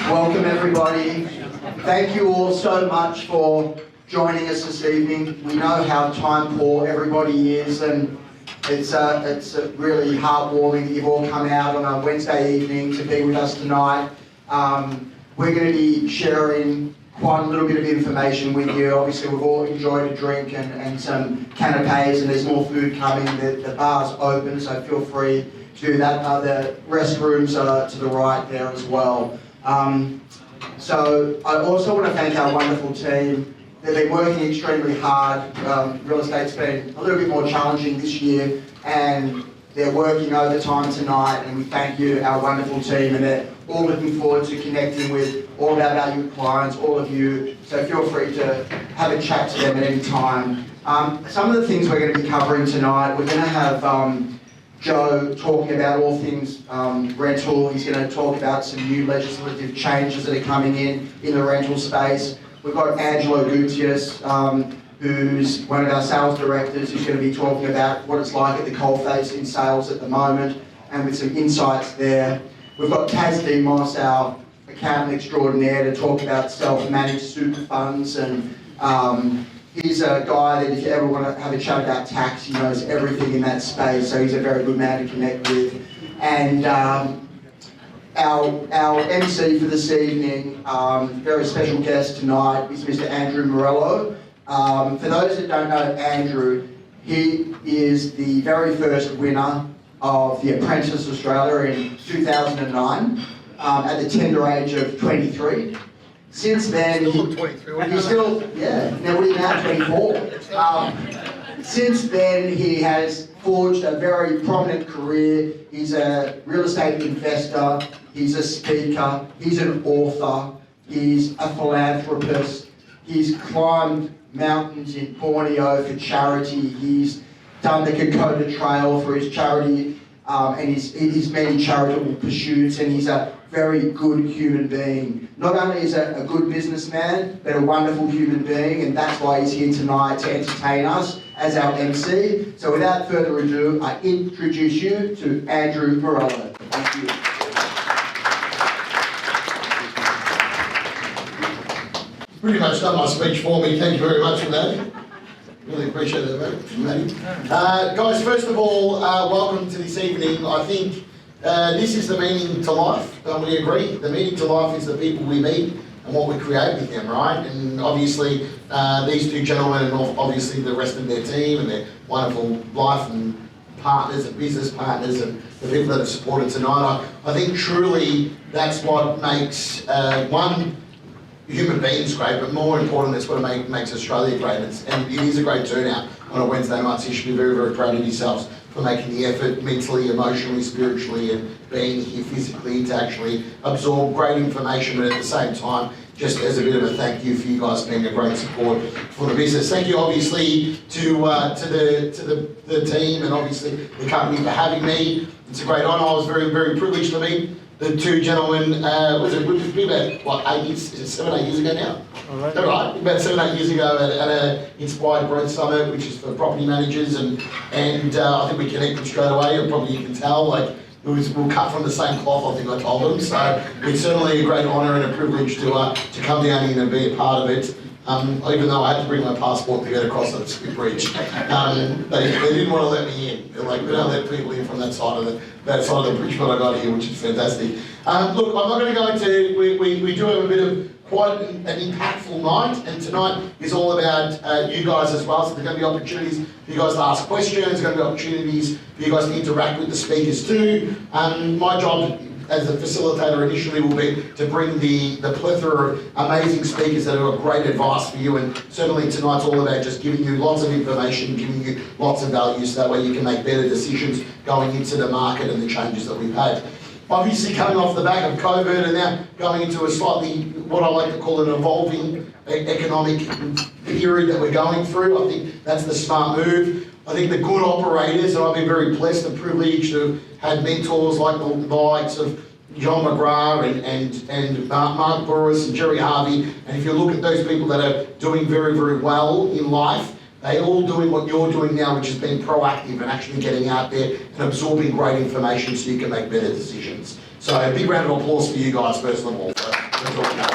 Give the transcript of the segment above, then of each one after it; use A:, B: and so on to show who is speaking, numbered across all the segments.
A: Welcome everybody. Thank you all so much for joining us this evening. We know how time poor everybody is, and it's really heartwarming that you've all come out on a Wednesday evening to be with us tonight. We're going to be sharing quite a little bit of information with you. Obviously we've all enjoyed a drink and some canapes, and there's more food coming. The bar's open, so feel free to do that. The restrooms are to the right there as well. So I also want to thank our wonderful team. They've been working extremely hard. Real estate's been a little bit more challenging this year, and they're working overtime tonight, and we thank you, our wonderful team, and they're all looking forward to connecting with all of our valued clients, all of you, so feel free to have a chat to them at any time. Some of the things we're going to be covering tonight, we're going to have Joe talking about all things rental. He's going to talk about some new legislative changes that are coming in the rental space. We've got Angelo Gutierrez, who's one of our sales directors, who's going to be talking about what it's like at the coalface in sales at the moment, and with some insights there. We've got Taz Demos, our accountant extraordinaire, to talk about self-managed super funds, and he's a guy that if you ever want to have a chat about tax, he knows everything in that space, so he's a very good man to connect with. And our MC for this evening, very special guest tonight, is Mr. Andrew Morello. For those that don't know Andrew, he is the very first winner of The Apprentice Australia in 2009 at the tender age of 23. Since then, he's still, yeah, now we're now 24. Since then, he has forged a very prominent career. He's a real estate investor, he's a speaker, he's an author, he's a philanthropist, he's climbed mountains in Borneo for charity, he's done the Kokoda Trail for his charity and his many charitable pursuits, and he's a very good human being. Not only is a good businessman, but a wonderful human being, and that's why he's here tonight to entertain us as our MC. So without further ado, I introduce you to Andrew Morello. Thank you.
B: Pretty much done my speech for me. Thank you very much for that. Really appreciate that, mate. Guys, first of all, welcome to this evening. I think this is the meaning to life. Don't we agree? The meaning to life is the people we meet and what we create with them, right? And obviously, these two gentlemen and obviously the rest of their team and their wonderful life and partners and business partners and the people that have supported tonight. I think truly that's what makes one, human beings great, but more important, that's what makes Australia great. And it is a great turnout on a Wednesday night, so you should be very, very proud of yourselves for making the effort mentally, emotionally, spiritually, and being here physically to actually absorb great information, but at the same time, just as a bit of a thank you for you guys being a great support for the business. Thank you, obviously, to the team and obviously the company for having me. It's a great honour. I was very, very privileged to meet the two gentlemen. Was it about what 8 years, 7, 8 years ago now? All right. About 7, 8 years ago at an Inspired Growth Summit, which is for property managers, and I think we connected straight away. And probably you can tell, like, we'll cut from the same cloth, I think I told them. So it's certainly a great honour and a privilege to come down here and be a part of it. Even though I had to bring my passport to get across the Spit Bridge. They didn't want to let me in. They're like, we don't let people in from that side of the bridge, but I got here, which is fantastic. Look, I'm not going to go into, we do have a bit of quite an impactful night, and tonight is all about you guys as well, so there's going to be opportunities for you guys to ask questions, there's going to be opportunities for you guys to interact with the speakers too. My job as a facilitator initially will be to bring the plethora of amazing speakers that have got great advice for you, and certainly tonight's all about just giving you lots of information, giving you lots of value, so that way you can make better decisions going into the market and the changes that we've had. Obviously coming off the back of COVID and now going into a slightly, what I like to call an evolving economic period that we're going through, I think that's the smart move. I think the good operators, and I've been very blessed and privileged to have had mentors like the likes of John McGrath and Mark Burris and Jerry Harvey, and if you look at those people that are doing very, very well in life, they're all doing what you're doing now, which is being proactive and actually getting out there and absorbing great information so you can make better decisions. So a big round of applause for you guys, first of all. to talk about.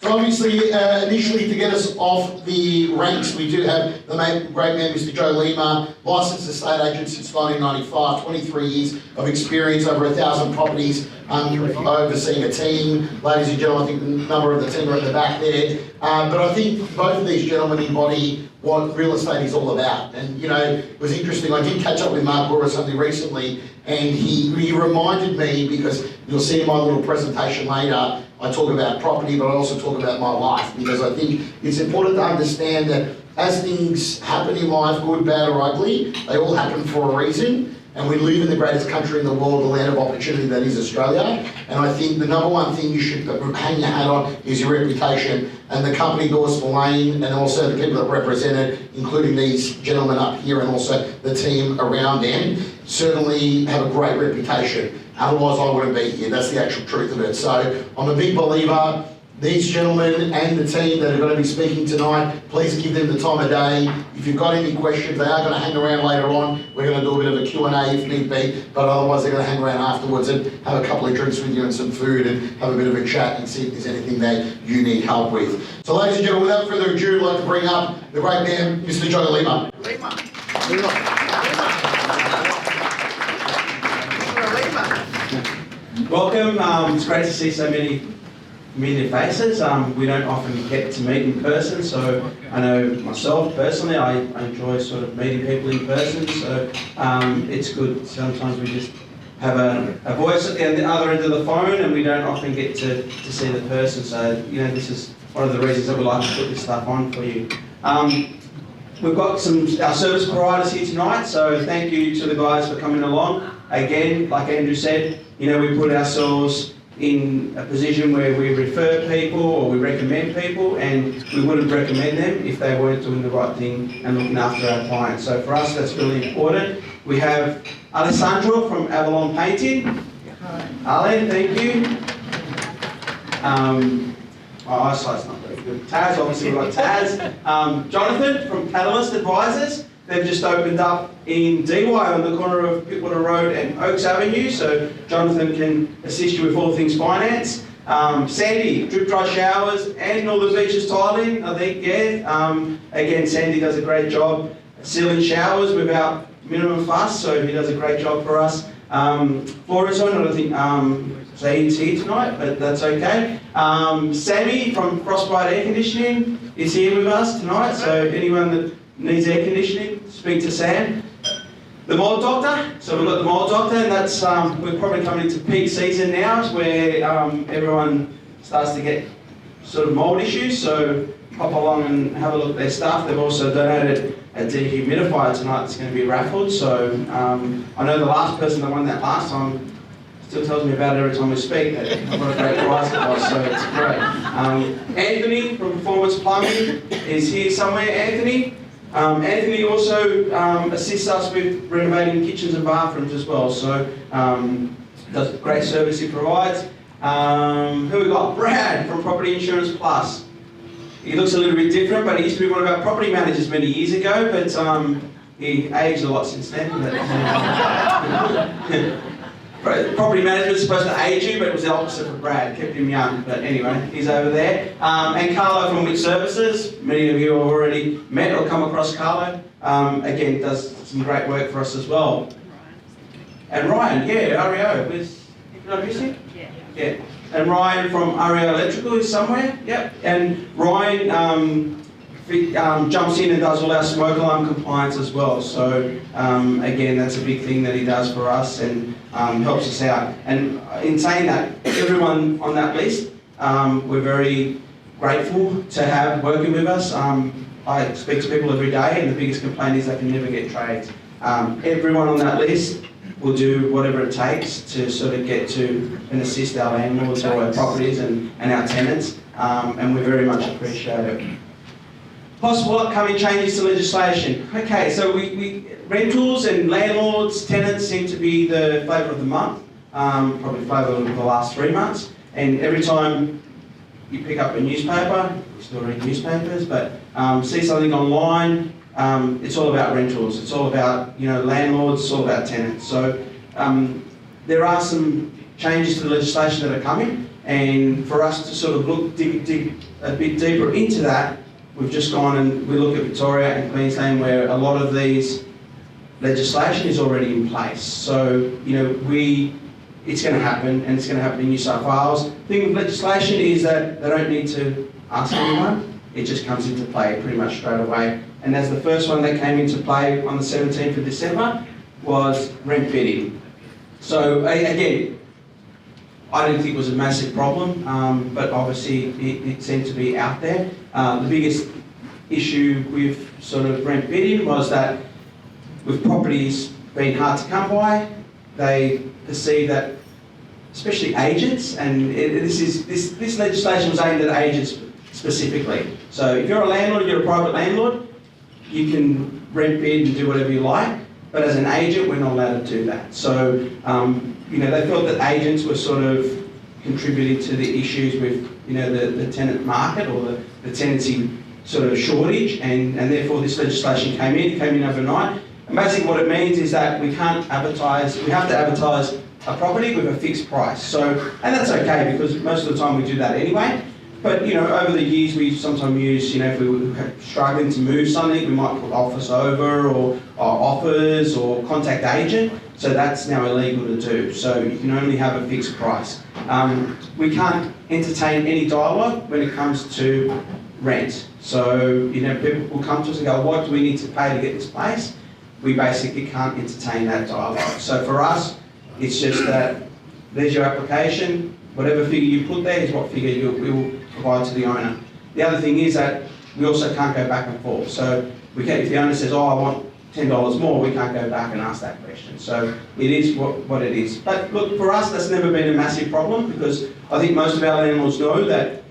B: So obviously, initially to get us off the ranks, we do have the great man, Mr. Joe Lima, licensed estate agent since 1995, 23 years of experience, over 1,000 properties, overseeing a team. Ladies and gentlemen, I think the number of the team are at the back there. But I think both of these gentlemen embody what real estate is all about. And, you know, it was interesting. I did catch up with Mark Brewer something recently, and he reminded me, because you'll see in my little presentation later, I talk about property, but I also talk about my life, because I think it's important to understand that as things happen in life, good, bad or ugly, they all happen for a reason. And we live in the greatest country in the world, the land of opportunity that is Australia. And I think the number one thing you should hang your hat on is your reputation. And the company Doyle Spillane, and also the people that represented, including these gentlemen up here and also the team around them, certainly have a great reputation. Otherwise I wouldn't be here. That's the actual truth of it. So I'm a big believer. These gentlemen and the team that are going to be speaking tonight, please give them the time of day. If you've got any questions, they are going to hang around later on. We're going to do a bit of a Q&A if need be, but otherwise they're going to hang around afterwards and have a couple of drinks with you and some food and have a bit of a chat and see if there's anything that you need help with. So ladies and gentlemen, without further ado, I'd like to bring up the great man, Mr. Joe Lima.
C: Welcome. It's great to see so many familiar faces. We don't often get to meet in person, so I know myself personally, I enjoy sort of meeting people in person, so it's good. Sometimes we just have a voice at the other end of the phone and we don't often get to see the person, so you know, this is one of the reasons that we like to put this stuff on for you. We've got our service providers here tonight, so thank you to the guys for coming along. Again, like Andrew said, you know, we put ourselves in a position where we refer people or we recommend people, and we wouldn't recommend them if they weren't doing the right thing and looking after our clients. So for us, that's really important. We have Alessandro from Avalon Painting. Ale, thank you. My eyesight's not very good. Taz, obviously we've got Taz. Jonathan from Catalyst Advisors. They've just opened up in Dee Why on the corner of Pittwater Road and Oaks Avenue, so Jonathan can assist you with all things finance. Sandy, drip dry showers and all the beaches tiling, I think, yeah. Again, Sandy does a great job sealing showers without minimum fuss, so he does a great job for us. Florizon, I don't think Zaid's here tonight, but that's okay. Sammy from Frostbite Air Conditioning is here with us tonight, so anyone that needs air conditioning, speak to Sam. The mold doctor, so we've got the mold doctor, and that's, we're probably coming into peak season now, where everyone starts to get sort of mold issues, so pop along and have a look at their stuff. They've also donated a dehumidifier tonight that's going to be raffled, so I know the last person that won that last time still tells me about it every time we speak, that what a great prize it was, so it's great. Anthony from Performance Plumbing is here somewhere. Anthony. Anthony also assists us with renovating kitchens and bathrooms as well, so does great service he provides. Who we got? Brad from Property Insurance Plus. He looks a little bit different, but he used to be one of our property managers many years ago, but he aged a lot since then. Property management is supposed to age you, but it was the opposite for Brad, kept him young. But anyway, he's over there. And Carlo from Wick Services, many of you have already met or come across Carlo. Again, does some great work for us as well. And Ryan, yeah, REO. Did I miss him? Yeah. And Ryan from REO Electrical is somewhere. Yep. And Ryan jumps in and does all our smoke alarm compliance as well. So again, that's a big thing that he does for us and helps us out. And in saying that, everyone on that list, we're very grateful to have working with us. I speak to people every day, and the biggest complaint is they can never get trades. Everyone on that list will do whatever it takes to sort of get to and assist our landlords or our properties and our tenants, and we very much appreciate it. Possible upcoming changes to legislation. Okay, so we rentals and landlords, tenants seem to be the flavour of the month, probably flavour of the last 3 months. And every time you pick up a newspaper, you still read newspapers, but see something online, it's all about rentals. It's all about, you know, landlords. It's all about tenants. So there are some changes to the legislation that are coming, and for us to sort of dig a bit deeper into that, we've just gone and we look at Victoria and Queensland where a lot of these legislation is already in place. So, it's going to happen, and it's going to happen in New South Wales. The thing with legislation is that they don't need to ask anyone. It just comes into play pretty much straight away. And as the first one that came into play on the 17th of December was rent bidding. So again, I didn't think it was a massive problem, but obviously it seemed to be out there. The biggest issue with sort of rent bidding was that with properties being hard to come by, they perceive that, especially agents, and this legislation was aimed at agents specifically. So if you're a landlord, you're a private landlord, you can rent bid and do whatever you like, but as an agent, we're not allowed to do that. So, they felt that agents were sort of contributing to the issues with, the tenant market or the tenancy sort of shortage, and therefore this legislation came in overnight. And basically what it means is that we have to advertise a property with a fixed price. So, and that's okay because most of the time we do that anyway. But, over the years we sometimes use, if we were struggling to move something, we might put offers over or offers or contact agent. So that's now illegal to do. So you can only have a fixed price. We can't entertain any dialogue when it comes to rent. So, people will come to us and go, what do we need to pay to get this place? We basically can't entertain that dialogue. So for us, it's just that there's your application, whatever figure you put there is what figure we will provide to the owner. The other thing is that we also can't go back and forth. So if the owner says, I want $10 more, we can't go back and ask that question. So it is what it is. But look, for us, that's never been a massive problem because I think most of our landlords know that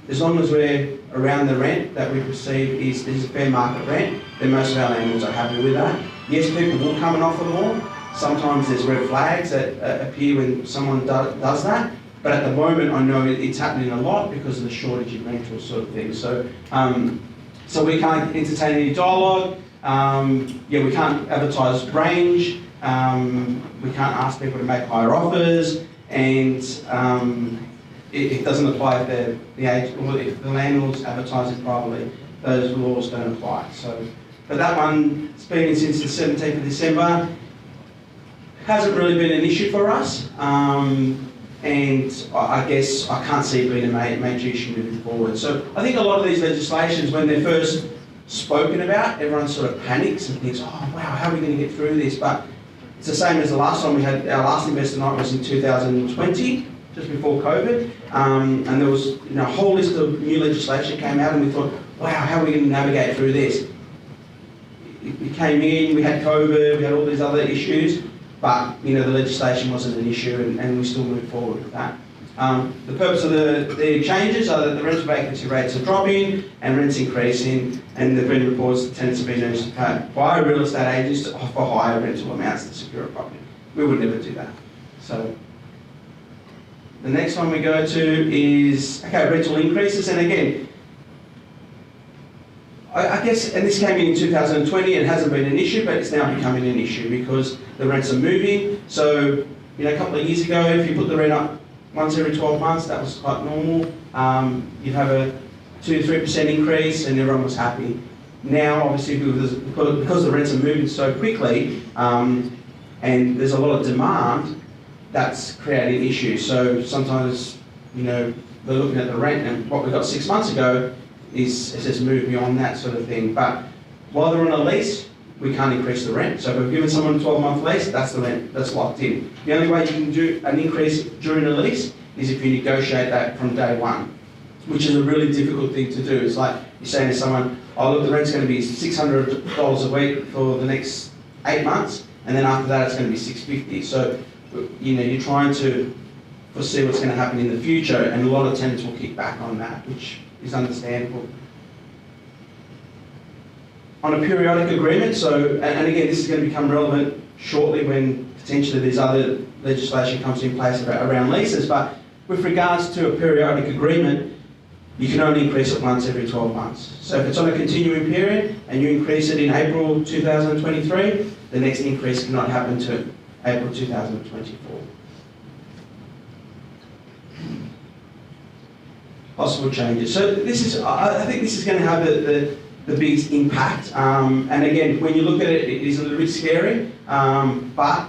C: as long as we're around the rent that we perceive is a fair market rent, then most of our landlords are happy with that. Yes, people will come and offer more. Sometimes there's red flags that appear when someone does that. But at the moment, I know it's happening a lot because of the shortage in rentals sort of thing. So, so we can't entertain any dialogue. We can't advertise range. We can't ask people to make higher offers, and it doesn't apply if if the landlord's advertising privately. Those laws don't apply. So, but that one, it's been since the 17th of December. Hasn't really been an issue for us, and I guess I can't see it being a major issue moving forward. So I think a lot of these legislations, when they're first spoken about, everyone sort of panics and thinks, oh wow, how are we going to get through this? But it's the same as the last time we had, our last investor night was in 2020, just before COVID, and there was a whole list of new legislation came out and we thought, wow, how are we going to navigate through this? We came in, we had COVID, we had all these other issues, but the legislation wasn't an issue, and we still moved forward with that. The purpose of the changes are that the rental vacancy rates are dropping and rents increasing, and there have been reports that tenants have been urged by real estate agents to offer higher rental amounts to secure a property. We would never do that. So the next one we go to is rental increases, and again, I guess, and this came in 2020 and hasn't been an issue, but it's now becoming an issue because the rents are moving. So, a couple of years ago, if you put the rent up once every 12 months, that was quite normal. You'd have a 2 to 3% increase and everyone was happy. Now, obviously, because the rents are moving so quickly and there's a lot of demand, that's creating issues. So sometimes, they're looking at the rent and what we got 6 months ago is just moved beyond that sort of thing. But while they're on a lease, we can't increase the rent. So if we've given someone a 12-month lease, that's the rent, that's locked in. The only way you can do an increase during a lease is if you negotiate that from day one, which is a really difficult thing to do. It's like you're saying to someone, oh look, the rent's going to be $600 a week for the next 8 months, and then after that it's going to be $650. So, you're trying to foresee what's going to happen in the future, and a lot of tenants will kick back on that, which is understandable. On a periodic agreement, so, and again, this is going to become relevant shortly when potentially there's other legislation comes in place around leases, but with regards to a periodic agreement, you can only increase it once every 12 months. So if it's on a continuing period and you increase it in April 2023, the next increase cannot happen to April 2024. possible changes. So this is, I think this is going to have the biggest impact. And again, when you look at it, it is a little bit scary, but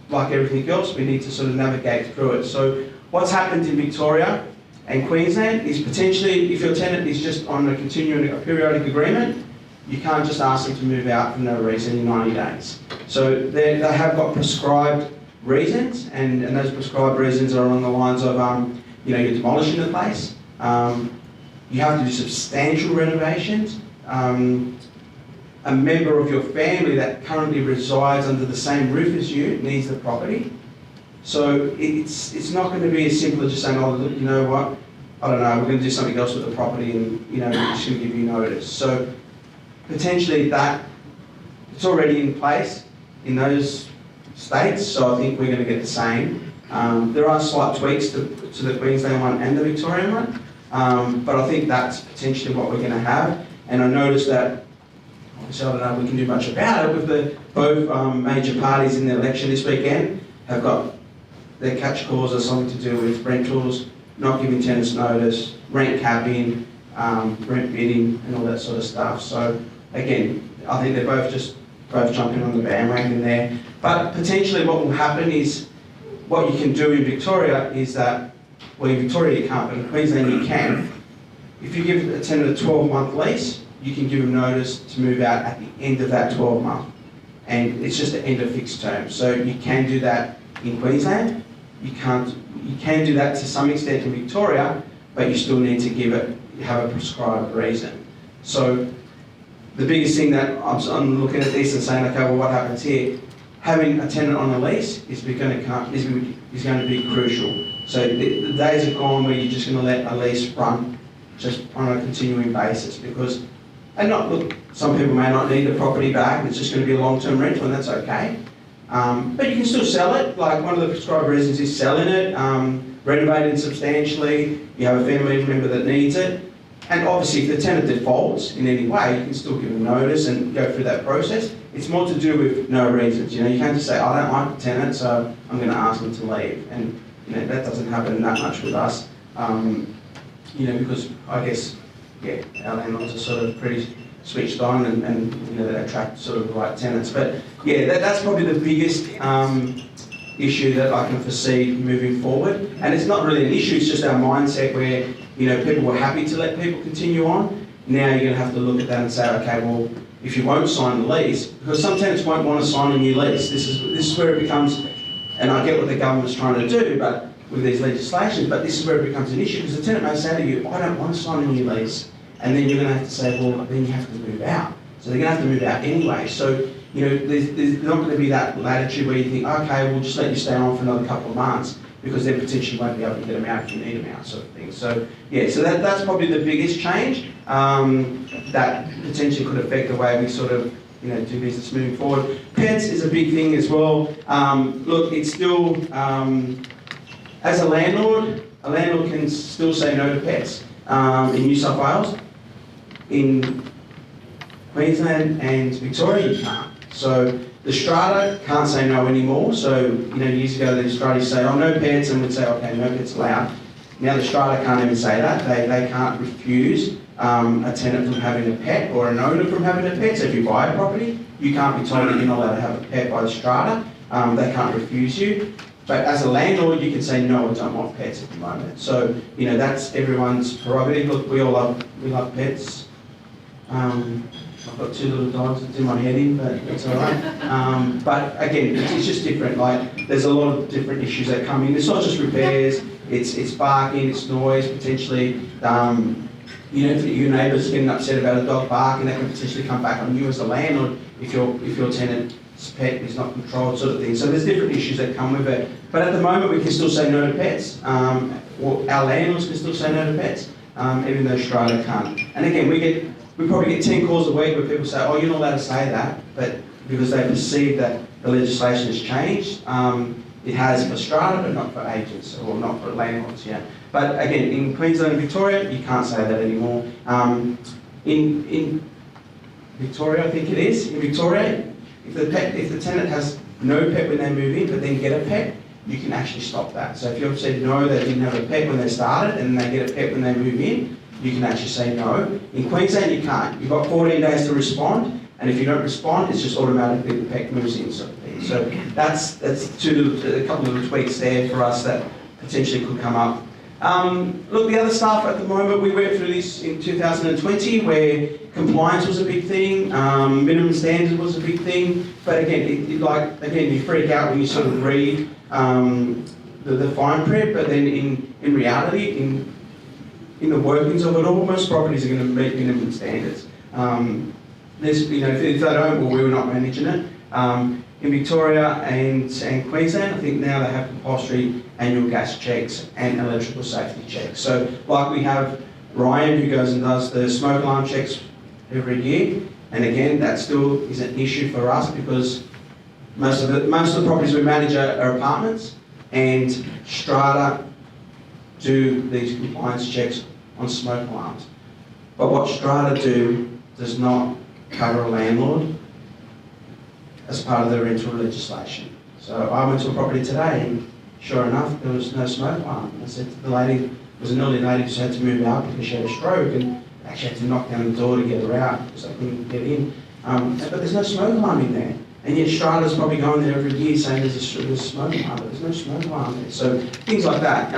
C: like everything else, we need to sort of navigate through it. So what's happened in Victoria and Queensland is potentially, if your tenant is just on a continuing a periodic agreement, you can't just ask them to move out for no reason in 90 days. So they have got prescribed reasons, and those prescribed reasons are along the lines of, you're demolishing the place, you have to do substantial renovations, a member of your family that currently resides under the same roof as you needs the property. So it's not going to be as simple as just saying, oh, look, you know what, I don't know, we're going to do something else with the property and, we're just going to give you notice. So potentially that, it's already in place in those states, so I think we're going to get the same. There are slight tweaks to the Queensland one and the Victorian one, but I think that's potentially what we're going to have. And I noticed that, obviously I don't know if we can do much about it, with both major parties in the election this weekend have got their catch clause or something to do with rentals, not giving tenants notice, rent capping, rent bidding and all that sort of stuff. So again, I think they're both jumping on the bandwagon there. But potentially what will happen is, what you can do in Victoria is that, well, in Victoria you can't, but in Queensland you can. If you give a tenant a 12-month lease, you can give them notice to move out at the end of that 12-month. And it's just the end of fixed term. So you can do that in Queensland. You can do that to some extent in Victoria, but you still need to have a prescribed reason. So the biggest thing that I'm looking at this and saying, okay, well, what happens here? Having a tenant on a lease is going to be crucial. So the days are gone where you're just going to let a lease run just on a continuing basis, because, and not, look, some people may not need the property back, it's just going to be a long-term rental, and that's okay. But you can still sell it. Like, one of the prescribed reasons is selling it, renovating substantially, you have a family member that needs it. And obviously, if the tenant defaults in any way, you can still give them notice and go through that process. It's more to do with no reasons. You can't just say, I don't like the tenant, so I'm going to ask them to leave. And that doesn't happen that much with us. Because I guess, our landlords are sort of pretty switched on and they attract sort of the right tenants. But yeah, that's probably the biggest issue that I can foresee moving forward. And it's not really an issue, it's just our mindset where, people were happy to let people continue on. Now you're going to have to look at that and say, okay, well, if you won't sign the lease, because some tenants won't want to sign a new lease. This is where it becomes, and I get what the government's trying to do, but with these legislations, but this is where it becomes an issue, because the tenant may say to you, I don't want to sign a new lease. And then you're going to have to say, well, then you have to move out. So they're going to have to move out anyway. So, there's not going to be that latitude where you think, okay, we'll just let you stay on for another couple of months, because then potentially won't be able to get them out if you need them out, sort of thing. So, yeah, so that's probably the biggest change that potentially could affect the way we sort of, do business moving forward. Pets is a big thing as well. Look, it's still, as a landlord can still say no to pets in New South Wales. In Queensland and Victoria, you can't. So the strata can't say no anymore. So, years ago the strata used to say, oh, no pets, and we'd say, okay, no pets allowed. Now the strata can't even say that. They can't refuse a tenant from having a pet or an owner from having a pet. So if you buy a property, you can't be told that you're not allowed to have a pet by the strata. They can't refuse you. But as a landlord, you can say, no, I don't want pets at the moment. So, that's everyone's prerogative. Look, we love pets. I've got 2 little dogs that do my head in, but it's all right. But again, it's just different. Like, there's a lot of different issues that come in. It's not just repairs. It's barking, it's noise, potentially. If your neighbour's getting upset about a dog barking, that can potentially come back on you as a landlord if your tenant's pet is not controlled, sort of thing. So there's different issues that come with it. But at the moment, we can still say no to pets. Or our landlords can still say no to pets, even though strata can't. And again, we probably get 10 calls a week where people say, oh, you're not allowed to say that, but because they perceive that the legislation has changed. It has for strata, but not for agents, or not for landlords, yeah. But again, in Queensland and Victoria, you can't say that anymore. In Victoria, I think it is, in Victoria, if the tenant has no pet when they move in, but then get a pet, you can actually stop that. So if you've said no, they didn't have a pet when they started, and they get a pet when they move in, you can actually say no. In Queensland, you can't. You've got 14 days to respond, and if you don't respond, it's just automatically the pet moves in, sort of thing. So that's a couple of little tweaks there for us that potentially could come up. Look, the other stuff at the moment, we went through this in 2020 where compliance was a big thing, minimum standard was a big thing, but again, you freak out when you sort of read the fine print, but then in reality, in the workings of it all, most properties are going to meet minimum standards. If they don't, well, we were not managing it. In Victoria and Queensland, I think now they have compulsory annual gas checks and electrical safety checks. So, like we have Ryan who goes and does the smoke alarm checks every year, and again, that still is an issue for us because most of the properties we manage are apartments, and Strata do these compliance checks on smoke alarms. But what Strata do does not cover a landlord as part of the rental legislation. So I went to a property today and sure enough, there was no smoke alarm. I said to the lady, it was an elderly lady who had to move out because she had a stroke and actually had to knock down the door to get her out because I couldn't get in. But there's no smoke alarm in there. And yet Strata's probably going there every year saying there's a smoke alarm, but there's no smoke alarm there. So things like that.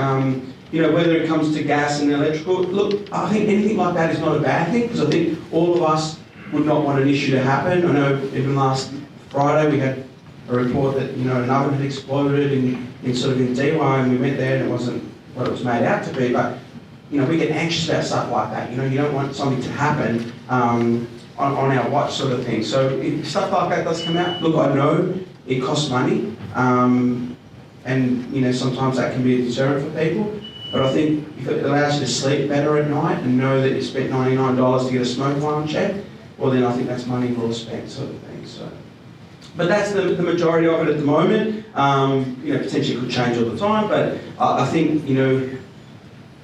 C: Whether it comes to gas and electrical, look, I think anything like that is not a bad thing because I think all of us would not want an issue to happen. I know even last Friday we had a report that an oven had exploded in DY, and we went there and it wasn't what it was made out to be. But we get anxious about stuff like that. You don't want something to happen on our watch, sort of thing. So if stuff like that does come out, look, I know it costs money, and sometimes that can be a deterrent for people. But I think if it allows you to sleep better at night and know that you spent $99 to get a smoke alarm check, well then I think that's money well spent, sort of thing. So. But that's the majority of it at the moment. Potentially could change all the time, but I think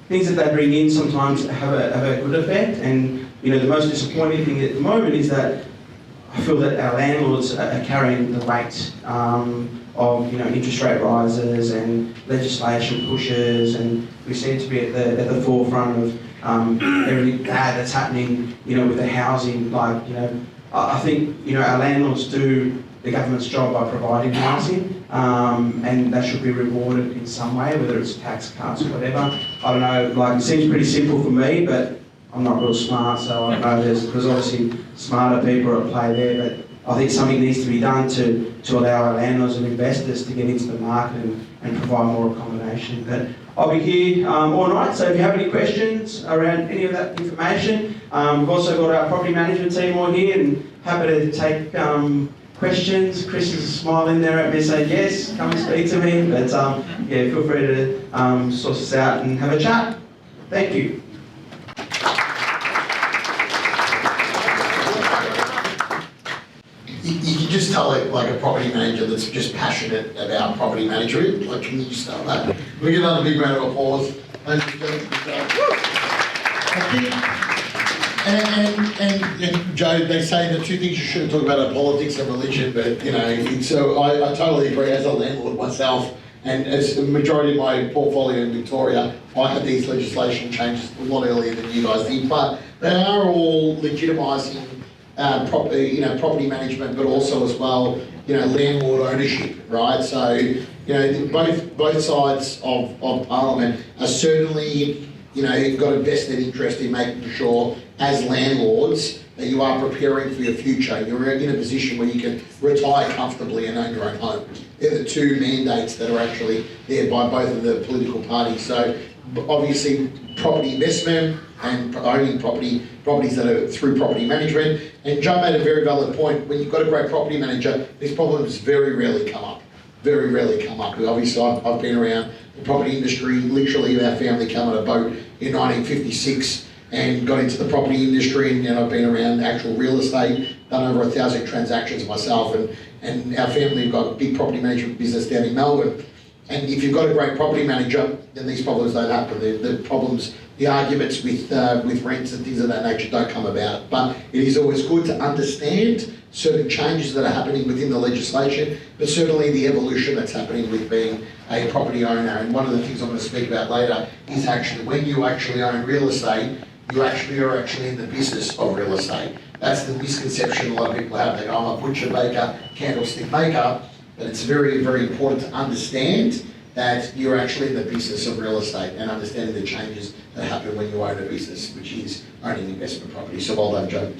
C: things that they bring in sometimes have a good effect. And the most disappointing thing at the moment is that I feel that our landlords are carrying the weight of interest rate rises and legislation pushes, and we seem to be at the forefront of everything bad that's happening. With the housing, I think our landlords do the government's job by providing housing, and that should be rewarded in some way, whether it's tax cuts or whatever. I don't know, it seems pretty simple for me, but I'm not real smart, so I don't know, there's obviously smarter people at play there, but I think something needs to be done to allow our landlords and investors to get into the market and provide more accommodation. But I'll be here all night, so if you have any questions around any of that information, we've also got our property management team all here and happy to take questions. Chris is smiling there at me saying, yes, come and speak to me. But feel free to source us out and have a chat. Thank you.
B: You can just tell it like a property manager that's just passionate about property management. Can you just tell that? We get another big round of applause. I think, and Joe, they say the two things you shouldn't talk about are politics and religion, but so I totally agree. As a landlord myself, and as the majority of my portfolio in Victoria, I had these legislation changes a lot earlier than you guys did, but they are all legitimising property management, but also as well, landlord ownership, right? So, both sides of Parliament are certainly, got a vested interest in making sure, as landlords, that you are preparing for your future. You're in a position where you can retire comfortably and own your own home. They're the two mandates that are actually there by both of the political parties. So, obviously, property investment and owning properties that are through property management. And Joe made a very valid point. When you've got a great property manager, these problems very rarely come up. Very rarely come up. Obviously, I've been around the property industry. Literally, our family came on a boat in 1956 and got into the property industry, and I've been around actual real estate, done over 1,000 transactions myself, and our family have got a big property management business down in Melbourne. And if you've got a great property manager, then these problems don't happen. The problems, the arguments with rents and things of that nature don't come about. But it is always good to understand certain changes that are happening within the legislation, but certainly the evolution that's happening with being a property owner. And one of the things I'm going to speak about later is actually when you actually own real estate, you actually are actually in the business of real estate. That's the misconception a lot of people have. They go, I'm a butcher, baker, candlestick maker. But it's very, very important to understand that you're actually in the business of real estate and understanding the changes that happen when you own a business, which is owning investment property. So well done, Joe.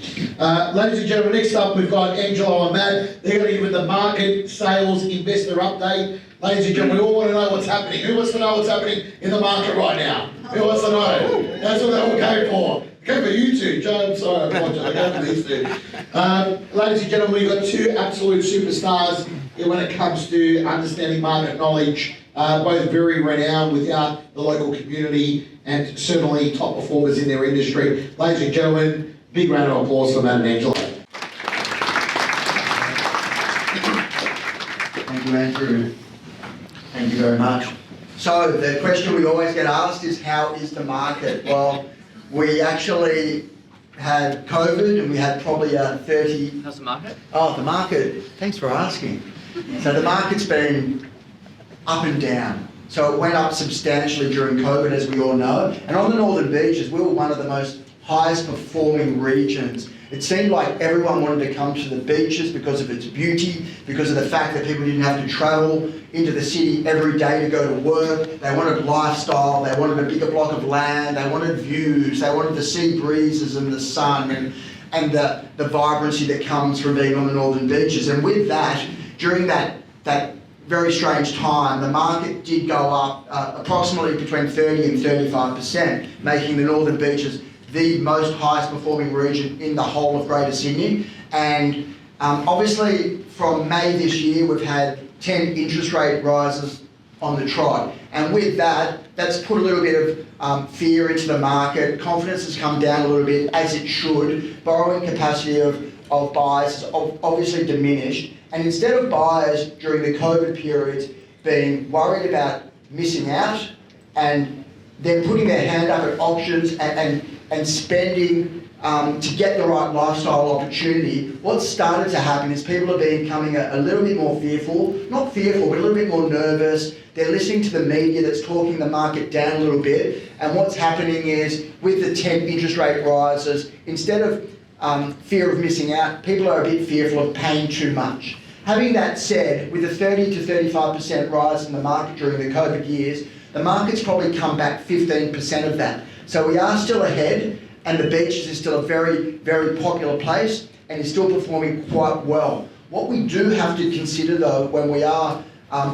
B: Ladies and gentlemen, next up we've got Angelo and Matt. They're going to give the market, sales, investor update. Ladies and gentlemen, we all want to know what's happening. Who wants to know what's happening in the market right now? Who wants to know? That's what they all came for. Came for you two, Joe. I'm sorry, I apologize. I came for these two. Ladies and gentlemen, we've got two absolute superstars when it comes to understanding market knowledge. Both very renowned without the local community and certainly top performers in their industry. Ladies and gentlemen, big round of applause for Matt and Angelo.
A: Thank you, Andrew. Thank you very much. So the question we always get asked is, how is the market? Well, we actually had COVID and we had probably a 30...
D: How's the market?
A: Oh, the market, thanks for asking. So the market's been up and down. So it went up substantially during COVID, as we all know. And on the Northern Beaches, we were one of the most highest performing regions. It seemed like everyone wanted to come to the beaches because of its beauty, because of the fact that people didn't have to travel into the city every day to go to work. They wanted lifestyle, they wanted a bigger block of land, they wanted views, they wanted the sea breezes and the sun and the vibrancy that comes from being on the Northern Beaches. And with that, during that very strange time, the market did go up approximately between 30 and 35%, making the Northern Beaches the most highest performing region in the whole of Greater Sydney. And obviously from May this year, we've had 10 interest rate rises on the trot. And with that, that's put a little bit of fear into the market. Confidence has come down a little bit, as it should. Borrowing capacity of buyers has obviously diminished. And instead of buyers during the COVID periods being worried about missing out and then putting their hand up at auctions and spending to get the right lifestyle opportunity, what's started to happen is people are becoming a little bit more fearful, not fearful, but a little bit more nervous. They're listening to the media that's talking the market down a little bit. And what's happening is with the 10 interest rate rises, instead of fear of missing out, people are a bit fearful of paying too much. Having that said, with a 30 to 35% rise in the market during the COVID years, the market's probably come back 15% of that. So we are still ahead, and the beaches is still a very, very popular place and is still performing quite well. What we do have to consider though, when we are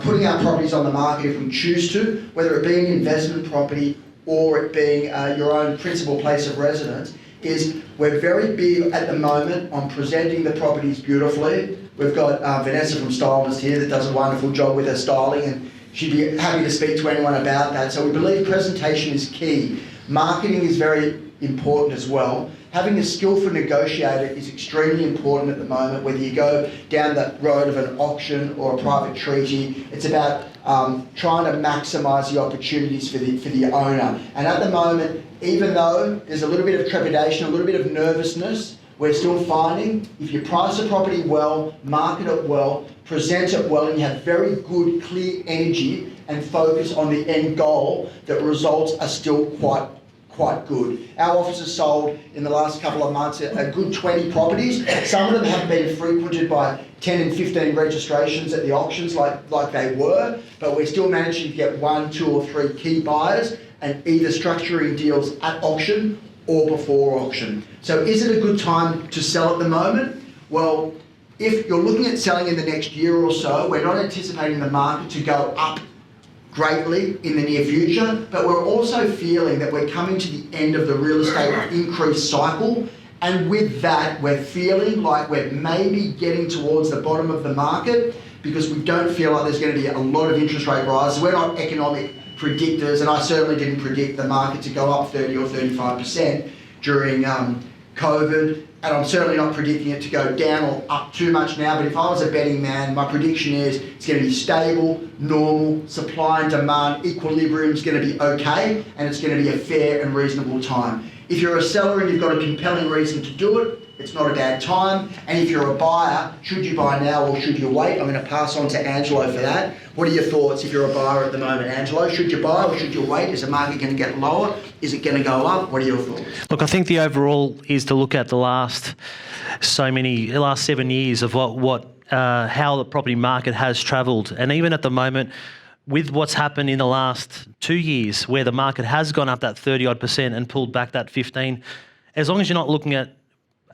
A: putting our properties on the market, if we choose to, whether it be an investment property or it being your own principal place of residence, is we're very big at the moment on presenting the properties beautifully. We've got Vanessa from Stylist here that does a wonderful job with her styling, and she'd be happy to speak to anyone about that. So we believe presentation is key. Marketing is very important as well. Having a skillful negotiator is extremely important at the moment, whether you go down the road of an auction or a private treaty. It's about trying to maximise the opportunities for the owner. And at the moment, even though there's a little bit of trepidation, a little bit of nervousness, we're still finding if you price a property well, market it well, present it well, and you have very good, clear energy and focus on the end goal, that results are still quite good. Our office has sold in the last couple of months a good 20 properties. Some of them haven't been frequented by 10 and 15 registrations at the auctions like they were, but we're still managing to get 1, 2 or 3 key buyers and either structuring deals at auction or before auction. So is it a good time to sell at the moment? Well, if you're looking at selling in the next year or so, we're not anticipating the market to go up greatly in the near future, but we're also feeling that we're coming to the end of the real estate increase cycle, and with that we're feeling like we're maybe getting towards the bottom of the market, because we don't feel like there's going to be a lot of interest rate rises. We're not economic predictors, and I certainly didn't predict the market to go up 30 or 35% during COVID, and I'm certainly not predicting it to go down or up too much now. But if I was a betting man, my prediction is it's going to be stable, normal, supply and demand, equilibrium is going to be okay, and it's going to be a fair and reasonable time. If you're a seller and you've got a compelling reason to do it, it's not a bad time. And if you're a buyer, should you buy now or should you wait? I'm going to pass on to Angelo for that. What are your thoughts if you're a buyer at the moment, Angelo? Should you buy or should you wait? Is the market going to get lower? Is it going to go up? What are your thoughts?
D: Look, I think the overall is to look at the last 7 years of how the property market has travelled. And even at the moment, with what's happened in the last 2 years, where the market has gone up that 30-odd% and pulled back that 15%, as long as you're not looking at,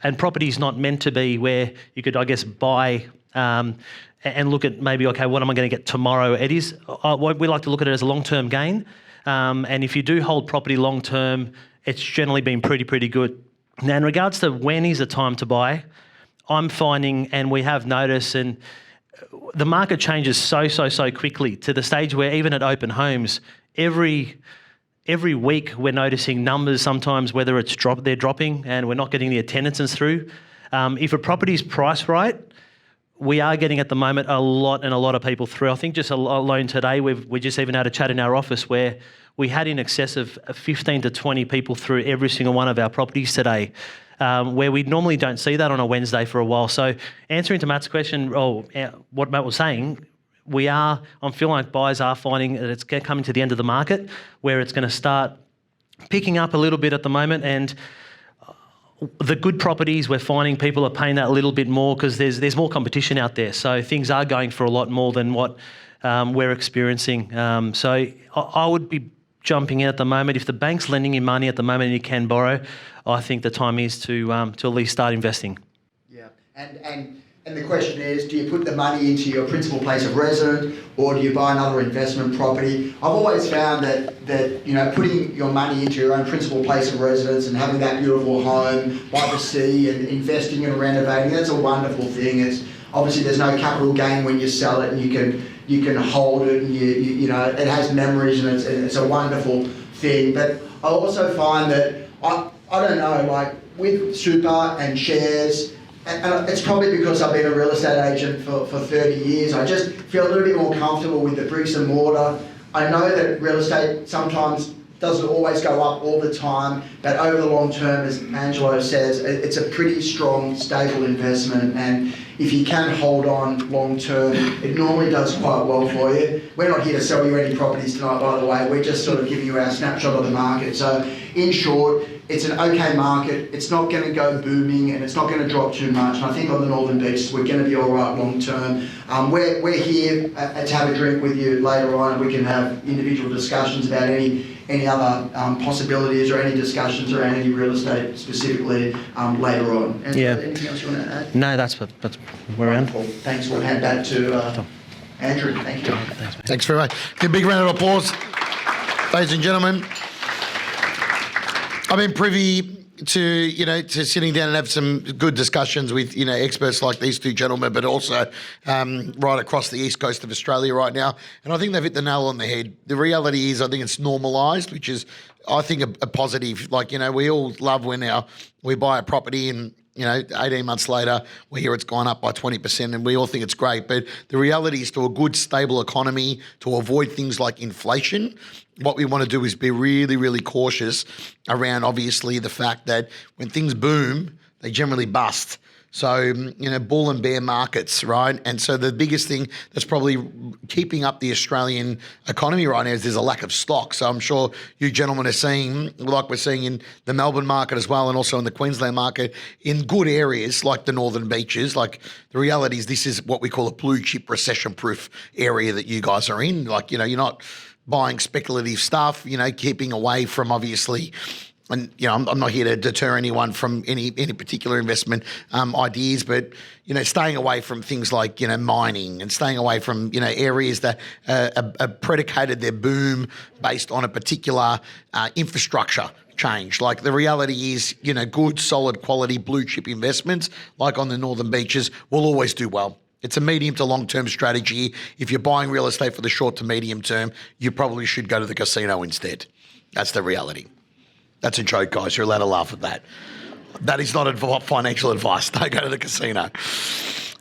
D: and property's not meant to be where you could, I guess, buy and look at maybe, okay, what am I going to get tomorrow? It is, we like to look at it as a long-term gain. And if you do hold property long-term, it's generally been pretty good. Now, in regards to when is the time to buy, I'm finding, and we have noticed, and the market changes so quickly to the stage where even at open homes, every week we're noticing numbers sometimes, whether it's they're dropping and we're not getting the attendances through. If a property's priced right, we are getting at the moment a lot of people through. I think just alone today, we just even had a chat in our office where we had in excess of 15 to 20 people through every single one of our properties today, where we normally don't see that on a Wednesday for a while. So answering to Matt's question, what Matt was saying, I'm feeling like buyers are finding that it's coming to the end of the market where it's going to start picking up a little bit at the moment. And the good properties, we're finding people are paying that a little bit more because there's more competition out there. So things are going for a lot more than what we're experiencing. So I would be jumping in at the moment. If the bank's lending you money at the moment and you can borrow, I think the time is to at least start investing.
A: Yeah, and the question is, do you put the money into your principal place of residence or do you buy another investment property? I've always found that putting your money into your own principal place of residence and having that beautiful home by the sea and investing and renovating, that's a wonderful thing. It's obviously there's no capital gain when you sell it, and you can hold it, and you know it has memories, and it's a wonderful thing. But I also find that I don't know, like with super and shares. And it's probably because I've been a real estate agent for 30 years. I just feel a little bit more comfortable with the bricks and mortar. I know that real estate sometimes doesn't always go up all the time, but over the long term, as Angelo says, it's a pretty strong, stable investment. And if you can hold on long term, it normally does quite well for you. We're not here to sell you any properties tonight, by the way. We're just sort of giving you our snapshot of the market. So in short, it's an okay market. It's not going to go booming and it's not going to drop too much. And I think on the Northern Beaches, we're going to be all right long term. We're here to have a drink with you later on, and we can have individual discussions about any other possibilities or any discussions around any real estate specifically later on. Anything else you want to add?
D: No, that's where we're at.
A: Thanks. We'll hand back to Andrew. Thank you.
B: Thanks very much. Give a big round of applause, ladies and gentlemen. I've been privy to sitting down and have some good discussions with experts like these two gentlemen, but also right across the east coast of Australia right now. And I think they've hit the nail on the head. The reality is, I think it's normalised, which is, I think, a positive. Like, we all love when we buy a property and 18 months later, we hear it's gone up by 20% and we all think it's great. But the reality is, to a good, stable economy, to avoid things like inflation, what we want to do is be really, really cautious around, obviously, the fact that when things boom, they generally bust. So, bull and bear markets, right? And so the biggest thing that's probably keeping up the Australian economy right now is there's a lack of stock. So I'm sure you gentlemen are seeing, like we're seeing in the Melbourne market as well, and also in the Queensland market, in good areas like the Northern Beaches. Like, the reality is, this is what we call a blue chip recession-proof area that you guys are in. Like, you're not buying speculative stuff, keeping away from, obviously, and I'm not here to deter anyone from any particular investment ideas, but staying away from things like mining, and staying away from areas that are predicated their boom based on a particular infrastructure change. Like, the reality is, good, solid, quality blue chip investments like on the Northern Beaches will always do well. It's a medium to long-term strategy. If you're buying real estate for the short to medium term, you probably should go to the casino instead. That's the reality. That's a joke, guys. You're allowed to laugh at that. That is not financial advice. Don't go to the casino.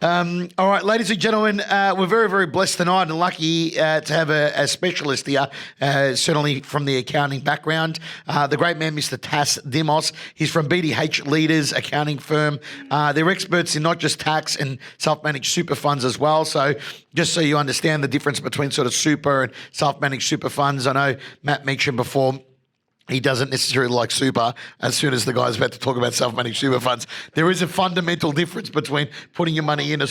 B: All right, ladies and gentlemen, we're very, very blessed tonight and lucky to have a specialist here, certainly from the accounting background. The great man, Mr. Tas Dimos. He's from BDH Leaders accounting firm. They're experts in not just tax and self-managed super funds as well. So just so you understand the difference between sort of super and self-managed super funds, I know Matt mentioned before, he doesn't necessarily like super. As soon as the guy's about to talk about self-managed super funds, there is a fundamental difference between putting your money in a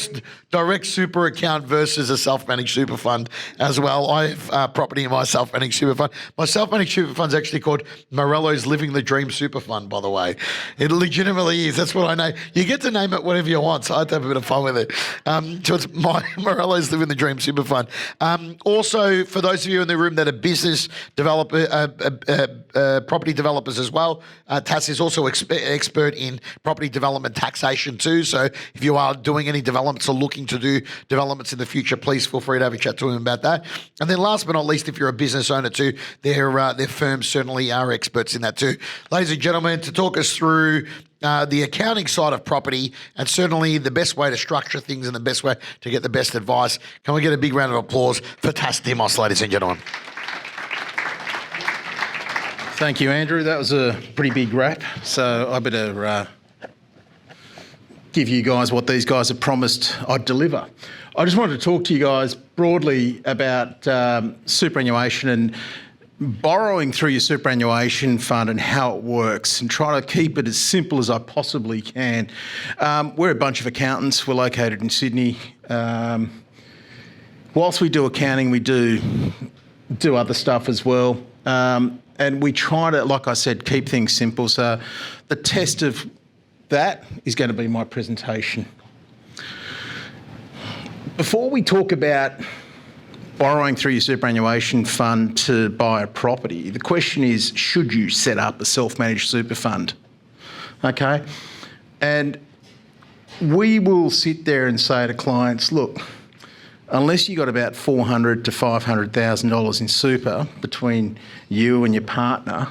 B: direct super account versus a self-managed super fund as well. I have property in my self-managed super fund. My self-managed super fund is actually called Morello's Living the Dream Super Fund, by the way. It legitimately is. That's what I know. You get to name it whatever you want, so I had to have a bit of fun with it. So it's my Morello's Living the Dream Super Fund. Also, for those of you in the room that are business property developers as well. Tas is also expert in property development taxation too. So if you are doing any developments or looking to do developments in the future, please feel free to have a chat to him about that. And then last but not least, if you're a business owner too, their firms certainly are experts in that too. Ladies and gentlemen, to talk us through the accounting side of property and certainly the best way to structure things and the best way to get the best advice, can we get a big round of applause for Tas Dimos, ladies and gentlemen?
E: Thank you, Andrew. That was a pretty big wrap. So I better give you guys what these guys have promised I'd deliver. I just wanted to talk to you guys broadly about superannuation and borrowing through your superannuation fund and how it works and try to keep it as simple as I possibly can. We're a bunch of accountants. We're located in Sydney. Whilst we do accounting, we do other stuff as well. And we try to, like I said, keep things simple. So the test of that is going to be my presentation. Before we talk about borrowing through your superannuation fund to buy a property, the question is, should you set up a self-managed super fund? Okay? And we will sit there and say to clients, look, unless you got about $400,000 to $500,000 in super between you and your partner,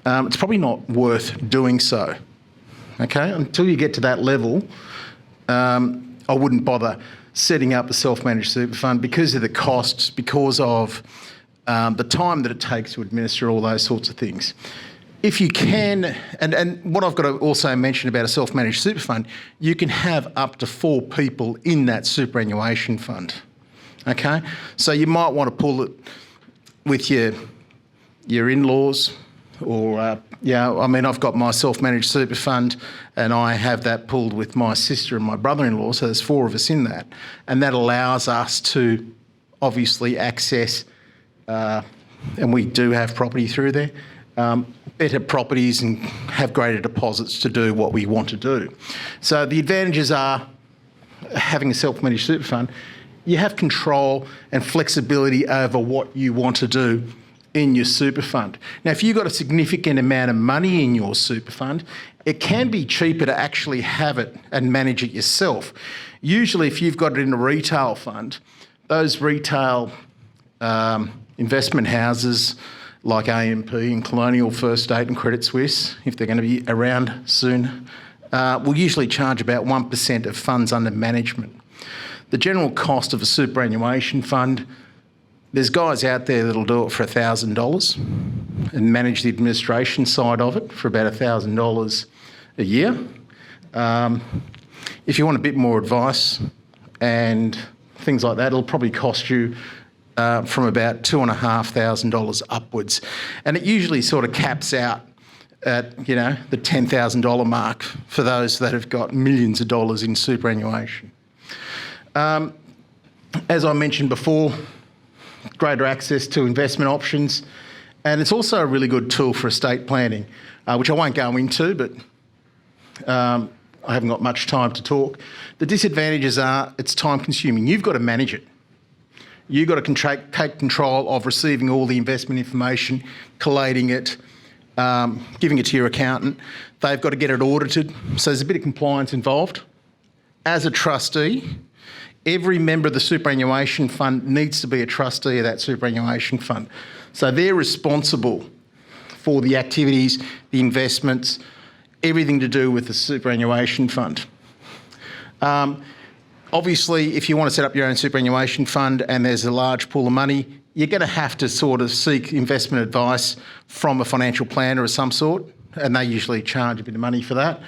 E: it's probably not worth doing so. Okay, until you get to that level, I wouldn't bother setting up a self-managed super fund because of the costs, because of the time that it takes to administer all those sorts of things. If you can, and what I've got to also mention about a self-managed super fund, you can have up to 4 people in that superannuation fund, okay? So you might want to pull it with your in-laws or, I mean, I've got my self-managed super fund and I have that pulled with my sister and my brother-in-law, so there's 4 of us in that. And that allows us to obviously access, and we do have property through there, better properties and have greater deposits to do what we want to do. So the advantages are having a self-managed super fund. You have control and flexibility over what you want to do in your super fund. Now, if you've got a significant amount of money in your super fund, it can be cheaper to actually have it and manage it yourself. Usually, if you've got it in a retail fund, those retail investment houses like AMP and Colonial First State and Credit Suisse, if they're going to be around soon, will usually charge about 1% of funds under management. The general cost of a superannuation fund, there's guys out there that'll do it for $1,000 and manage the administration side of it for about $1,000 a year. If you want a bit more advice and things like that, it'll probably cost you from about $2,500 upwards. And it usually sort of caps out at, the $10,000 mark for those that have got millions of dollars in superannuation. As I mentioned before, greater access to investment options, and it's also a really good tool for estate planning, which I won't go into, but I haven't got much time to talk. The disadvantages are it's time consuming. You've got to manage it. You've got to take control of receiving all the investment information, collating it, giving it to your accountant. They've got to get it audited, so there's a bit of compliance involved. As a trustee, every member of the superannuation fund needs to be a trustee of that superannuation fund. So they're responsible for the activities, the investments, everything to do with the superannuation fund. Obviously, if you want to set up your own superannuation fund and there's a large pool of money, you're going to have to sort of seek investment advice from a financial planner of some sort, and they usually charge a bit of money for that.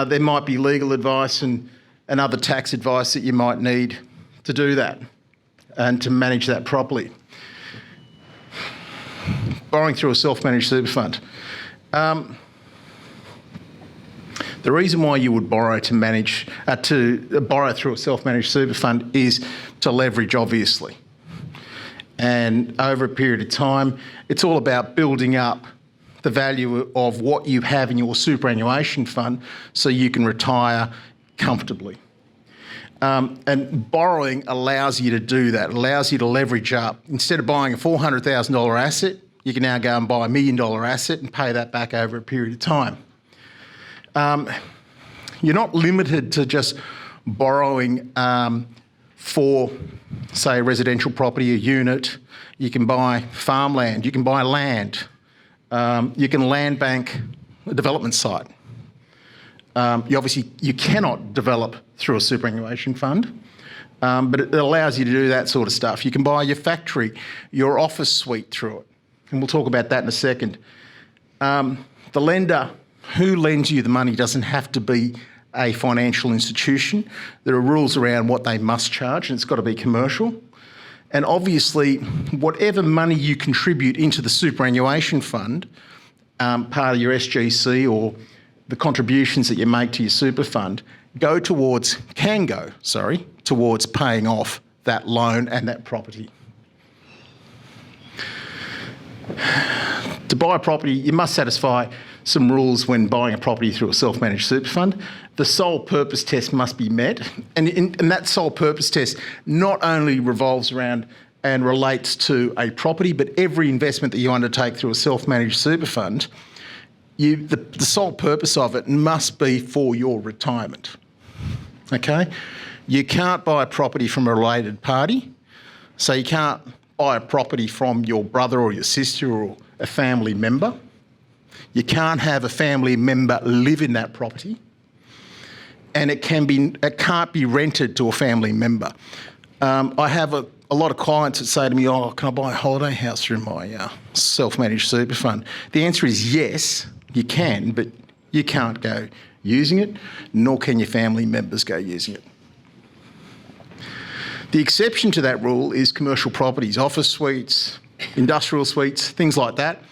E: There might be legal advice and other tax advice that you might need to do that and to manage that properly. Borrowing through a self-managed super fund. The reason why you would borrow borrow through a self-managed super fund is to leverage, obviously. And over a period of time, it's all about building up the value of what you have in your superannuation fund so you can retire comfortably. And borrowing allows you to do that, allows you to leverage up. Instead of buying a $400,000 asset, you can now go and buy $1 million asset and pay that back over a period of time. You're not limited to just borrowing for, say, a residential property, a unit. You can buy farmland, you can buy land, you can land bank a development site. You cannot develop through a superannuation fund, but it allows you to do that sort of stuff. You can buy your factory, your office suite through it, and we'll talk about that in a second. The lender who lends you the money doesn't have to be a financial institution. There are rules around what they must charge, and it's got to be commercial. And obviously, whatever money you contribute into the superannuation fund, part of your SGC or the contributions that you make to your super fund, can go towards paying off that loan and that property. To buy a property, you must satisfy some rules when buying a property through a self-managed super fund. The sole purpose test must be met, and that sole purpose test not only revolves around and relates to a property, but every investment that you undertake through a self-managed super fund, the sole purpose of it must be for your retirement. Okay? You can't buy a property from a related party, so you can't buy a property from your brother or your sister or a family member. You can't have a family member live in that property, and it can't be rented to a family member. I have a lot of clients that say to me, "Oh, can I buy a holiday house through my self-managed super fund?" The answer is yes, you can, but you can't go using it, nor can your family members go using it. The exception to that rule is commercial properties, office suites, industrial suites, things like that.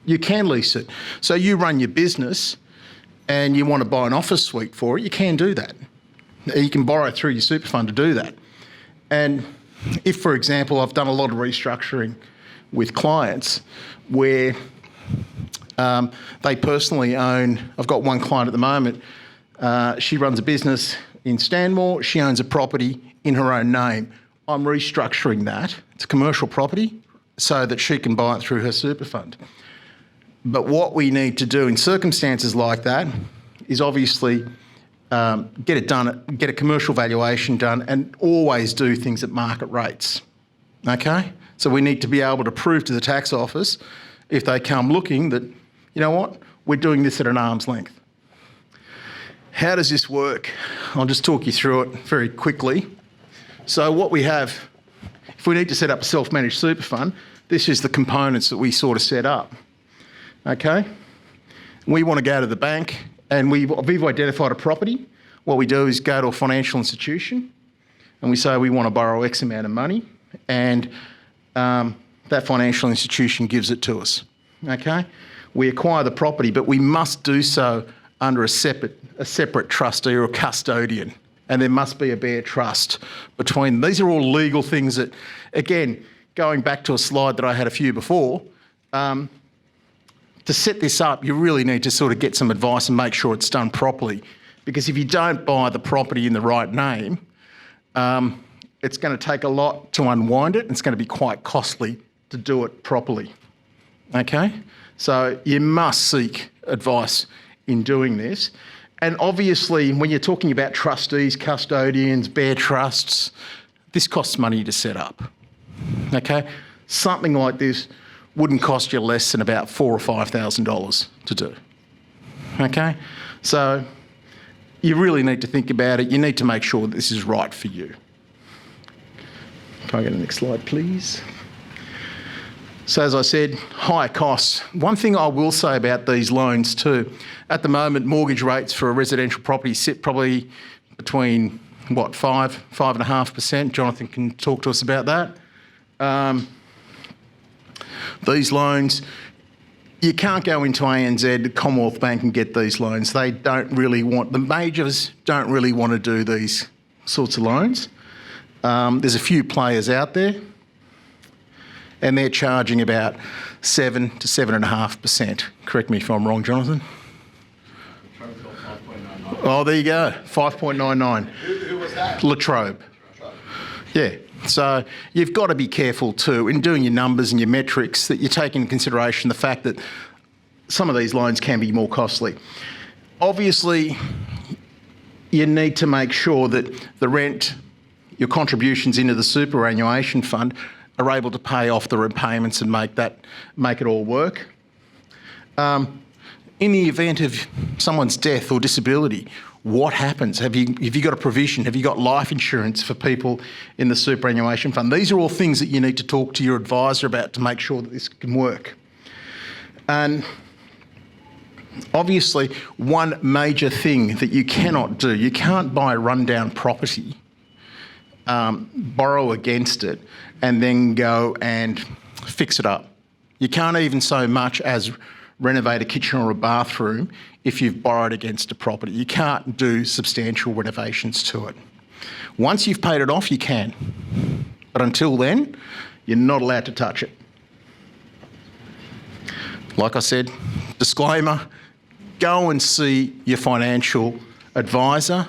E: You can lease it. So you run your business and you want to buy an office suite for it, you can do that. You can borrow through your super fund to do that. And if, for example, I've done a lot of restructuring with clients where they personally own, I've got one client at the moment, she runs a business in Stanmore, she owns a property in her own name. I'm restructuring that, it's a commercial property, so that she can buy it through her super fund. But what we need to do in circumstances like that is obviously get it done, get a commercial valuation done, and always do things at market rates, okay? So we need to be able to prove to the tax office, if they come looking, that, you know what, we're doing this at an arm's length. How does this work? I'll just talk you through it very quickly. So what we have, if we need to set up a self-managed super fund, this is the components that we sort of set up. Okay? We want to go to the bank and we've identified a property. What we do is go to a financial institution and we say we want to borrow X amount of money, and that financial institution gives it to us. Okay? We acquire the property, but we must do so under a separate trustee or a custodian, and there must be a bare trust between them. These are all legal things that, again, going back to a slide that I had a few before, to set this up, you really need to sort of get some advice and make sure it's done properly. Because if you don't buy the property in the right name, it's going to take a lot to unwind it, and it's going to be quite costly to do it properly. Okay? So you must seek advice in doing this. And obviously, when you're talking about trustees, custodians, bare trusts, this costs money to set up. Okay? Something like this wouldn't cost you less than about $4,000 or $5,000 to do. Okay? So you really need to think about it. You need to make sure that this is right for you. Can I get the next slide, please? So as I said, higher costs. One thing I will say about these loans too, at the moment, mortgage rates for a residential property sit probably between, 5.5%. Jonathan can talk to us about that. These loans, you can't go into ANZ, the Commonwealth Bank, and get these loans. They don't really want, the majors don't really want to do these sorts of loans. There's a few players out there, and they're charging about 7 to 7.5%. Correct me if I'm wrong, Jonathan. Oh, there you go, 5.99.
B: Who was that?
E: Latrobe. Yeah. So you've got to be careful too in doing your numbers and your metrics that you take into consideration the fact that some of these loans can be more costly. Obviously, you need to make sure that the rent, your contributions into the superannuation fund are able to pay off the repayments and make it all work. In the event of someone's death or disability, what happens? Have you got a provision? Have you got life insurance for people in the superannuation fund? These are all things that you need to talk to your advisor about to make sure that this can work. And obviously, one major thing that you cannot do, you can't buy a rundown property, borrow against it, and then go and fix it up. You can't even so much as renovate a kitchen or a bathroom if you've borrowed against a property. You can't do substantial renovations to it. Once you've paid it off, you can. But until then, you're not allowed to touch it. Like I said, disclaimer, go and see your financial advisor.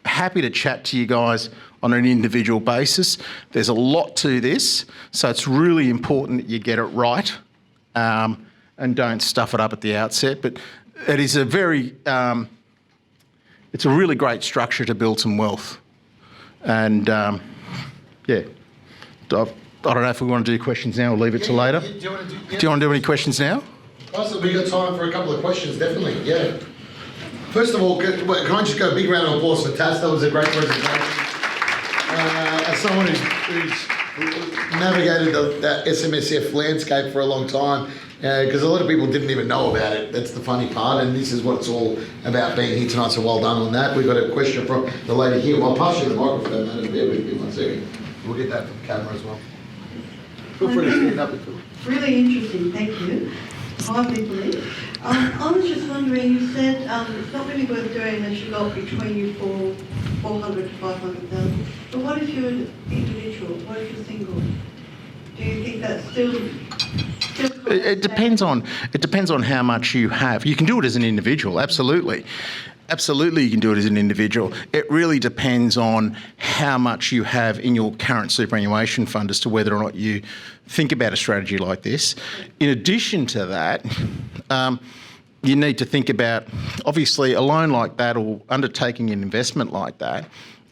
E: Happy to chat to you guys on an individual basis. There's a lot to this, so it's really important that you get it right. And don't stuff it up at the outset. But it is a very, it's a really great structure to build some wealth. And yeah, I don't know if we want to do questions now or leave it till later. Do you want to do any questions now?
B: Awesome, we got time for a couple of questions, definitely, yeah. First of all, can I just go a big round of applause for Taz? That was a great presentation. As someone who's navigated that SMSF landscape for a long time, because a lot of people didn't even know about it. That's the funny part, and this is what it's all about being here tonight, so well done on that. We've got a question from the lady here. Well, I'll pass you the microphone, madam. Bear with me 1 second. We'll get that from the camera as well. Feel free to stand up if you want.
F: Really interesting, thank you. Hi, people. I was just wondering, you said it's not really worth doing unless you got between you for 400 to 500,000. But what if you're an individual? What if you're single? Do you think that's still
E: It depends on how much you have. You can do it as an individual, absolutely. Absolutely, you can do it as an individual. It really depends on how much you have in your current superannuation fund as to whether or not you think about a strategy like this. In addition to that, you need to think about, obviously, a loan like that or undertaking an investment like that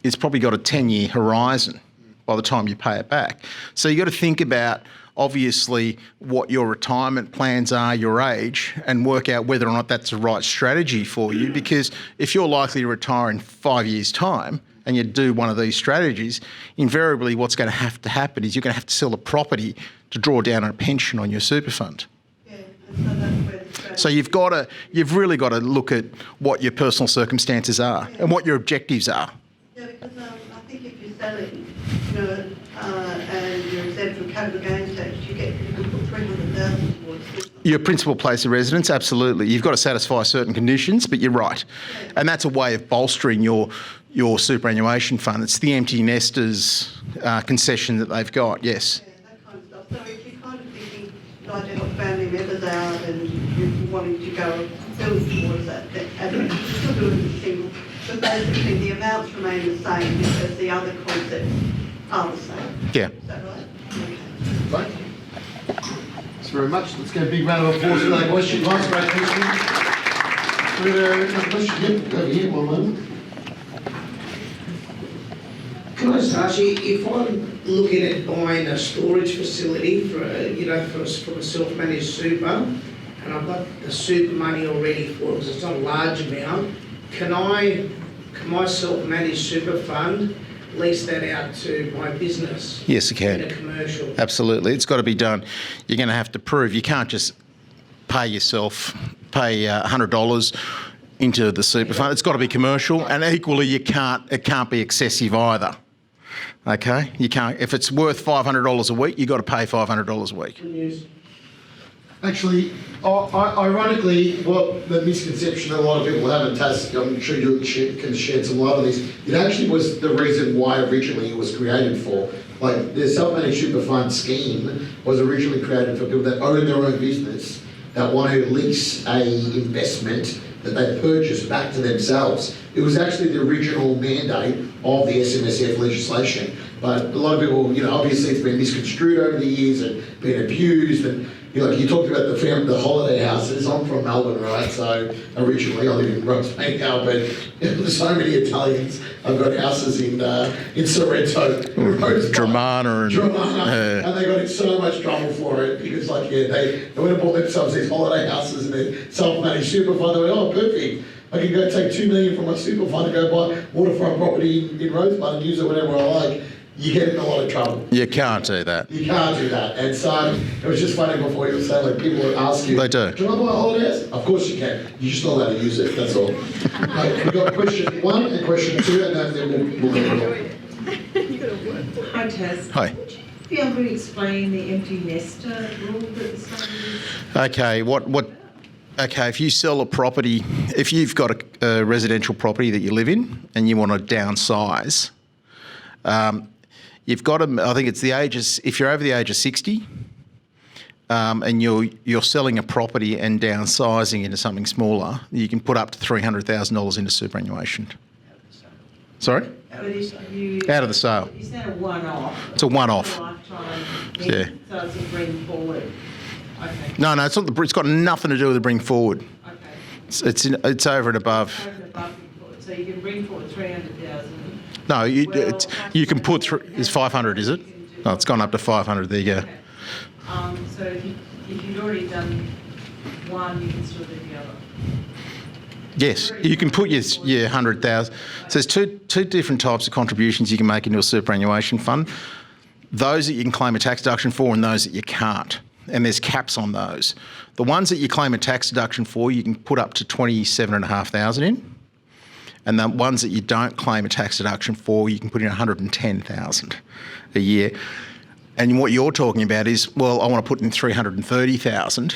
E: is probably got a 10-year horizon by the time you pay it back. So you've got to think about, obviously, what your retirement plans are, your age, and work out whether or not that's the right strategy for you. Because if you're likely to retire in 5 years' time and you do one of these strategies, invariably what's going to have to happen is you're going to have to sell a property to draw down a pension on your super fund.
F: Yeah, so that's where the strategy.
E: So you've really got to look at what your personal circumstances are and what your objectives are.
F: Yeah, because I think if you're selling, and you're exempt from capital gains tax, you can put 300,000 towards this.
E: Your principal place of residence, absolutely. You've got to satisfy certain conditions, but you're right.
F: Yeah.
E: And that's a way of bolstering your superannuation fund. It's the empty nesters concession that they've got, yes.
F: Yeah, that kind of stuff. So if you're kind of thinking, like to help family members out and you're wanting to go build towards that, and you still do it as a single, but basically the amounts remain the same because the other concepts are the same.
E: Yeah.
F: Is that right? Okay.
B: Right. Thanks very much. Let's get a big round of applause for that question. Nice, great question. We have another question. Yep, over here, one moment.
G: Can I just ask you, if I'm looking at buying a storage facility for from a self-managed super, and I've got the super money already for it because it's not a large amount, can I can my self-managed super fund lease that out to my business?
E: Yes, it can.
G: In a commercial?
E: Absolutely. It's got to be done. You're going to have to prove. You can't just pay $100 into the super fund. It's got to be commercial, and equally it can't be excessive either. Okay? You can't. If it's worth $500 a week, you've got to pay $500 a week.
G: Good news.
B: Actually, ironically, what the misconception that a lot of people have, and Taz, I'm sure you can shed some light on this, it actually was the reason why originally it was created for. Like, the self-managed super fund scheme was originally created for people that own their own business, that want to lease a investment that they purchase back to themselves. It was actually the original mandate of the SMSF legislation. But a lot of people, obviously it's been misconstrued over the years and been abused. And you talked about the holiday houses. I'm from Melbourne, right? So originally I live in Rosebank now, but there's so many Italians. I've got houses in Sorrento,
E: Dramana,
B: and they got in so much trouble for it because, they went and bought themselves these holiday houses and their self-managed super fund. They went, oh, perfect. I can go take $2 million from my super fund and go buy waterfront property in Rosebud and use it whenever I like. You get in a lot of trouble.
E: You can't do that.
B: You can't do that. And so it was just funny before you were saying, people would ask you,
E: They do.
B: I buy a holiday house? Of course you can. You're just not allowed to use it, that's all. Right, we've got question 1 and question 2, and then we'll move on.
H: Hi, Taz.
E: Hi.
H: Would you be able to explain the empty nester rule that the state is?
E: Okay, okay, if you sell a property, if you've got a residential property that you live in and you want to downsize, you've got to, I think it's if you're over the age of 60, and you're selling a property and downsizing into something smaller, you can put up to $300,000 into superannuation. Sorry?
H: But if you,
E: Out of the sale.
H: is that a one-off?
E: It's a one-off.
H: Lifetime
E: Yeah.
H: thing, so it's a bring forward. Okay.
E: No, it's not. It's got nothing to do with the bring forward.
H: Okay.
E: It's over and above.
H: Over and above bring forward. So you can bring forward 300,000.
E: No, you can put it's 500, is it? Oh, it's gone up to 500. There you go.
H: Okay. So if you've already done one, you can still do the other.
E: Yes, you can put your 100,000. So there's two different types of contributions you can make into a superannuation fund. Those that you can claim a tax deduction for, and those that you can't. And there's caps on those. The ones that you claim a tax deduction for, you can put up to 27,500 in. And the ones that you don't claim a tax deduction for, you can put in 110,000 a year. And what you're talking about is, well, I want to put in 330,000,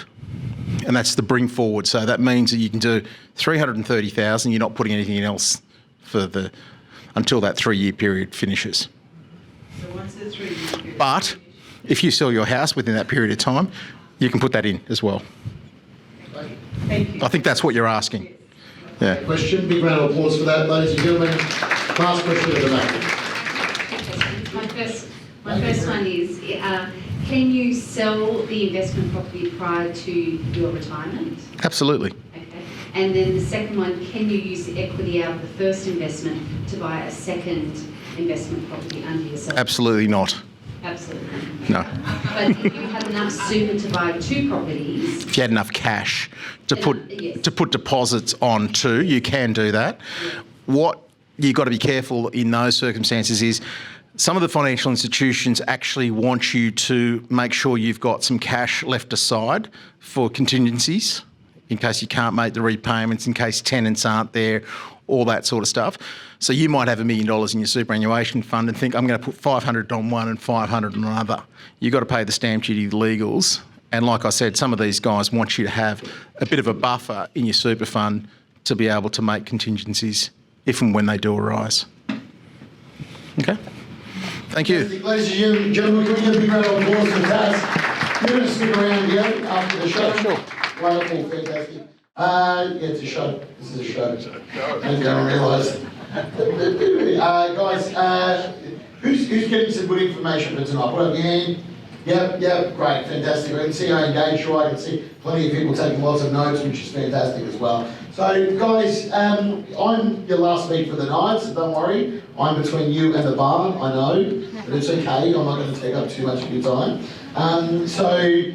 E: and that's the bring forward. So that means that you can do 330,000. You're not putting anything else until that 3-year period finishes.
H: So once the 3-year period.
E: But if you sell your house within that period of time, you can put that in as well.
H: Thank you.
E: I think that's what you're asking. Yeah.
B: Question, big round of applause for that, ladies and gentlemen. Last question at the back.
I: My first one is, can you sell the investment property prior to your retirement?
E: Absolutely.
I: Okay. And then the second one, can you use the equity out of the first investment to buy a second investment property under yourself?
E: Absolutely not.
I: Absolutely.
E: No.
I: But if you had enough super to buy 2 properties,
E: If you had enough cash to
I: Yes.
E: put deposits on too, you can do that. What you've got to be careful in those circumstances is some of the financial institutions actually want you to make sure you've got some cash left aside for contingencies in case you can't make the repayments, in case tenants aren't there, all that sort of stuff. So you might have $1 million in your superannuation fund and think, I'm going to put 500 on one and 500 on another. You've got to pay the stamp duty, the legals. And like I said, some of these guys want you to have a bit of a buffer in your super fund to be able to make contingencies if and when they do arise. Okay? Thank you.
B: Ladies and gentlemen, can we give a big round of applause for Taz? You're going to stick around here after the show? Sure. Wonderful, fantastic. Yeah, it's a show. This is a show. And you don't realise. Guys, who's getting some good information for tonight? Put up your hand. Yep, great, fantastic. I can see how engaged you are. I can see plenty of people taking lots of notes, which is fantastic as well. So, guys, I'm your last speak for the night, so don't worry. I'm between you and the bar, I know, but it's okay. I'm not going to take up too much of your time. So,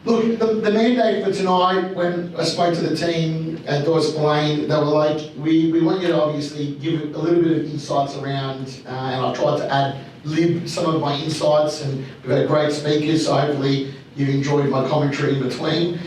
B: Look, the mandate for tonight, when I spoke to the team at Doyle Spillane, they were like, we want you to obviously give a little bit of insights around, and I've tried to ad-lib some of my insights, and we've had great speakers, so hopefully you've enjoyed my commentary in between.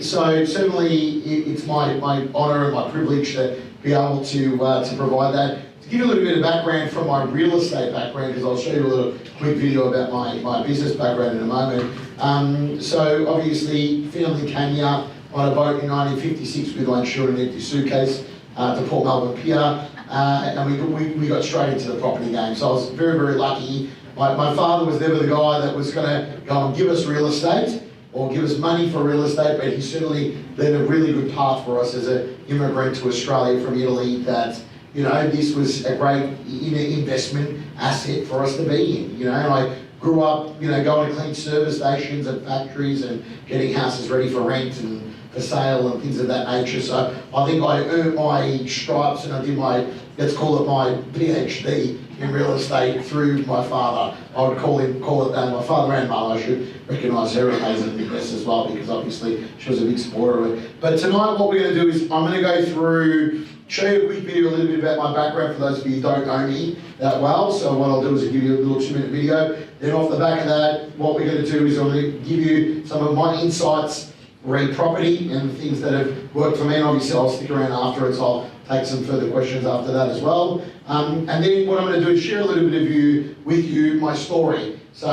B: So certainly it's my honour and my privilege to be able to provide that. To give you a little bit of background from my real estate background, because I'll show you a little quick video about my business background in a moment. So obviously, family came here on a boat in 1956 with my insured and empty suitcase to Port Melbourne Pier, and we got straight into the property game. So I was very, very lucky. My father was never the guy that was going to go and give us real estate or give us money for real estate, but he certainly led a really good path for us as an immigrant to Australia from Italy, that, you know, this was a great investment asset for us to be in. You know, and I grew up, you know, going to clean service stations and factories and getting houses ready for rent and for sale and things of that nature. So I think I earned my stripes and I did my, let's call it my PhD in real estate through my father. I would call it my father and mother. I should recognise her amazingness as well, because obviously she was a big supporter of it. But tonight what we're going to do is I'm going to go through, show you a quick video, a little bit about my background for those of you who don't know me that well. So what I'll do is give you a little 2-minute video. Then off the back of that, what we're going to do is I'm going to give you some of my insights re property and things that have worked for me. And obviously I'll stick around afterwards. I'll take some further questions after that as well. And then what I'm going to do is share a little bit with you my story. So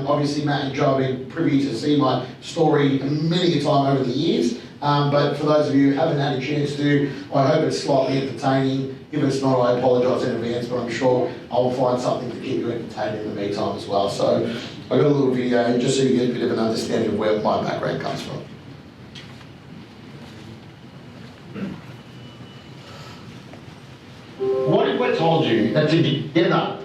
B: obviously Matt and Joe have been privy to see my story many a time over the years. But for those of you who haven't had a chance to, I hope it's slightly entertaining. If it's not, I apologise in advance, but I'm sure I will find something to keep you entertained in the meantime as well. So I got a little video just so you get a bit of an understanding of where my background comes from. What if I told you that together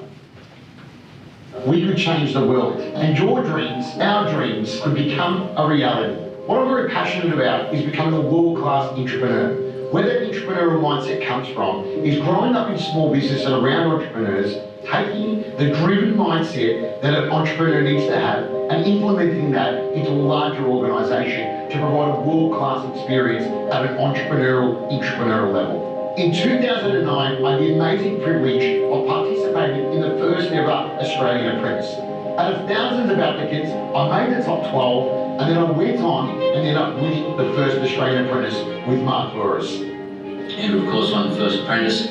B: we could change the world and your dreams, our dreams, could become a reality? What I'm very passionate about is becoming a world-class entrepreneur. Where that entrepreneurial mindset comes from is growing up in small business and around entrepreneurs, taking the driven mindset that an entrepreneur needs to have and implementing that into a larger organisation to provide a world-class experience at an entrepreneurial level. In 2009, I had the amazing privilege of participating in the first ever Australian Apprentice. Out of thousands of applicants, I made the top 12, and then I went on and ended up winning the first Australian Apprentice with Mark Burris.
J: Andrew, of course, won the first Apprentice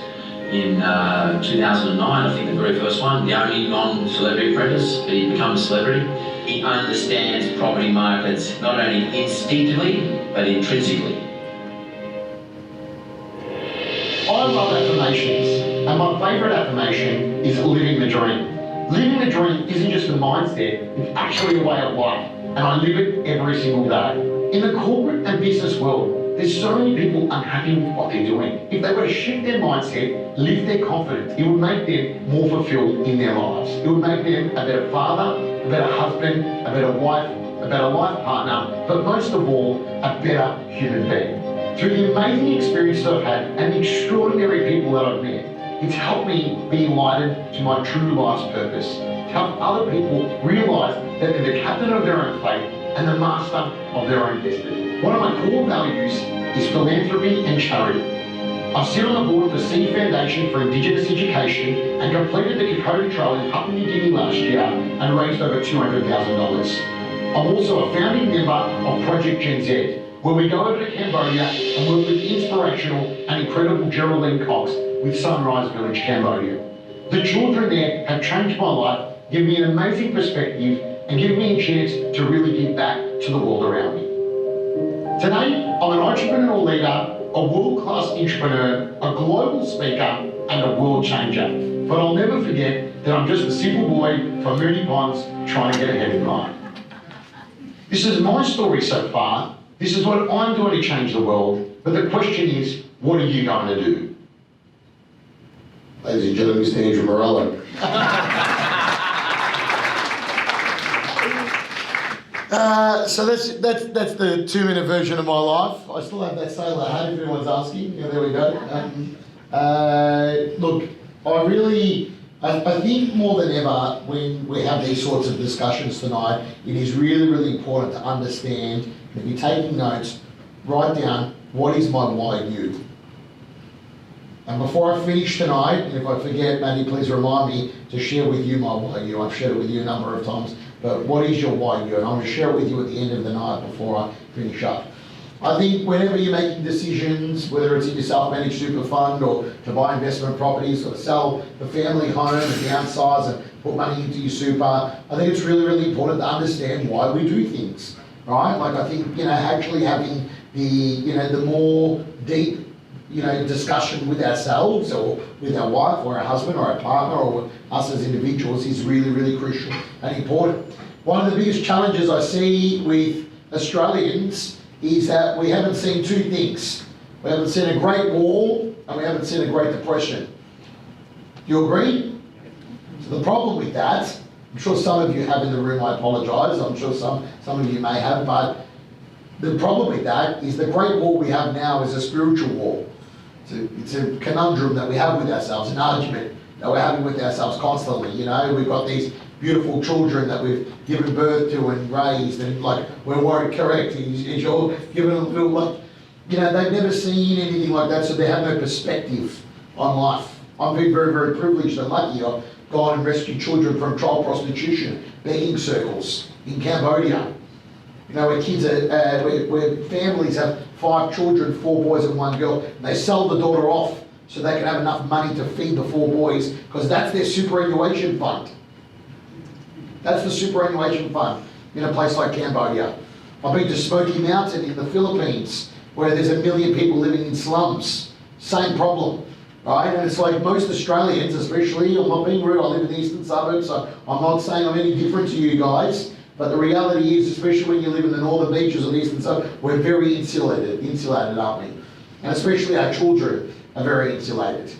J: in 2009, I think the very first one, the only non-celebrity apprentice, but he becomes a celebrity. He understands property markets not only instinctively, but intrinsically.
B: I love affirmations, and my favourite affirmation is living the dream. Living the dream isn't just a mindset, it's actually a way of life, and I live it every single day. In the corporate and business world, there's so many people unhappy with what they're doing. If they were to shift their mindset, lift their confidence, it would make them more fulfilled in their lives. It would make them a better father, a better husband, a better wife, a better life partner, but most of all, a better human being. Through the amazing experiences I've had and the extraordinary people that I've met, it's helped me be enlightened to my true life's purpose, to help other people realise that they're the captain of their own fate and the master of their own destiny. One of my core values is philanthropy and charity. I sit on the board for Seed Foundation for Indigenous Education and completed the Kokoda Trail in Papua New Guinea last year and raised over $200,000. I'm also a founding member of Project Gen Z, where we go over to Cambodia and work with the inspirational and incredible Geraldine Cox with Sunrise Village, Cambodia. The children there have changed my life, given me an amazing perspective, and given me a chance to really give back to the world around me. Today, I'm an entrepreneurial leader, a world-class entrepreneur, a global speaker, and a world changer. But I'll never forget that I'm just a simple boy from Moonee Ponds trying to get ahead in life. This is my story so far. This is what I'm doing to change the world, but the question is, what are you going to do? Ladies and gentlemen, Mr. Andrew Morello. So that's the 2-minute version of my life. I still have that sailor hat if anyone's asking. Yeah, there we go. Look, I really I think more than ever, when we have these sorts of discussions tonight, it is really, really important to understand, if you're taking notes, write down, what is my why you? And before I finish tonight, and if I forget, Maddie, please remind me to share with you my why you. I've shared it with you a number of times, but what is your why you? And I'm going to share it with you at the end of the night before I finish up. I think whenever you're making decisions, whether it's in your self-managed super fund or to buy investment properties or to sell the family home and downsize and put money into your super, I think it's really, really important to understand why we do things, right? Like I think, actually having the more deep, discussion with ourselves or with our wife or our husband or our partner or us as individuals is really, really crucial and important. One of the biggest challenges I see with Australians is that we haven't seen two things. We haven't seen a Great War and we haven't seen a Great Depression. Do you agree? So the problem with that, I'm sure some of you have in the room, I apologise, I'm sure some of you may have, but the problem with that is the Great War we have now is a spiritual war. It's a conundrum that we have with ourselves, an argument that we're having with ourselves constantly. We've got these beautiful children that we've given birth to and raised, and we're worried, correct, is you're given a little, they've never seen anything like that, so they have no perspective on life. I've been very, very privileged and lucky. I've gone and rescued children from child prostitution, begging circles in Cambodia. Where kids where families have 5 children, 4 boys and 1 girl, and they sell the daughter off so they can have enough money to feed the 4 boys, because that's their superannuation fund. That's the superannuation fund in a place like Cambodia. I've been to Smoky Mountain in the Philippines, where there's 1 million people living in slums. Same problem, right? And it's like most Australians, especially, I'm not being rude, I live in the eastern suburbs, so I'm not saying I'm any different to you guys, but the reality is, especially when you live in the northern beaches of the eastern suburbs, we're very insulated, aren't we? And especially our children are very insulated.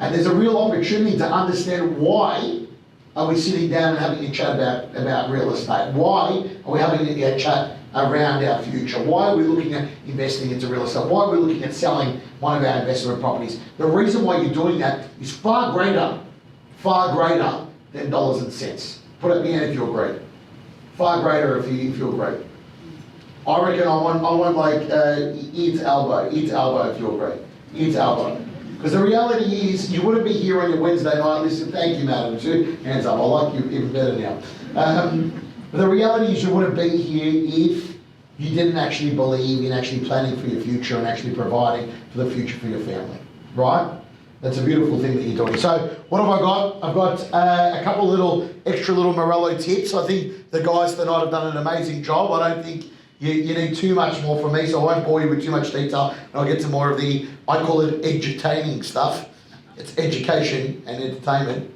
B: And there's a real opportunity to understand why are we sitting down and having a chat about real estate? Why are we having a chat around our future? Why are we looking at investing into real estate? Why are we looking at selling one of our investment properties? The reason why you're doing that is far greater than dollars and cents. Put it in if you agree. Far greater if you agree. I reckon I want like ear to elbow if you agree. Ear to elbow. Because the reality is, you wouldn't be here on your Wednesday night. Listen, thank you, madam. Hands up. I like you even better now. But the reality is, you wouldn't be here if you didn't actually believe in actually planning for your future and actually providing for the future for your family. Right? That's a beautiful thing that you're doing. So what have I got? I've got a couple little extra little Morello tips. I think the guys tonight have done an amazing job. I don't think you need too much more from me, so I won't bore you with too much detail. And I'll get to more of the, I call it edutaining stuff. It's education and entertainment.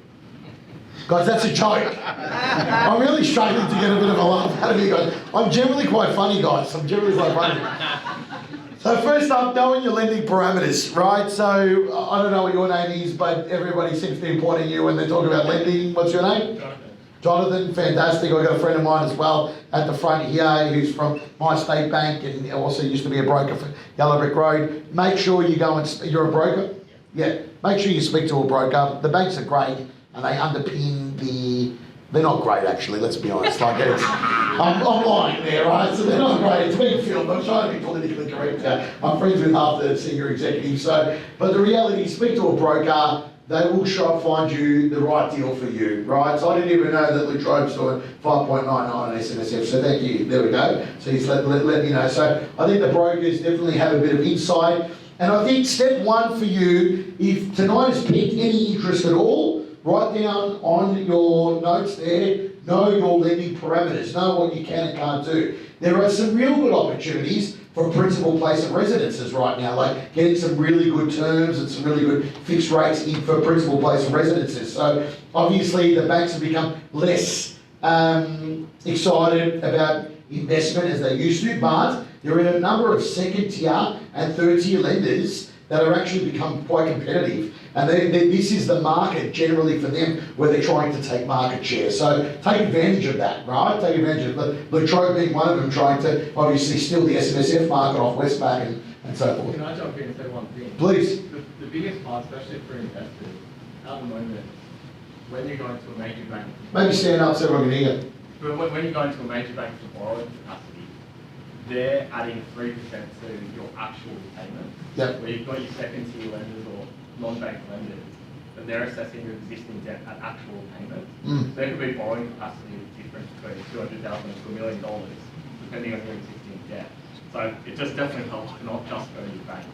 B: Guys, that's a joke. I'm really struggling to get a bit of a laugh out of you guys. I'm generally quite funny, guys. I'm generally quite funny. So first up, knowing your lending parameters, right? So I don't know what your name is, but everybody seems to be pointing you when they talk about lending. What's your name? Jonathan, fantastic. I've got a friend of mine as well at the front here who's from my state bank and also used to be a broker for Yellow Brick Road. Make sure you go and, you're a broker? Yeah, make sure you speak to a broker. The banks are great and they underpin the, they're not great actually, let's be honest. Like it's, I'm lying there, right? So they're not great, it's being filmed, I'm trying to be politically correct here. I'm friends with half the senior executives, so, but the reality is, speak to a broker, they will find you the right deal for you, right? So I didn't even know that Latrobe's doing 5.99 on SMSF, so thank you, there we go. So he's let me know. So I think the brokers definitely have a bit of insight. And I think step one for you, if tonight has piqued any interest at all, write down on your notes there, know your lending parameters, know what you can and can't do. There are some real good opportunities for principal place of residences right now, like getting some really good terms and some really good fixed rates in for principal place of residences. So obviously the banks have become less excited about investment as they used to, but there are a number of second tier and third tier lenders that are actually become quite competitive. And this is the market generally for them where they're trying to take market share. So take advantage of that, right? Take advantage of Latrobe being one of them, trying to obviously steal the SMSF market off Westpac and so forth.
K: Can I jump in and say one thing?
B: Please.
K: The biggest part, especially for investors, at the moment, when you're going to a major bank,
B: Maybe stand up so everyone can hear.
K: when you're going to a major bank for borrowing capacity, they're adding 3% to your actual payment.
B: Yep.
K: Where you've got your second tier lenders or non-bank lenders, and they're assessing your existing debt at actual payment. So there could be borrowing capacity different between $200,000 to $1 million, depending on your existing debt. So it just definitely helps to not just go to your bank.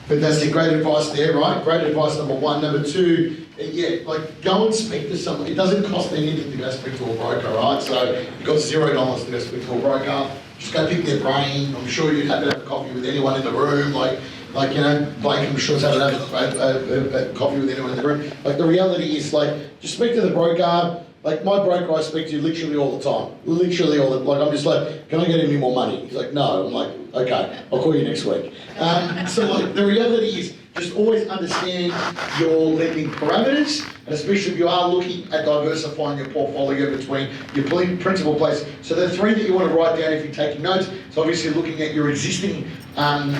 B: Fantastic, great advice there, right? Great advice, number one. Number two, yeah, like go and speak to someone. It doesn't cost anything to go speak to a broker, right? So you've got $0 to go speak to a broker. Just go pick their brain. I'm sure you'd have to have a coffee with anyone in the room. Like you know, Blake, I'm sure has a coffee with anyone in the room. Like the reality is, like, just speak to the broker. Like my broker, I speak to literally all the time. Literally all the like. I'm just like, can I get any more money? He's like, no. I'm like, okay, I'll call you next week. So like the reality is, just always understand your lending parameters, and especially if you are looking at diversifying your portfolio between your principal place. So the three that you want to write down if you're taking notes, so obviously looking at your existing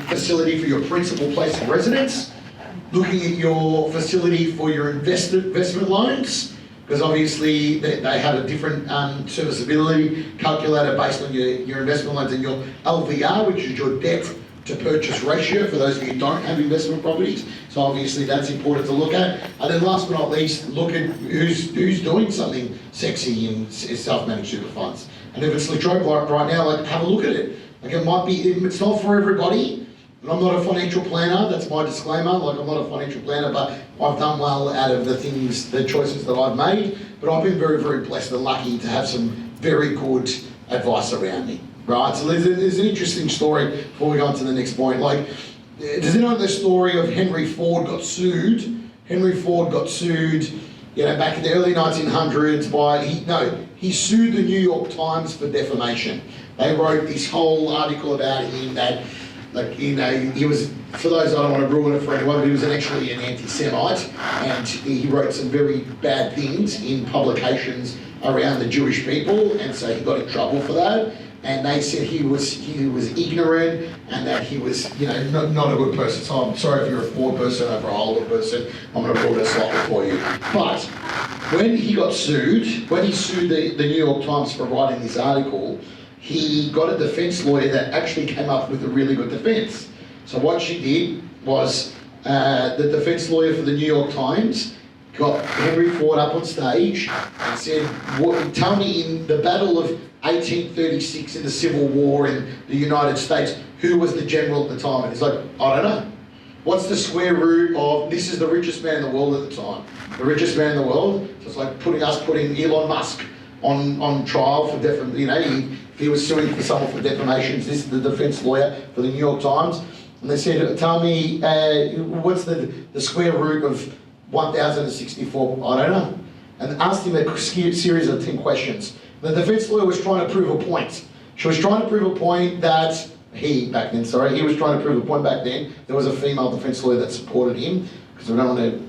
B: facility for your principal place of residence, looking at your facility for your investment loans, because obviously they have a different serviceability calculator based on your investment loans and your LVR, which is your debt to purchase ratio for those of you who don't have investment properties. So obviously that's important to look at. And then last but not least, look at who's doing something sexy in self-managed super funds. And if it's Latrobe right now, like have a look at it. Like it might be, it's not for everybody. And I'm not a financial planner, that's my disclaimer. Like I'm not a financial planner, but I've done well out of the choices that I've made. But I've been very, very blessed and lucky to have some very good advice around me. Right, so there's an interesting story before we go on to the next point. Like, does anyone know the story of Henry Ford got sued? Henry Ford got sued, you know, back in the early 1900s he sued the New York Times for defamation. They wrote this whole article about him that, like, you know, he was, for those, I don't want to ruin it for anyone, but he was actually an anti-Semite, and he wrote some very bad things in publications around the Jewish people, and so he got in trouble for that. And they said he was ignorant and that he was, you know, not a good person. So I'm sorry if you're a Ford person over a Hollywood person. I'm going to build a slightly for you. But when he got sued, when he sued the New York Times for writing this article, he got a defense lawyer that actually came up with a really good defense. So what she did was the defense lawyer for the New York Times got Henry Ford up on stage and said, tell me, in the Battle of 1836 in the Civil War in the United States, who was the general at the time? And he's like, I don't know. What's the square root of, this is the richest man in the world at the time, the richest man in the world. So it's like putting Elon Musk on trial for defamation. You know, he was suing for someone for defamations. This is the defense lawyer for the New York Times. And they said, tell me, what's the square root of 1,064? I don't know. And asked him a series of 10 questions. The defense lawyer was trying to prove a point. She was trying to prove a point that he was trying to prove a point back then. There was a female defense lawyer that supported him, because we don't want to,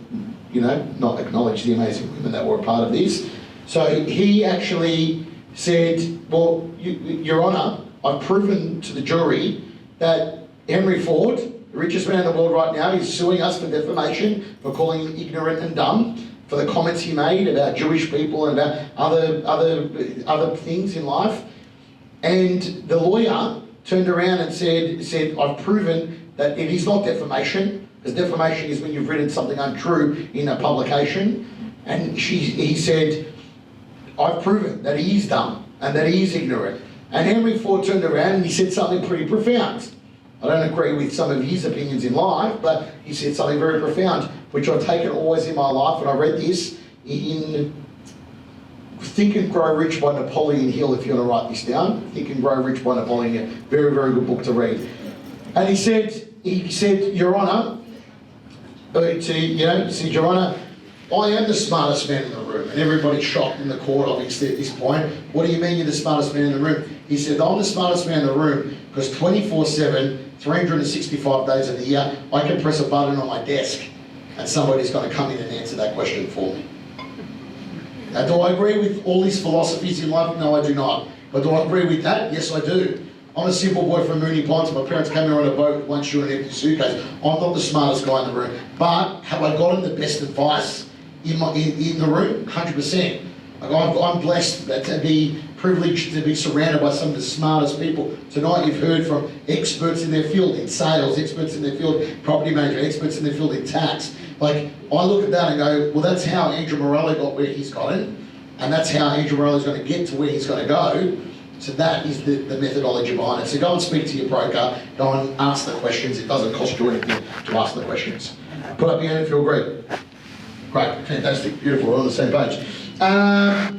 B: you know, not acknowledge the amazing women that were a part of this. So he actually said, well, Your Honour, I've proven to the jury that Henry Ford, the richest man in the world right now, is suing us for defamation, for calling him ignorant and dumb, for the comments he made about Jewish people and about other things in life. And the lawyer turned around and said, I've proven that it is not defamation, because defamation is when you've written something untrue in a publication. And he said, I've proven that he is dumb and that he is ignorant. And Henry Ford turned around and he said something pretty profound. I don't agree with some of his opinions in life, but he said something very profound, which I've taken always in my life, and I read this in Think and Grow Rich by Napoleon Hill, if you want to write this down. Think and Grow Rich by Napoleon Hill. Very, very good book to read. And he said, Your Honour, Your Honour, I am the smartest man in the room. And everybody's shocked in the court, obviously, at this point. What do you mean you're the smartest man in the room? He said, I'm the smartest man in the room because 24/7, 365 days of the year, I can press a button on my desk and somebody's going to come in and answer that question for me. Now, do I agree with all these philosophies in life? No, I do not. But do I agree with that? Yes, I do. I'm a simple boy from Moonee Ponds. My parents came here on a boat with one shoe and an empty suitcase. I'm not the smartest guy in the room. But have I gotten the best advice in the room? 100%. Like I'm blessed to be privileged to be surrounded by some of the smartest people. Tonight you've heard from experts in their field in sales, experts in their field, property management, experts in their field in tax. Like, I look at that and go, well, that's how Andrew Morello got where he's gotten, and that's how Andrew Morello's going to get to where he's going to go. So that is the methodology behind it. So go and speak to your broker, go and ask the questions. It doesn't cost you anything to ask the questions. Put up your hand if you agree. Great, fantastic, beautiful, we're on the same page.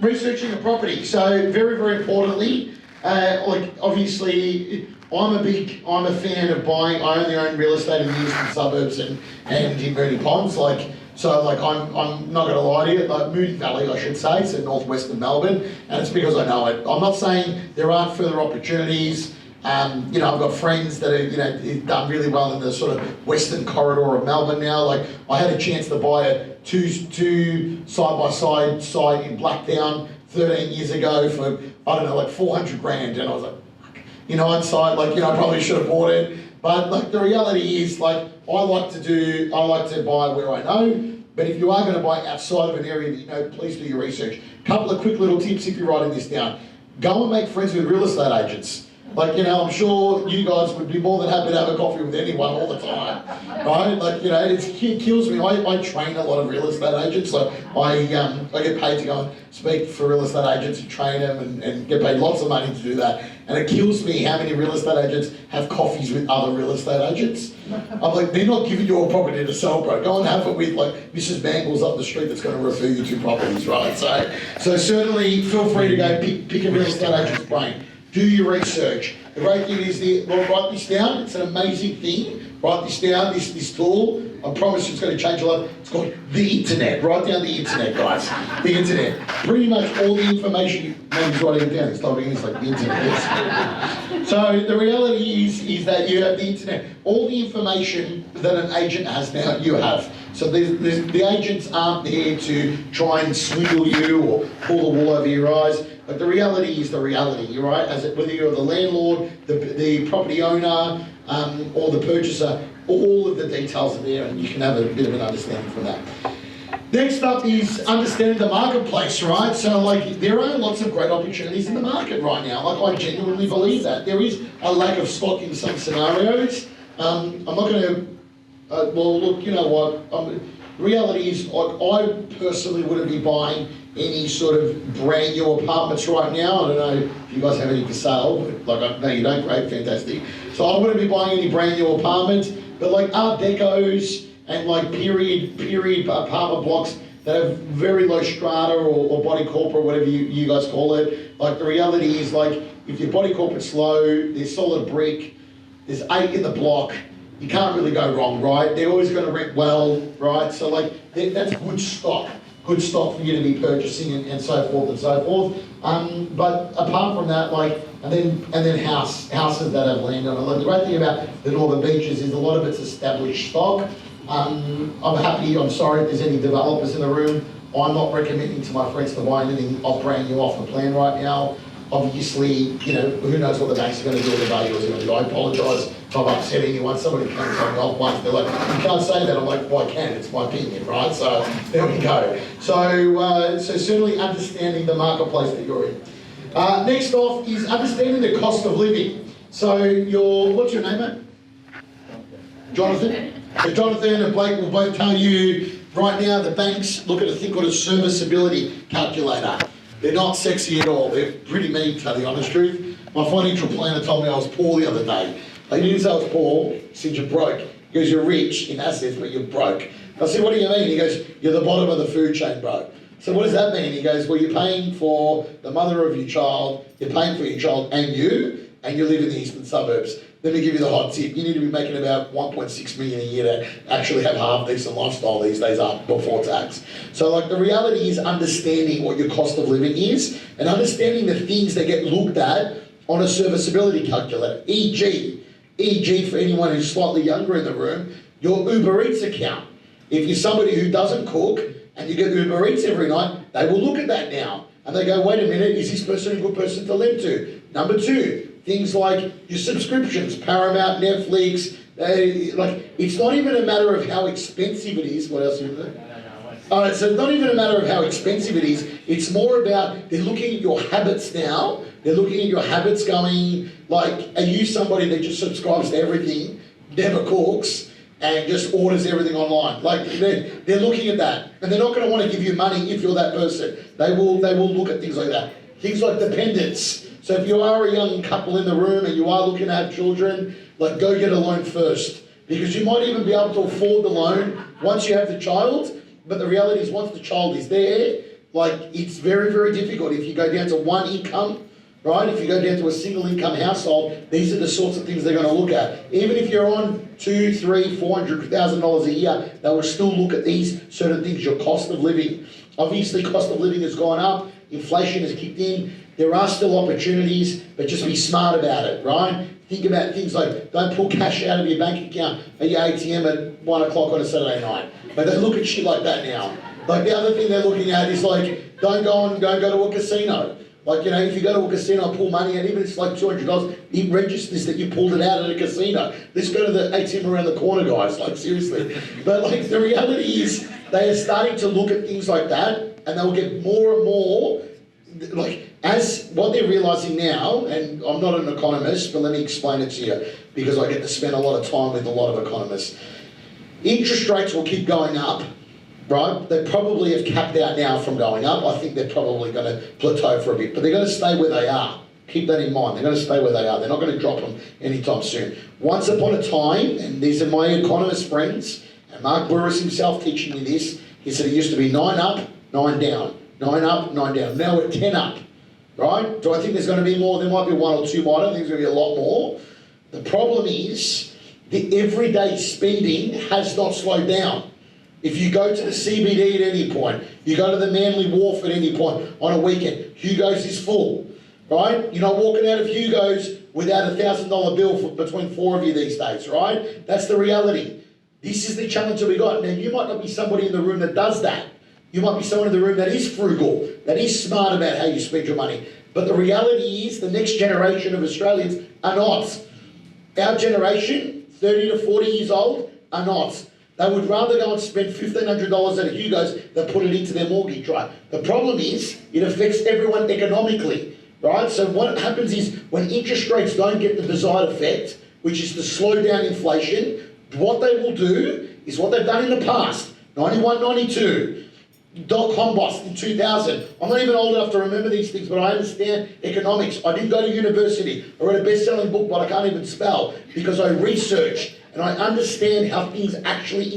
B: Researching a property. So very, very importantly, like obviously, I'm a fan of buying. I only own real estate in the eastern suburbs and in Moonee Ponds. I'm not going to lie to you. Like Moonee Valley, I should say, so northwestern Melbourne, and it's because I know it. I'm not saying there aren't further opportunities. I've got friends that have done really well in the sort of western corridor of Melbourne now. Like I had a chance to buy a two side-by-side site in Blacktown 13 years ago for, I don't know, like 400 grand, and I was like, hindsight, I probably should have bought it. But like the reality is, like I like to buy where I know. But if you are going to buy outside of an area that you know, please do your research. Couple of quick little tips if you're writing this down. Go and make friends with real estate agents. I'm sure you guys would be more than happy to have a coffee with anyone all the time, right? It kills me. I train a lot of real estate agents, so I get paid to go and speak for real estate agents and train them and get paid lots of money to do that. And it kills me how many real estate agents have coffees with other real estate agents. I'm like, they're not giving you a property to sell, bro. Go and have it with Mrs. Bangles up the street that's going to refer you to properties, right? So certainly feel free to go pick a real estate agent's brain. Do your research. The great thing is, write this down. It's an amazing thing. Write this down, this tool. I promise you it's going to change a lot. It's called the internet. Write down the internet, guys. The internet. Pretty much all the information, maybe writing it down. It's typing it's like the internet. So the reality is that you have the internet. All the information that an agent has now, you have. So the agents aren't there to try and swindle you or pull the wool over your eyes. But the reality is the reality, right? Whether you're the landlord, the property owner, or the purchaser, all of the details are there, and you can have a bit of an understanding from that. Next up is understanding the marketplace, right? So there are lots of great opportunities in the market right now. I genuinely believe that. There is a lack of stock in some scenarios. I'm not going to, well, look, you know what? Reality is, I personally wouldn't be buying any sort of brand new apartments right now. I don't know if you guys have any for sale, but no, you don't, great, fantastic. So I wouldn't be buying any brand new apartments, but Art Decos and period apartment blocks that have very low strata or body corporate, whatever you guys call it. The reality is, if your body corporate's low, there's solid brick, there's 8 in the block, you can't really go wrong, right? They're always going to rent well, right? So that's good stock. Good stock for you to be purchasing and so forth and so forth. But apart from that, and then houses that have land on it. The great thing about the Northern Beaches is a lot of it's established stock. I'm sorry if there's any developers in the room. I'm not recommending to my friends to buy anything brand new off the plan right now. Obviously, who knows what the banks are going to do with the valuers are going to do. I apologise if I've upset anyone. Somebody came to me off once. They're like, you can't say that. I'm like, well, I can. It's my opinion, right? So there we go. So certainly understanding the marketplace that you're in. Next off is understanding the cost of living. So what's your name, mate? Jonathan. So Jonathan and Blake will both tell you right now the banks look at a thing called a serviceability calculator. They're not sexy at all. They're pretty mean, to tell the honest truth. My financial planner told me I was poor the other day. He didn't say I was poor, he said you're broke. He goes, you're rich in assets, but you're broke. I said, what do you mean? He goes, you're the bottom of the food chain, bro. So what does that mean? He goes, well, you're paying for the mother of your child, you're paying for your child and you live in the eastern suburbs. Let me give you the hot tip. You need to be making about 1.6 million a year to actually have half-decent lifestyle these days before tax. So the reality is understanding what your cost of living is and understanding the things that get looked at on a serviceability calculator. E.g. for anyone who's slightly younger in the room, your Uber Eats account. If you're somebody who doesn't cook and you get Uber Eats every night, they will look at that now. And they go, wait a minute, is this person a good person to lend to? Number 2, things like your subscriptions, Paramount, Netflix. Like, it's not even a matter of how expensive it is. What else are you doing? So it's not even a matter of how expensive it is. It's more about they're looking at your habits now. They're looking at your habits going, like, are you somebody that just subscribes to everything, never cooks, and just orders everything online? Like, they're looking at that. And they're not going to want to give you money if you're that person. They will look at things like that. Things like dependents. So if you are a young couple in the room and you are looking to have children, like, go get a loan first. Because you might even be able to afford the loan once you have the child. But the reality is, once the child is there, like, it's very, very difficult. If you go down to one income, right? If you go down to a single income household, these are the sorts of things they're going to look at. Even if you're on $200,000, $300,000, $400,000 a year, they will still look at these certain things. Your cost of living. Obviously, cost of living has gone up. Inflation has kicked in. There are still opportunities, but just be smart about it, right? Think about things like, don't pull cash out of your bank account at your ATM at 1 o'clock on a Saturday night. But they look at shit like that now. Like, the other thing they're looking at is, like, don't go to a casino. Like, you know, if you go to a casino and pull money out, even if it's like $200, it registers that you pulled it out at a casino. Let's go to the ATM around the corner, guys. Like, seriously. But, like, the reality is they are starting to look at things like that, and they'll get more and more, like, as what they're realising now, and I'm not an economist, but let me explain it to you, because I get to spend a lot of time with a lot of economists. Interest rates will keep going up, right? They probably have capped out now from going up. I think they're probably going to plateau for a bit, but they're going to stay where they are. Keep that in mind. They're going to stay where they are. They're not going to drop them anytime soon. Once upon a time, and these are my economist friends, and Mark Burris himself teaching me this, he said it used to be 9 up, 9 down. 9 up, 9 down. Now we're 10 up, right? Do I think there's going to be more? There might be 1 or 2 more. I don't think there's going to be a lot more. The problem is the everyday spending has not slowed down. If you go to the CBD at any point, you go to the Manly Wharf at any point on a weekend, Hugo's is full, right? You're not walking out of Hugo's without a $1,000 bill for between 4 of you these days, right? That's the reality. This is the challenge that we got. Now, you might not be somebody in the room that does that. You might be someone in the room that is frugal, that is smart about how you spend your money. But the reality is the next generation of Australians are not. Our generation, 30 to 40 years old, are not. They would rather go and spend $1,500 at a Hugo's than put it into their mortgage, right? The problem is it affects everyone economically, right? So what happens is when interest rates don't get the desired effect, which is to slow down inflation, what they will do is what they've done in the past, 91, 92, dot-com bust in 2000. I'm not even old enough to remember these things, but I understand economics. I didn't go to university. I read a best-selling book, but I can't even spell because I researched and I understand how things actually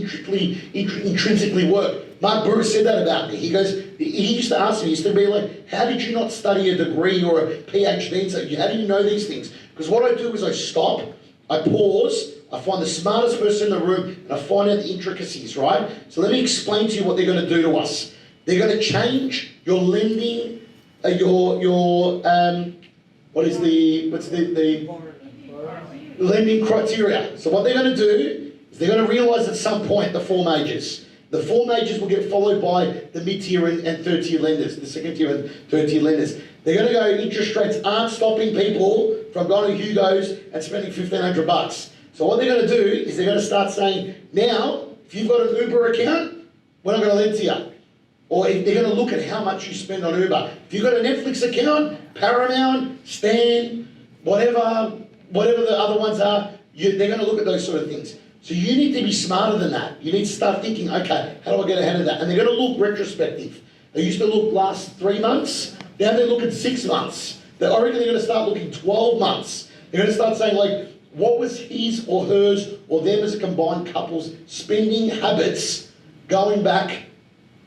B: intrinsically work. Mark Burris said that about me. He goes, he used to ask me, he used to be like, how did you not study a degree or a PhD? And so, how do you know these things? Because what I do is I stop, I pause, I find the smartest person in the room, and I find out the intricacies, right? So let me explain to you what they're going to do to us. They're going to change your lending, what's the lending criteria. So what they're going to do is they're going to realise at some point the 4 majors. The 4 majors will get followed by the mid-tier and third-tier lenders, the second-tier and third-tier lenders. They're going to go, interest rates aren't stopping people from going to Hugo's and spending $1,500. So what they're going to do is they're going to start saying, now, if you've got an Uber account, we're not going to lend to you. Or if they're going to look at how much you spend on Uber. If you've got a Netflix account, Paramount, Stan, whatever the other ones are, they're going to look at those sort of things. So you need to be smarter than that. You need to start thinking, okay, how do I get ahead of that? And they're going to look retrospective. They used to look last 3 months. Now they look at 6 months. I reckon they're going to start looking 12 months. They're going to start saying, like, what was his or hers or them as a combined couple's spending habits going back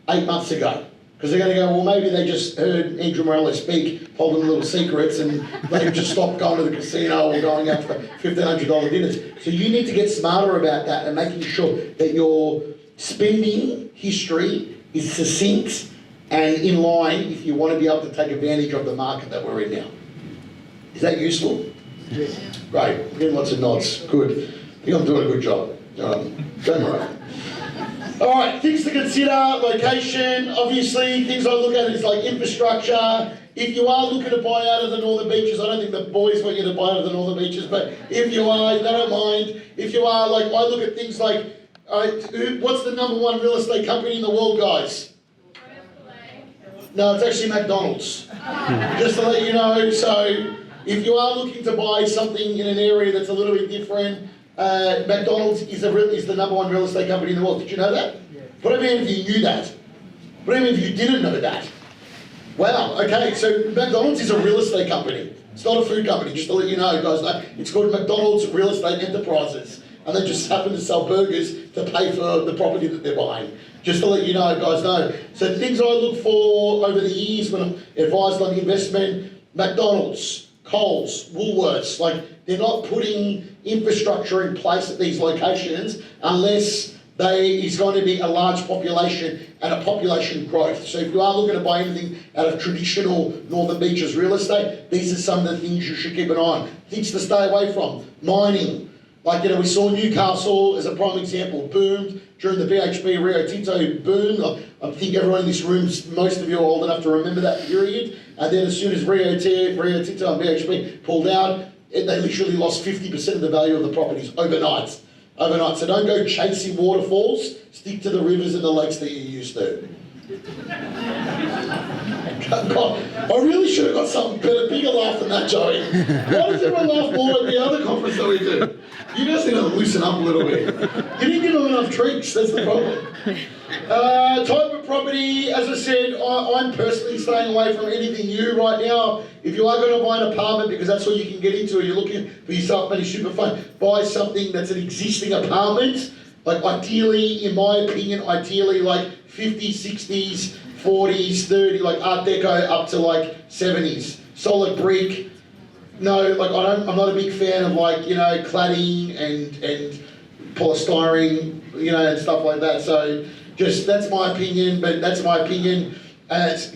B: 8 months ago? Because they're going to go, well, maybe they just heard Andrew Morello speak, holding little secrets, and they've just stopped going to the casino or going out for $1,500 dinners. So you need to get smarter about that and making sure that your spending history is succinct and in line if you want to be able to take advantage of the market that we're in now. Is that useful? Yeah. Great. I'm getting lots of nods. Good. I think I'm doing a good job. Don't worry. All right, things to consider, location, obviously, things I look at is like infrastructure, if you are looking to buy out of the Northern Beaches, I don't think the boys want you to buy out of the Northern Beaches, but if you are, they don't mind. If you are, like, I look at things like, what's the #1 real estate company in the world, guys? No, it's actually McDonald's. Just to let you know, so if you are looking to buy something in an area that's a little bit different, McDonald's is the #1 real estate company in the world. Did you know that? What do I mean if you knew that? What do I mean if you didn't know that? Wow, okay, so McDonald's is a real estate company. It's not a food company, just to let you know, guys. It's called McDonald's Real Estate Enterprises. And they just happen to sell burgers to pay for the property that they're buying. Just to let you know, guys know. So things I look for over the years when I'm advised on investment, McDonald's, Coles, Woolworths, like they're not putting infrastructure in place at these locations unless is going to be a large population and a population growth. So if you are looking to buy anything out of traditional Northern Beaches real estate, these are some of the things you should keep an eye on. Things to stay away from. Mining. Like, we saw Newcastle as a prime example, boomed during the BHP Rio Tinto boom. I think everyone in this room, most of you are old enough to remember that period. And then as soon as Rio Tinto and BHP pulled out, they literally lost 50% of the value of the properties overnight. So don't go chasing waterfalls, stick to the rivers and the lakes that you used to. God, I really should have got something bigger laugh than that, Joey. Why does everyone laugh more at the other conference that we do? You guys need to loosen up a little bit. You didn't give them enough drinks, that's the problem. Type of property, as I said, I'm personally staying away from anything new right now. If you are going to buy an apartment, because that's all you can get into, or you're looking for your self-managed super fund, buy something that's an existing apartment. Like ideally, in my opinion, like 50s, 60s, 40s, 30, like Art Deco up to like 70s. Solid brick. No, like I'm not a big fan of cladding and polystyrene, and stuff like that. So just, that's my opinion,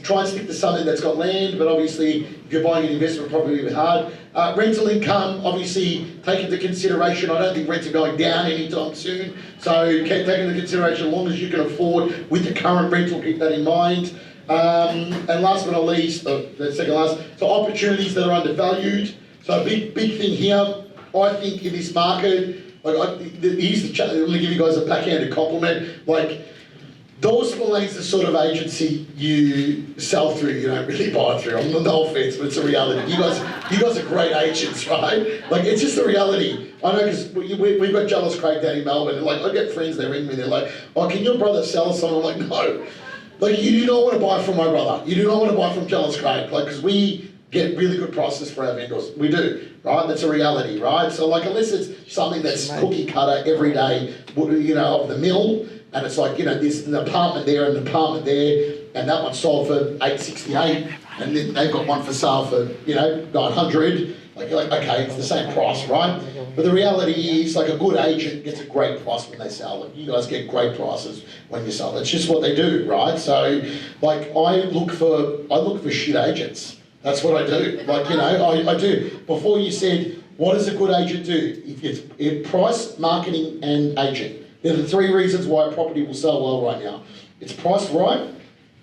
B: try and stick to something that's got land, but obviously if you're buying an investment property, it'll be hard. Rental income, obviously take into consideration. I don't think rents are going down anytime soon, so take into consideration as long as you can afford with the current rental, keep that in mind. And last but not least, the second last, so opportunities that are undervalued. So a big thing here, I think in this market, here's the challenge. I'm going to give you guys a backhanded compliment. Doyle Spillane's the sort of agency you sell through, you don't really buy through. No offense, but it's a reality. You guys are great agents, right? It's just a reality. I know, because we've got Jealous Craig down in Melbourne, and I get friends that ring me, they're like, oh, can your brother sell us something? I'm like, no. You do not want to buy from my brother. You do not want to buy from Jealous Craig, because we get really good prices for our vendors. We do, right? That's a reality, right? So unless it's something that's cookie cutter every day, of the mill, and it's there's an apartment there and an apartment there, and that one sold for $868, and then they've got one for sale for, $900. Okay, it's the same price, right? But the reality is, a good agent gets a great price when they sell. You guys get great prices when you sell. That's just what they do, right? So, I look for shit agents. That's what I do. I do. Before you said, what does a good agent do? It's price, marketing, and agent. They're the three reasons why a property will sell well right now. It's priced right,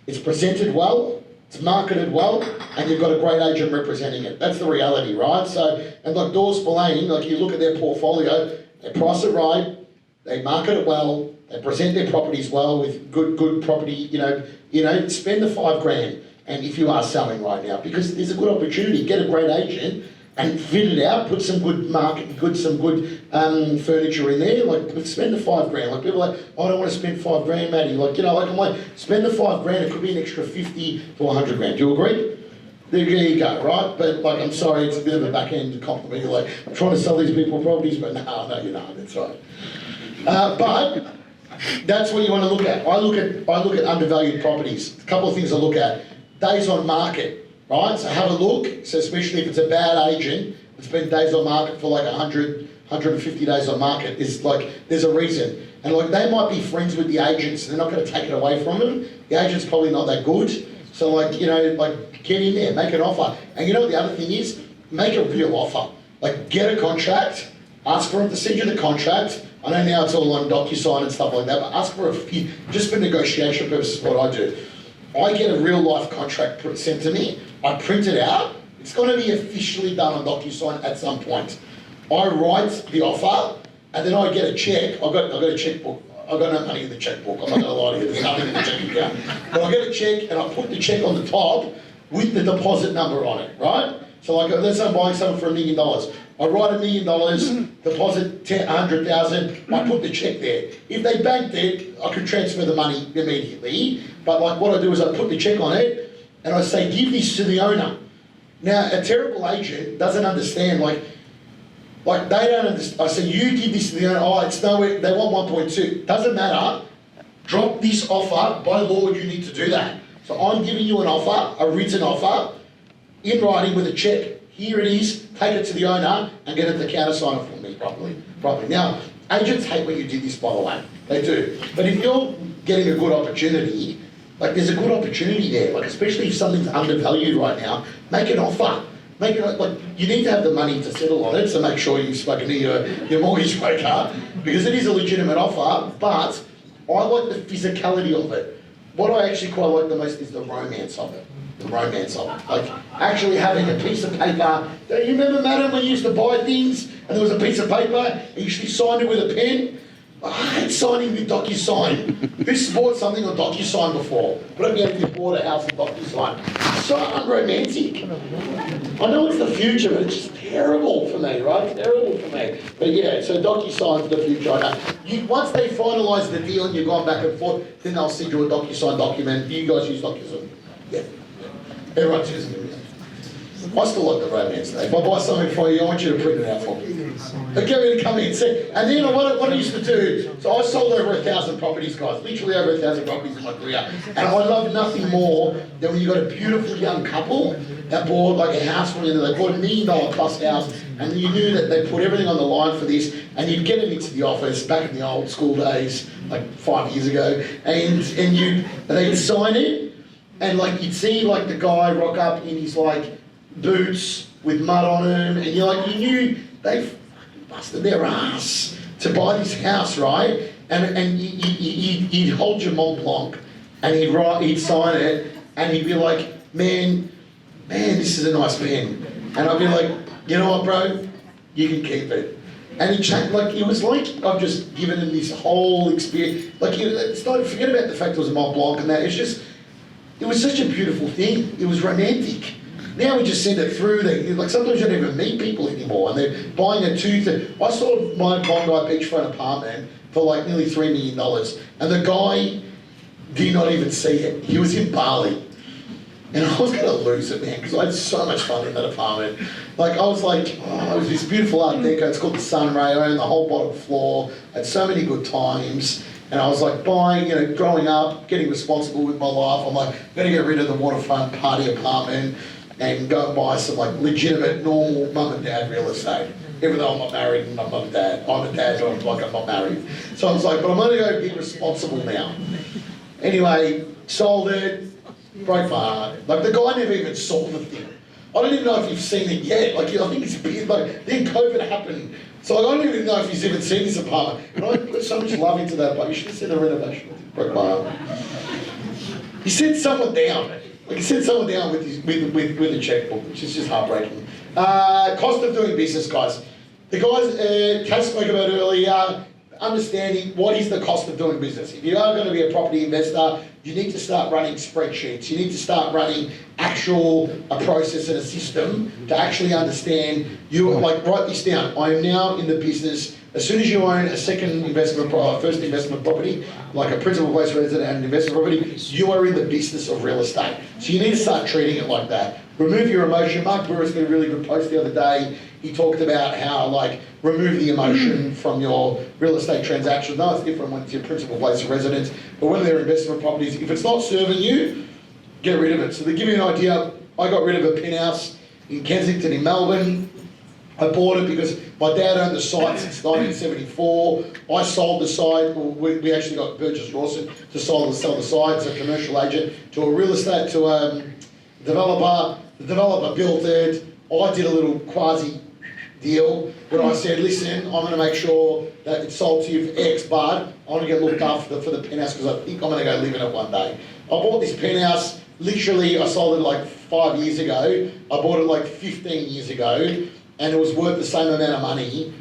B: it's presented well, it's marketed well, and you've got a great agent representing it. That's the reality, right? So, and Doyle Spillane, you look at their portfolio, they price it right, they market it well, they present their properties well with good property, spend the $5,000. And if you are selling right now, because there's a good opportunity, get a great agent and fit it out, put some good furniture in there, spend the $5,000. People are like, oh, I don't want to spend $5,000, Matty. I'm like, spend the $5,000, it could be an extra 50 to 100 grand. Do you agree? There you go, right? But I'm sorry, it's a bit of a backhand compliment. You're like, I'm trying to sell these people properties, but no, you're not, that's right. But that's what you want to look at. I look at undervalued properties. A couple of things I look at. Days on market, right? So have a look. So especially if it's a bad agent, it's been days on market for 100, 150 days on market. There's a reason. And they might be friends with the agents, they're not going to take it away from them. The agent's probably not that good. So get in there, make an offer. And the other thing is, make a real offer. Get a contract, ask for them to send you the contract. I know now it's all on DocuSign and stuff like that, but ask for a fee, just for negotiation purposes, what I do. I get a real life contract sent to me. I print it out. It's going to be officially done on DocuSign at some point. I write the offer, and then I get a check. I've got a checkbook. I've got no money in the checkbook. I'm not going to lie to you. There's nothing in the check account. But I get a check, and I put the check on the top with the deposit number on it, right? So like, let's say I'm buying something for $1 million. I write $1 million, deposit 100,000, I put the check there. If they banked it, I could transfer the money immediately. But like what I do is I put the check on it, and I say, give this to the owner. Now, a terrible agent doesn't understand, like they don't understand. I say, you give this to the owner, oh, it's nowhere, they want 1.2. Doesn't matter, drop this offer, by law you need to do that. So I'm giving you an offer, a written offer, in writing with a check. Here it is, take it to the owner and get it to countersign it for me properly. Now, agents hate when you do this, by the way. They do. But if you're getting a good opportunity, like there's a good opportunity there, like especially if something's undervalued right now, make an offer. Make it, like, you need to have the money to settle on it, so make sure you've spoken to your mortgage broker, because it is a legitimate offer, but I like the physicality of it. What I actually quite like the most is the romance of it. The romance of it. Like actually having a piece of paper. Do you remember, madam, when you used to buy things and there was a piece of paper and you usually signed it with a pen? I hate signing with DocuSign. Who's bought something on DocuSign before? But I if you bought a house on DocuSign. It's so unromantic. I know it's the future, but it's just terrible for me, right? Terrible for me. But yeah, so DocuSign's the future. I know. Once they finalise the deal and you've gone back and forth, then they'll send you a DocuSign document. You guys use DocuSign? Yeah. Everyone's using it. I still like the romance though. If I buy something for you, I want you to print it out for me. Get me to come in and see. And then what I used to do, so I sold over 1,000 properties, guys. Literally over 1,000 properties in my career. And I love nothing more than when you got a beautiful young couple that bought like a house from you, they bought $1 million plus house, and you knew that they put everything on the line for this, and you'd get them into the office back in the old school days, like 5 years ago, and they'd sign it, and like you'd see like the guy rock up in his like boots with mud on him, and you knew they fucking busted their ass to buy this house, right? And he'd hold your Mont Blanc, and he'd sign it, and he'd be like, man, this is a nice pen. And I'd be like, you know what, bro? You can keep it. And he changed, like, it was like I've just given him this whole experience. Like, it's not, forget about the fact it was a Mont Blanc and that, it's just, it was such a beautiful thing. It was romantic. Now we just send it through. Like sometimes you don't even meet people anymore, and they're buying a I sold my Bondi beachfront apartment for like nearly $3 million, and the guy did not even see it. He was in Bali, and I was going to lose it, man, because I had so much fun in that apartment. Like I was like, oh, it was this beautiful Art Deco. It's called the Sunray. I owned the whole bottom floor. I had so many good times. And I was like buying, growing up, getting responsible with my life. I'm like, I'm going to get rid of the waterfront party apartment and go and buy some like legitimate, normal mum and dad real estate. Even though I'm not married and I'm mum and dad. I'm a dad, but I'm not married. So I was like, but I'm going to go be responsible now. Anyway, sold it, broke my heart. Like the guy never even saw the thing. I don't even know if you've seen it yet. Like I think it's big, like then COVID happened. So I don't even know if he's even seen this apartment. And I put so much love into that, but you should have seen the renovation. Broke my heart. He sent someone down. Like he sent someone down with the checkbook, which is just heartbreaking. Cost of doing business, guys. The guys Kate spoke about earlier, understanding what is the cost of doing business. If you are going to be a property investor, you need to start running spreadsheets. You need to start running a process and a system to actually understand. Like write this down. I am now in the business. As soon as you own a first investment property, like a principal place resident and an investment property, you are in the business of real estate. So you need to start treating it like that. Remove your emotion. Mark Brewer's got a really good post the other day. He talked about how remove the emotion from your real estate transactions. No, it's different when it's your principal place of residence, but when they're investment properties, if it's not serving you, get rid of it. So to give you an idea, I got rid of a penthouse in Kensington in Melbourne. I bought it because my dad owned the site since 1974. I sold the site. We actually got Burgess Rawson to sell the site as a commercial agent to a real estate, to a developer. The developer built it. I did a little quasi deal where I said, listen, I'm going to make sure that it's sold to you for X, but I want to get looked after for the penthouse because I think I'm going to go live in it one day. I bought this penthouse literally, I sold it like 5 years ago. I bought it like 15 years ago, and it was worth the same amount of money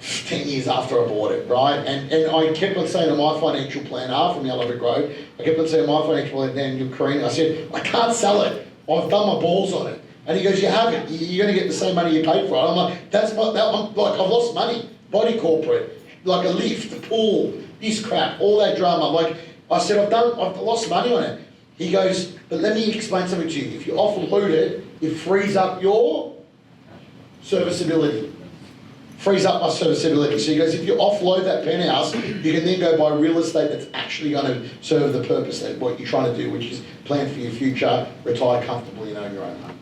B: 10 years after I bought it, right? And I kept on saying to my financial planner from Yellow Brick Road, I kept on saying to my financial planner down in Ukraine, I said, I can't sell it. I've done my balls on it. And he goes, you haven't. You're going to get the same money you paid for it. I'm like, I'm like, I've lost money. Body corporate, like a lift, the pool, this crap, all that drama. Like I said, I've lost money on it. He goes, but let me explain something to you. If you offload it, it frees up your serviceability. Frees up my serviceability. So he goes, if you offload that penthouse, you can then go buy real estate that's actually going to serve the purpose that what you're trying to do, which is plan for your future, retire comfortably and own your own home.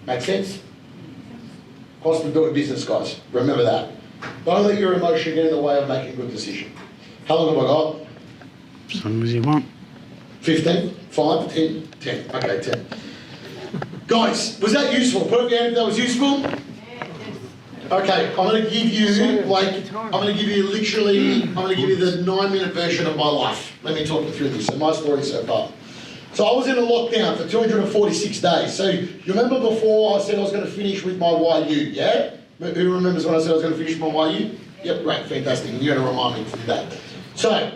B: Make sense? Cost of doing business, guys. Remember that. Don't let your emotion get in the way of making a good decision. How long have I got?
E: As long as you want.
B: 15? 5? 10? 10. Okay, 10. Guys, was that useful? Put up your hand if that was useful. Okay, I'm going to give you the 9-minute version of my life. Let me talk you through this. So my story so far. So I was in a lockdown for 246 days. So you remember before I said I was going to finish with my YU, yeah? Who remembers when I said I was going to finish my YU? Yep, great, fantastic. You're going to remind me to do that. So I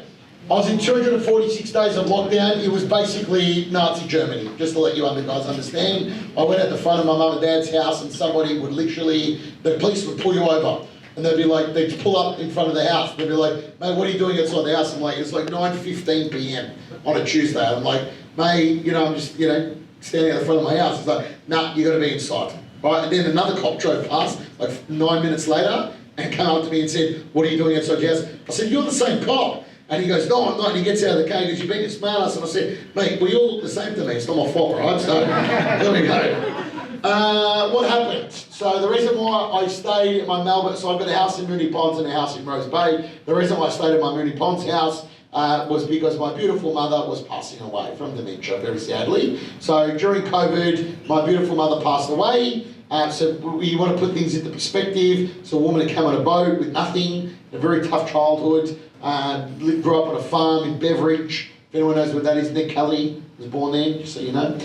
B: was in 246 days of lockdown. It was basically Nazi Germany, just to let you guys understand. I went at the front of my mum and dad's house and somebody would literally, the police would pull you over. And they'd be like, they'd pull up in front of the house. They'd be like, mate, what are you doing outside the house? I'm like, it's like 9:15 p.m. on a Tuesday. I'm like, mate, I'm just, standing at the front of my house. It's like, nah, you got to be inside. Right? And then another cop drove past, like 9 minutes later, and came up to me and said, what are you doing outside your house? I said, you're the same cop. And he goes, no, I'm not. And he gets out of the car and he goes, you're being a smart ass. And I said, mate, we all look the same to me. It's not my fault, right? So, there we go. What happened? So the reason why I stayed at my Melbourne, so I've got a house in Moonee Ponds and a house in Rose Bay. The reason why I stayed at my Moonee Ponds house was because my beautiful mother was passing away from dementia, very sadly. So during COVID, my beautiful mother passed away. So you want to put things into perspective. So a woman who came on a boat with nothing, a very tough childhood, grew up on a farm in Beveridge. If anyone knows what that is, Nick Kelly was born there, just so you know.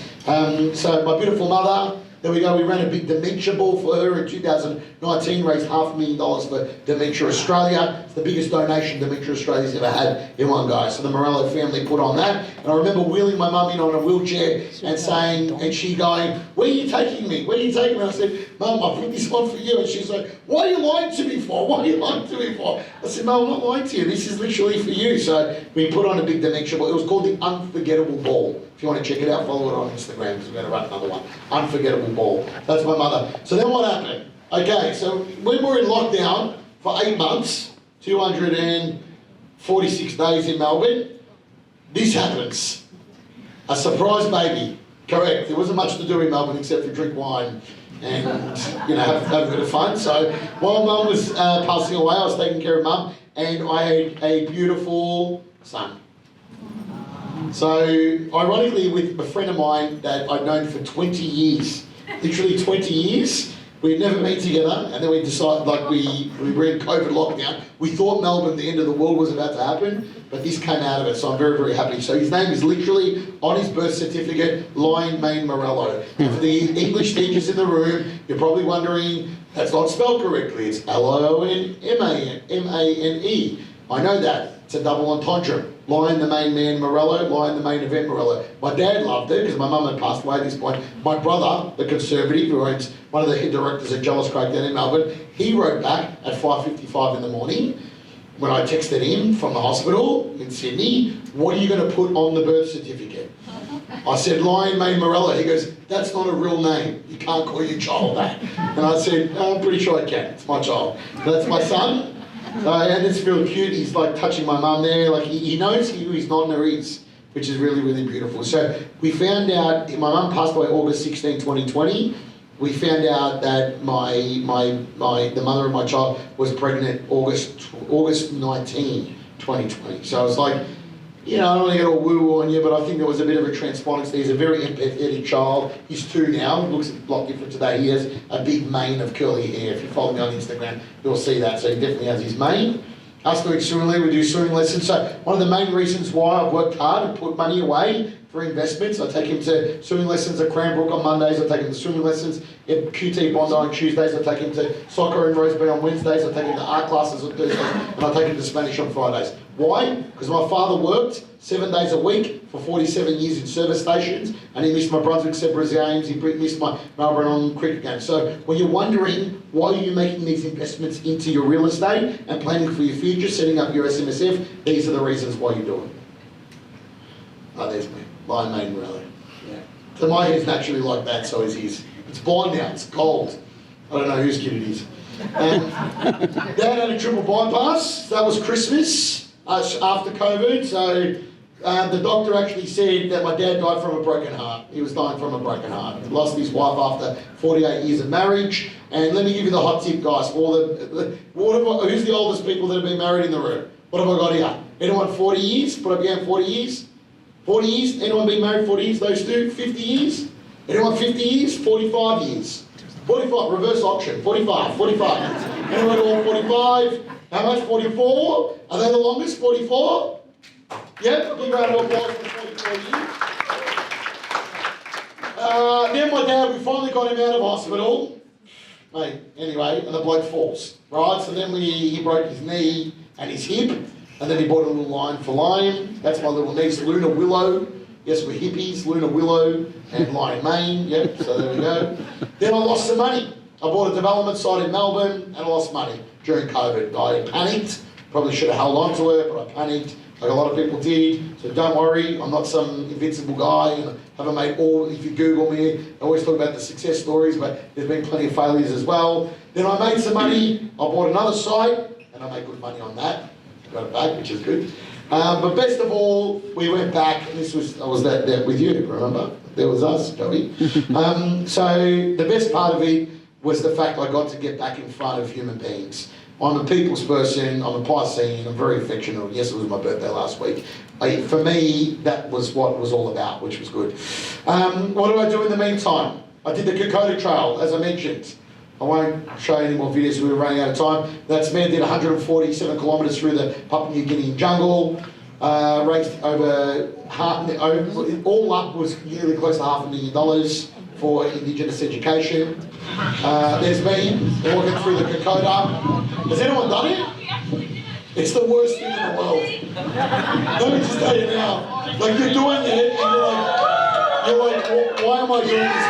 B: So my beautiful mother, there we go, we ran a big dementia ball for her in 2019, raised $500,000 for Dementia Australia. It's the biggest donation Dementia Australia's ever had in one go. So the Morello family put on that. And I remember wheeling my mum in on a wheelchair and saying, and she going, where are you taking me? Where are you taking me? And I said, Mum, I put this on for you. And she's like, what are you lying to me for? What are you lying to me for? I said, Mum, I'm not lying to you. This is literally for you. So we put on a big dementia ball. It was called the Unforgettable Ball. If you want to check it out, follow it on Instagram because we're going to run another one. Unforgettable Ball. That's my mother. So then what happened? Okay, so when we were in lockdown for 8 months, 246 days in Melbourne, this happens. A surprise baby. Correct. There wasn't much to do in Melbourne except for drink wine and have a bit of fun. So while Mum was passing away, I was taking care of Mum, and I had a beautiful son. So, ironically, with a friend of mine that I'd known for 20 years, literally 20 years, we'd never been together, and then we decided, we were in COVID lockdown. We thought Melbourne, the end of the world was about to happen, but this came out of it, so I'm very, very happy. So his name is literally, on his birth certificate, Lion Mane Morello. And for the English teachers in the room, you're probably wondering, that's not spelled correctly. It's L-O-N-M-A-N-E. I know that. It's a double entendre. Lion the main man Morello, Lion the main event Morello. My dad loved it because my mum had passed away at this point. My brother, the Conservative, who owns one of the head directors at Jealous Craig down in Melbourne, he wrote back at 5:55 in the morning when I texted him from the hospital in Sydney, what are you going to put on the birth certificate? I said, Lion Mane Morello. He goes, that's not a real name. You can't call your child that. And I said, I'm pretty sure I can. It's my child. That's my son. And it's real cute. He's like touching my mum there. Like he knows who his nonna is, which is really, really beautiful. So we found out, my mum passed away August 16, 2020. We found out that the mother of my child was pregnant August 19, 2020. So I was like, I don't want to get all woo-woo on you, but I think there was a bit of a transpondence. He's a very empathetic child. He's 2 now. Looks a lot different today. He has a big mane of curly hair. If you follow me on Instagram, you'll see that. So he definitely has his mane. Us doing swimming, we do swimming lessons. So one of the main reasons why I've worked hard and put money away for investments, I take him to swimming lessons at Cranbrook on Mondays, I take him to swimming lessons at QT Bondi on Tuesdays, I take him to soccer in Rosebery on Wednesdays, I take him to art classes on Thursdays, and I take him to Spanish on Fridays. Why? Because my father worked 7 days a week for 47 years in service stations, and he missed my Brunswick Zebras games, he missed my Melbourne on cricket games. So when you're wondering why you're making these investments into your real estate and planning for your future, setting up your SMSF, these are the reasons why you do it. Oh, there's me. Lion Maiden Morello. Yeah. So my hair's naturally like that, so is his. It's blonde now, it's gold. I don't know whose kid it is. Dad had a triple bypass. That was Christmas after COVID. So the doctor actually said that my dad died from a broken heart. He was dying from a broken heart. He lost his wife after 48 years of marriage. And let me give you the hot tip, guys. Who's the oldest people that have been married in the room? What have I got here? Anyone 40 years? Put up your hand, 40 years? 40 years? Anyone been married 40 years? Those two? 50 years? Anyone 50 years? 45 years? 45, reverse auction, 45, 45. Anyone all 45? How much? 44? Are they the longest? 44? Yep, big round of applause for 44 years. Then my dad, we finally got him out of hospital. Mate, anyway, and the bloke falls, right? So then he broke his knee and his hip, and then he bought a little lion for Lion. That's my little niece, Luna Willow. Yes, we're hippies, Luna Willow and Lion Mane. Yep, so there we go. Then I lost some money. I bought a development site in Melbourne and I lost money during COVID. I panicked. Probably should have held on to it, but I panicked, like a lot of people did. So don't worry, I'm not some invincible guy. And I haven't made all, if you Google me, I always talk about the success stories, but there's been plenty of failures as well. Then I made some money. I bought another site and I made good money on that. Got it back, which is good. But best of all, we went back, and I was there with you, remember? There was us, Joey. So the best part of it was the fact I got to get back in front of human beings. I'm a people's person, I'm a Piscean, I'm very affectionate. Yes, it was my birthday last week. For me, that was what it was all about, which was good. What did I do in the meantime? I did the Kokoda Trail, as I mentioned. I won't show you any more videos, we were running out of time. That's me, I did 147 kilometres through the Papua New Guinea jungle, raised over all up was nearly close to $500,000 for Indigenous education. There's me, walking through the Kokoda. Has anyone done it? It's the worst thing in the world. Let me just tell you now, like you're doing it and you're like, why am I doing this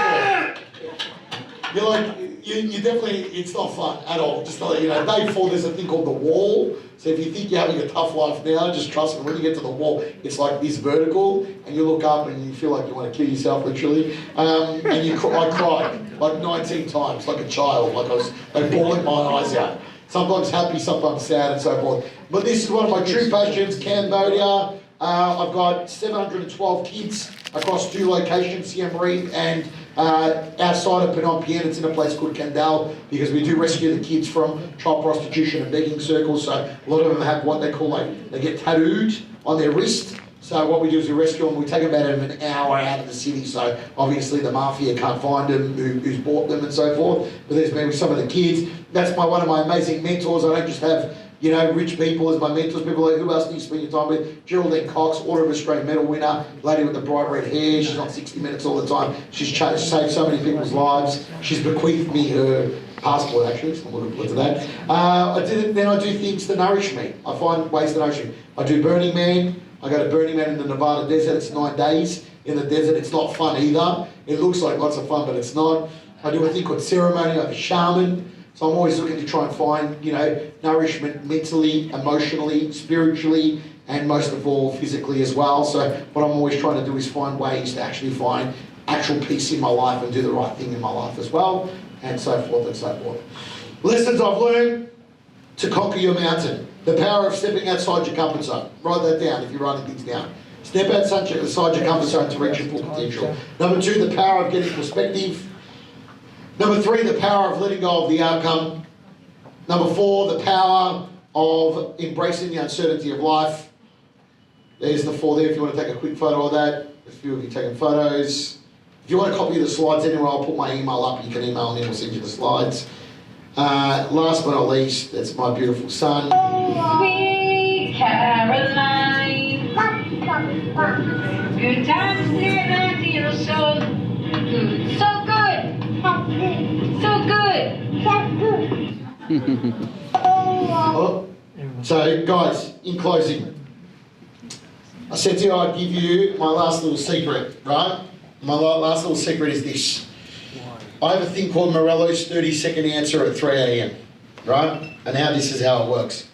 B: for? You're like, you definitely, it's not fun at all. Just to let you know, day 4 there's a thing called the wall. So if you think you're having a tough life now, just trust me, when you get to the wall, it's like this vertical, and you look up and you feel like you want to kill yourself literally. And I cried like 19 times, like a child, like I was like bawling my eyes out. Sometimes happy, sometimes sad and so forth. But this is one of my true passions, Cambodia. I've got 712 kids across 2 locations, Siem Reap and outside of Phnom Penh. It's in a place called Kandal, because we do rescue the kids from child prostitution and begging circles. So a lot of them have what they call they get tattooed on their wrist. So what we do is we rescue them. We take about an hour out of the city. So obviously the mafia can't find them, who's bought them and so forth. But there's been with some of the kids. That's one of my amazing mentors. I don't just have rich people as my mentors, people like, who else do you spend your time with? Geraldine Cox, Order of Australian Medal winner, lady with the bright red hair, she's on 60 Minutes all the time. She's saved so many people's lives. She's bequeathed me her passport actually, so I'm looking forward to that. Then I do things to nourish me. I find ways to nourish me. I do Burning Man. I go to Burning Man in the Nevada desert, it's 9 days in the desert. It's not fun either. It looks like lots of fun, but it's not. I do a thing called ceremony, I'm a shaman. So I'm always looking to try and find, nourishment mentally, emotionally, spiritually, and most of all, physically as well. So what I'm always trying to do is find ways to actually find actual peace in my life and do the right thing in my life as well, and so forth and so forth. Lessons I've learned to conquer your mountain. The power of stepping outside your comfort zone. Write that down if you're writing things down. Step outside your comfort zone to reach your full potential. Number 2, the power of getting perspective. Number 3, the power of letting go of the outcome. Number 4, the power of embracing the uncertainty of life. There's the 4 there if you want to take a quick photo of that. There's a few of you taking photos. If you want a copy of the slides anyway, I'll put my email up. You can email me and we'll send you the slides. Last but not least, that's my beautiful son.
L: Sweet Caroline. Good times near that feel so good. So good.
B: Oh. So, guys, in closing, I said to you I'd give you my last little secret, right? My last little secret is this. I have a thing called Morello's 30-second answer at 3 a.m, right? And now this is how it works.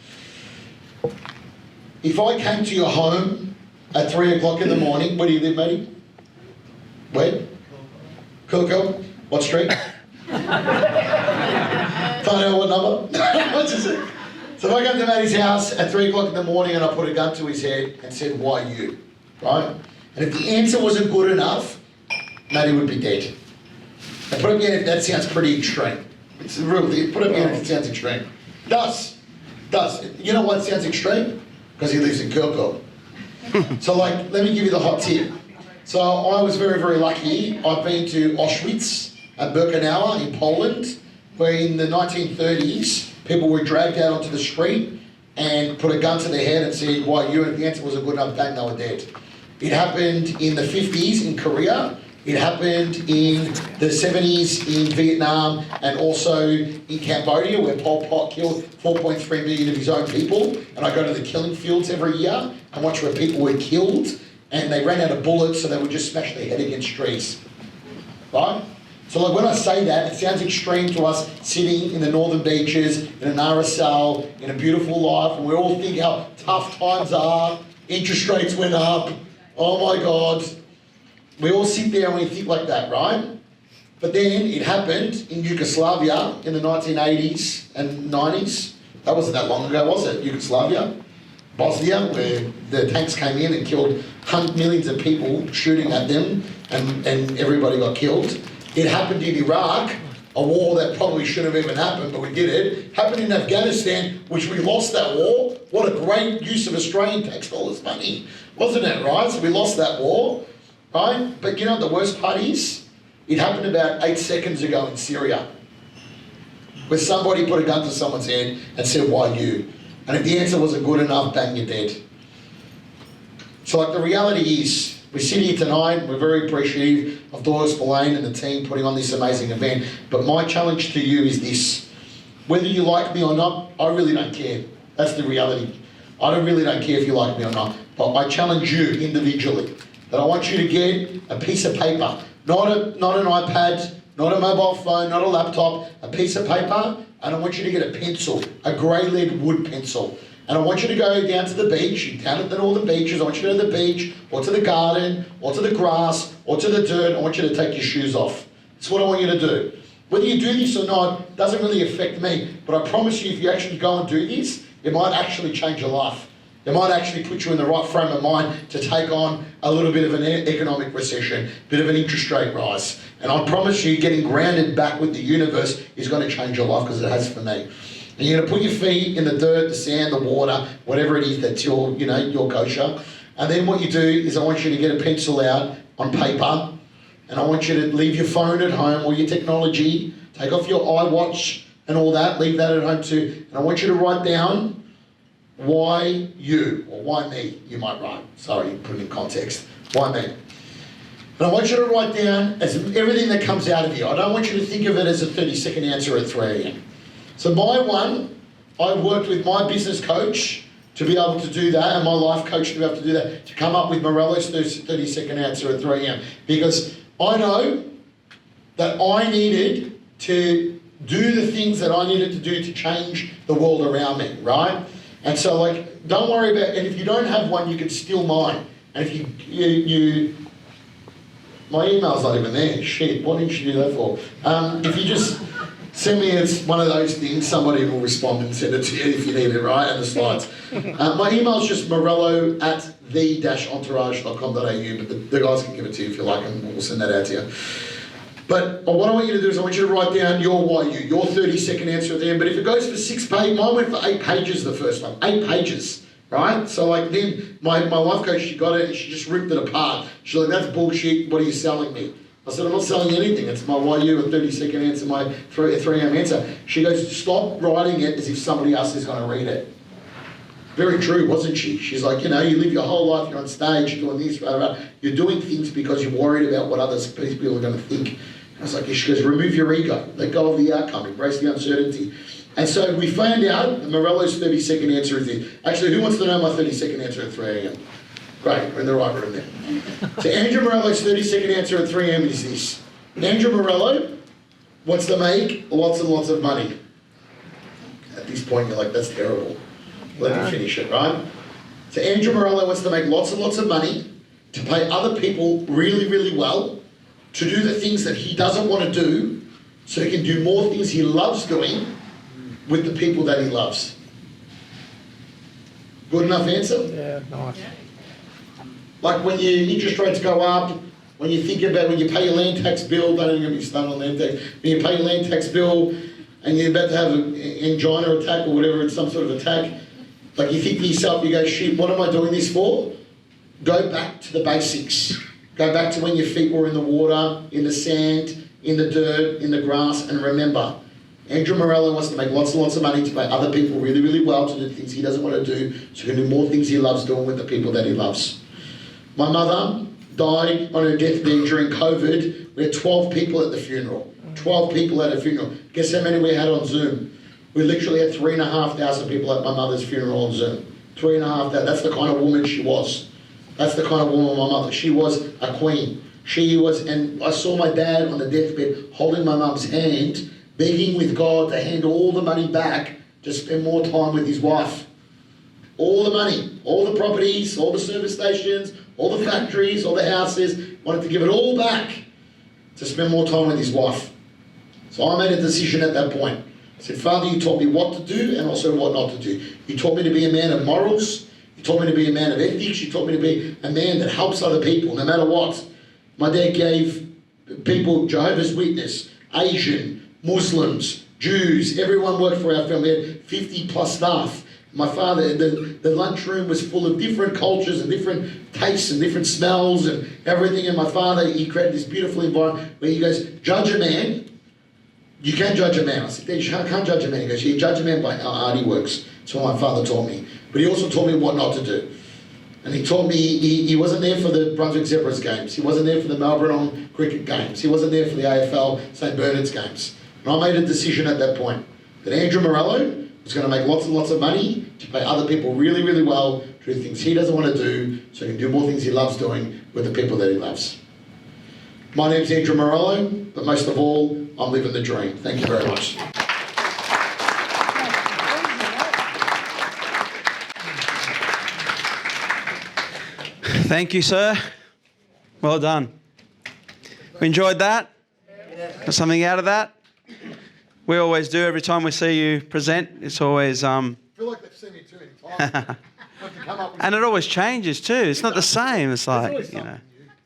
B: If I came to your home at 3 o'clock in the morning, where do you live, matey? Where? Cool. What street? Can't know what number? What's it? So if I came to Matty's house at 3 o'clock in the morning and I put a gun to his head and said, why you? Right? And if the answer wasn't good enough, Matty would be dead. And put up your hand if that sounds pretty extreme. It's really, put up your hand if it sounds extreme. Does. You know what sounds extreme? Because he lives in Kirkuk. So like, let me give you the hot tip. So I was very, very lucky. I've been to Auschwitz at Birkenau in Poland, where in the 1930s, people were dragged out onto the street and put a gun to their head and said, why you? And if the answer wasn't good enough, bang, they were dead. It happened in the 50s in Korea. It happened in the 70s in Vietnam and also in Cambodia, where Pol Pot killed 4.3 million of his own people. And I go to the killing fields every year and watch where people were killed and they ran out of bullets, so they would just smash their head against trees. Right? So like when I say that, it sounds extreme to us sitting in the northern beaches, in an RSL, in a beautiful life, and we all think how tough times are, interest rates went up, oh my God. We all sit there and we think like that, right? But then it happened in Yugoslavia in the 1980s and 90s. That wasn't that long ago, was it? Yugoslavia, Bosnia, where the tanks came in and killed millions of people shooting at them and everybody got killed. It happened in Iraq, a war that probably shouldn't have even happened, but we did it. Happened in Afghanistan, which we lost that war. What a great use of Australian tax dollars money, wasn't it, right? So we lost that war, right? But you know what the worst part is? It happened about 8 seconds ago in Syria, where somebody put a gun to someone's head and said, why you? And if the answer wasn't good enough, bang, you're dead. So like the reality is, we sit here tonight, we're very appreciative of Doyle Spillane and the team putting on this amazing event, but my challenge to you is this. Whether you like me or not, I really don't care. That's the reality. I really don't care if you like me or not, but I challenge you individually that I want you to get a piece of paper, not an iPad, not a mobile phone, not a laptop, a piece of paper, and I want you to get a pencil, a grey lead wood pencil. And I want you to go down to the beach, down at all the beaches. I want you to go to the beach, or to the garden, or to the grass, or to the dirt. I want you to take your shoes off. That's what I want you to do. Whether you do this or not doesn't really affect me, but I promise you if you actually go and do this, it might actually change your life. It might actually put you in the right frame of mind to take on a little bit of an economic recession, a bit of an interest rate rise. And I promise you getting grounded back with the universe is going to change your life, because it has for me. And you're going to put your feet in the dirt, the sand, the water, whatever it is that's your kosher. And then what you do is I want you to get a pencil out on paper, and I want you to leave your phone at home or your technology, take off your iWatch and all that, leave that at home too. And I want you to write down why you, or why me, you might write. Sorry, put it in context. Why me? And I want you to write down as everything that comes out of you. I don't want you to think of it as a 30-second answer at 3 a.m. So my one, I've worked with my business coach to be able to do that, and my life coach to be able to do that, to come up with Morello's 30-second answer at 3 a.m. Because I know that I needed to do the things that I needed to do to change the world around me, right? And so like, don't worry about, and if you don't have one, you can steal mine. And if you my email's not even there, shit, what didn't you do that for? If you just send me one of those things, somebody will respond and send it to you if you need it, right? And the slides. My email's just morello@the-entourage.com.au, but the guys can give it to you if you like, and we'll send that out to you. But what I want you to do is I want you to write down your why you, your 30-second answer at the end. But if it goes for 6 pages, mine went for 8 pages the first one, 8 pages, right? So like then my life coach, she got it and she just ripped it apart. She's like, that's bullshit, what are you selling me? I said, I'm not selling you anything. It's my YU, a 30-second answer, my 3M answer. She goes, stop writing it as if somebody else is going to read it. Very true, wasn't she? She's like, you know, you live your whole life, you're on stage, you're doing this, blah, blah, blah. You're doing things because you're worried about what other people are going to think. I was like, she goes, remove your ego, let go of the outcome, embrace the uncertainty. And so we found out that Morello's 30-second answer is this. Actually, who wants to know my 30-second answer at 3 a.m? Great, we're in the right room there. So Andrew Morello's 30-second answer at 3 a.m. is this. Andrew Morello wants to make lots and lots of money. At this point, you're like, that's terrible. Let me finish it, right? So Andrew Morello wants to make lots and lots of money, to pay other people really, really well, to do the things that he doesn't want to do, so he can do more things he loves doing with the people that he loves. Good enough answer?
E: Yeah, nice.
B: Like when your interest rates go up, when you think about when you pay your land tax bill, don't even get me started on land tax, when you pay your land tax bill and you're about to have an angina attack or whatever, it's some sort of attack, like you think to yourself, you go, shit, what am I doing this for? Go back to the basics. Go back to when your feet were in the water, in the sand, in the dirt, in the grass, and remember, Andrew Morello wants to make lots and lots of money to pay other people really, really well to do things he doesn't want to do, so he can do more things he loves doing with the people that he loves. My mother died on her deathbed during COVID. We had 12 people at the funeral. 12 people at a funeral. Guess how many we had on Zoom? We literally had 3,500 people at my mother's funeral on Zoom. 3,500. That's the kind of woman she was. That's the kind of woman my mother. She was a queen. She was, and I saw my dad on the deathbed holding my mum's hand, begging with God to hand all the money back to spend more time with his wife. All the money, all the properties, all the service stations, all the factories, all the houses, wanted to give it all back to spend more time with his wife. So I made a decision at that point. I said, Father, you taught me what to do and also what not to do. You taught me to be a man of morals. You taught me to be a man of ethics. You taught me to be a man that helps other people, no matter what. My dad gave people Jehovah's Witness, Asian, Muslims, Jews, everyone worked for our family. We had 50 plus staff. My father, the lunchroom was full of different cultures and different tastes and different smells and everything. And my father, he created this beautiful environment where he goes, judge a man. You can judge a man. I said, Dad, you can't judge a man. He goes, you judge a man by how hard he works. That's what my father taught me. But he also taught me what not to do. And he taught me he wasn't there for the Brunswick Zebras games. He wasn't there for the Melbourne cricket games. He wasn't there for the AFL St Bernard's games. And I made a decision at that point that Andrew Morello was going to make lots and lots of money to pay other people really, really well to do things he doesn't want to do so he can do more things he loves doing with the people that he loves. My name's Andrew Morello, but most of all, I'm living the dream. Thank you very much.
C: Thank you, sir. Well done. We enjoyed that? Got something out of that? We always do. Every time we see you present, it's always...
B: I feel like they've seen me too many times.
C: And it always changes too. It's not the same. It's like, you know.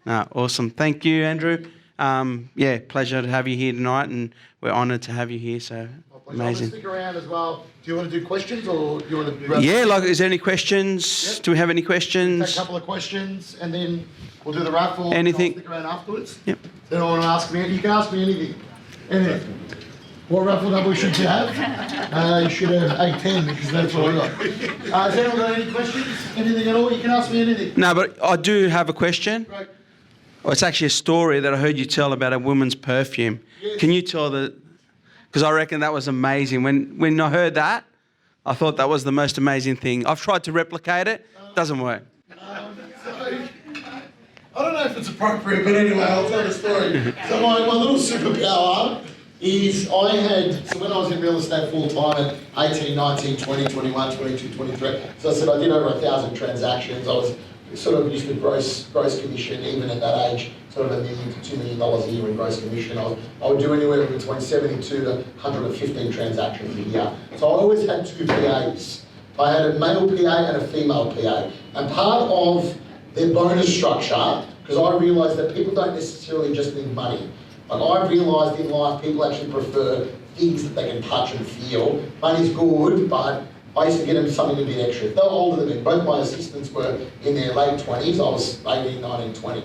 C: No, awesome. Thank you, Andrew. Yeah, pleasure to have you here tonight, and we're honoured to have you here. So amazing.
B: I'll stick around as well. Do you want to do questions or do you want to?
C: Yeah, like, is there any questions? Yep. Do we have any questions?
B: Take a couple of questions, and then we'll do the raffle.
C: Anything?
B: I'll stick around afterwards.
C: Yep.
B: Then I want to ask me. You can ask me anything. Anything. What raffle number should you have? You should have 810 because that's what I got. Has anyone got any questions? Anything at all? You can ask me anything.
C: No, but I do have a question.
B: Right.
C: Oh, it's actually a story that I heard you tell about a woman's perfume.
B: Yes.
C: Can you tell the... Because I reckon that was amazing. When I heard that, I thought that was the most amazing thing. I've tried to replicate it. Doesn't work.
B: I don't know if it's appropriate, but anyway, I'll tell the story. So my little superpower is so when I was in real estate full time at 18, 19, 20, 21, 22, 23, so I said I did over 1,000 transactions. I was sort of used to gross commission, even at that age, sort of $1 million to $2 million a year in gross commission. I would do anywhere between 72 to 115 transactions a year. So I always had two PAs. I had a male PA and a female PA. And part of their bonus structure, because I realised that people don't necessarily just need money. Like I realised in life, people actually prefer things that they can touch and feel. Money's good, but I used to get them something a bit extra. They were older than me. Both my assistants were in their late 20s. I was 18, 19, 20.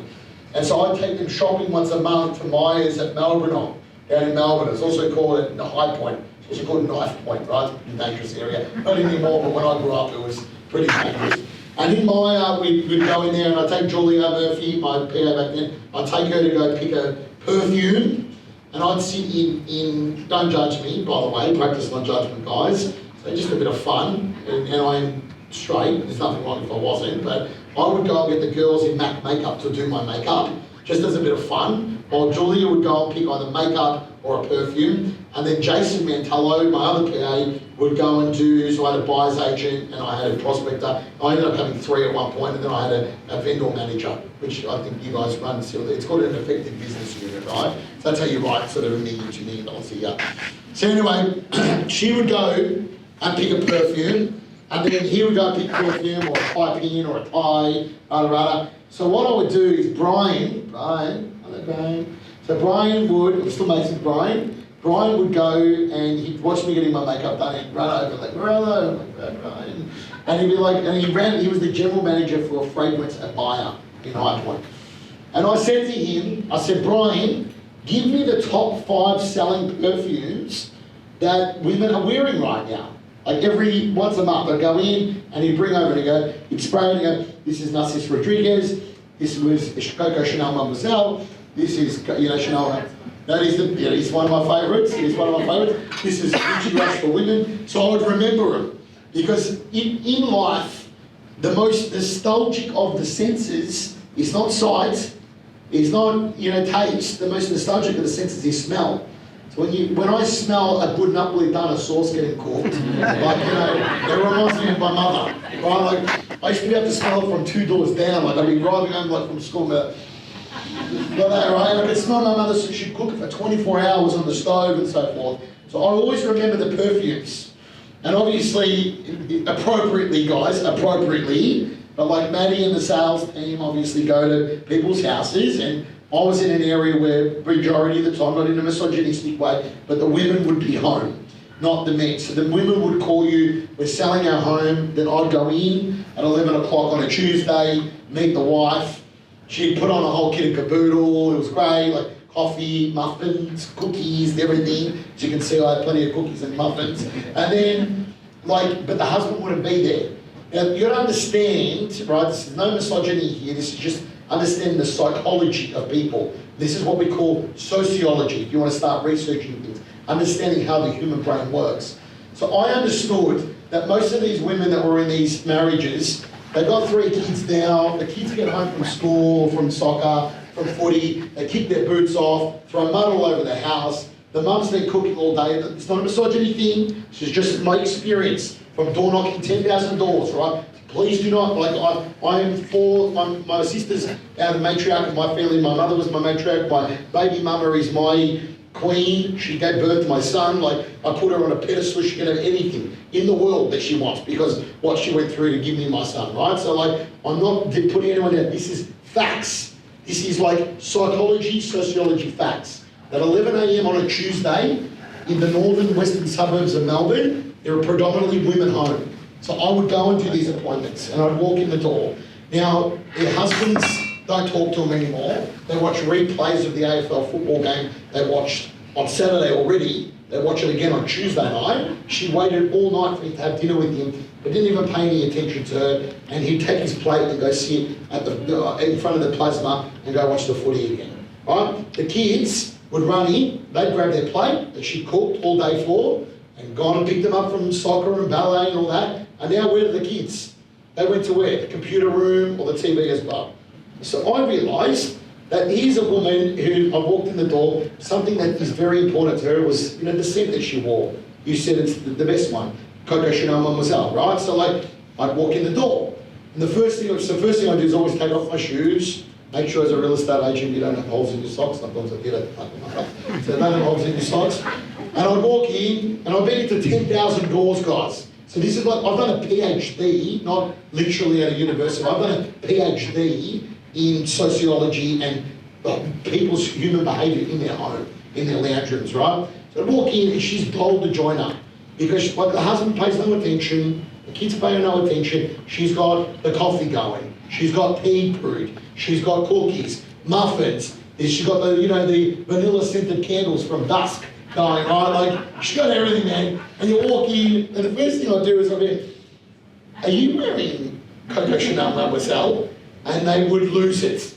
B: And so I take them shopping once a month to Myers at Melbourne, down in Melbourne. It's also called at the High Point. It's also called Knife Point, right? It's a dangerous area. Not anymore, but when I grew up, it was pretty dangerous. And in my, we'd go in there and I'd take Julia Murphy, my PA back then, I'd take her to go pick a perfume, and I'd sit in, don't judge me, by the way, practice non-judgment, guys. So just a bit of fun, and I'm straight, there's nothing wrong if I wasn't, but I would go and get the girls in MAC makeup to do my makeup, just as a bit of fun, while Julia would go and pick either makeup or a perfume, and then Jason Mantello, my other PA, would go and do, so I had a buyer's agent and I had a prospector. I ended up having 3 at one point, and then I had a vendor manager, which I think you guys run still. It's called an effective business unit, right? So that's how you write sort of $1 million, $2 million a year. So anyway, she would go and pick a perfume, and then he would go and pick a perfume or a tie pin or a tie, rada. So what I would do is Brian, hello Brian. So Brian would, I'm still mates with Brian would go and he'd watch me getting my makeup done and run over like, Morello, I'm like, Brian. And he'd be like, and he was the general manager for a fragrance at Bayer in High Point. And I said to him, I said, Brian, give me the top 5 selling perfumes that women are wearing right now. Like once a month, I'd go in and he'd bring over and he'd spray it and go, this is Narcis Rodriguez, this was Coco Chanel Mademoiselle, this is, Chanel. No, he's one of my favourites. He's one of my favourites. This is Gucci Rush for women. So I would remember him. Because in life, the most nostalgic of the senses is not sight, is not, taste. The most nostalgic of the senses is smell. So when I smell a good knuckly done, a sauce getting cooked, it reminds me of my mother. Right? Like, I used to be able to smell it from 2 doors down. Like I'd be driving home from school, like that, right? I could smell my mother, so she'd cook it for 24 hours on the stove and so forth. So I always remember the perfumes. And obviously, appropriately, guys, but like Maddie and the sales team obviously go to people's houses, and I was in an area where majority of the time, not in a misogynistic way, but the women would be home, not the men. So the women would call you, we're selling our home, then I'd go in at 11 o'clock on a Tuesday, meet the wife. She'd put on a whole kit of caboodle, it was great, like coffee, muffins, cookies, everything. As you can see, I had plenty of cookies and muffins. And then, but the husband wouldn't be there. Now, you gotta understand, right, this is no misogyny here, this is just understanding the psychology of people. This is what we call sociology, if you want to start researching things, understanding how the human brain works. So I understood that most of these women that were in these marriages, they've got 3 kids now, the kids get home from school, from soccer, from footy, they kick their boots off, throw mud all over the house, the mum's there cooking all day. It's not a misogyny thing, it's just my experience from door knocking 10,000 doors, right? Please do not, I am for, my sister's out of matriarch of my family, my mother was my matriarch, my baby mama is my queen, she gave birth to my son, I put her on a pedestal, she can have anything in the world that she wants because what she went through to give me my son, right? So I'm not putting anyone down, this is facts. This is psychology, sociology facts. At 11 a.m. on a Tuesday, in the northern western suburbs of Melbourne, there are predominantly women home. So I would go and do these appointments and I'd walk in the door. Now, their husbands don't talk to them anymore. They watch replays of the AFL football game they watched on Saturday already. They watch it again on Tuesday night. She waited all night for him to have dinner with him, but didn't even pay any attention to her. And he'd take his plate and go sit at in front of the plasma and go watch the footy again. Right? The kids would run in, they'd grab their plate that she cooked all day for, and gone and picked them up from soccer and ballet and all that. And now where are the kids? They went to where? The computer room or the TV as well. So I realised that here's a woman who, I walked in the door, something that is very important to her was, the scent that she wore. You said it's the best one, Coco Chanel Mademoiselle, right? So I'd walk in the door. And the first thing I do is always take off my shoes, make sure as a real estate agent you don't have holes in your socks. Sometimes I get it, so don't have holes in your socks. And I'd walk in, and I've been into 10,000 doors, guys. So this is I've done a PhD, not literally at a university, I've done a PhD in sociology and people's human behaviour in their home, in their lounge rooms, right? So I walk in and she's told to join up because the husband pays no attention, the kids pay her no attention, she's got the coffee going, she's got tea brewed, she's got cookies, muffins. She's got the, the vanilla scented candles from dusk going, right? Like, she's got everything, man. And you walk in, and the first thing I do is I'll be, are you wearing Coco Chanel Mademoiselle? And they would lose it.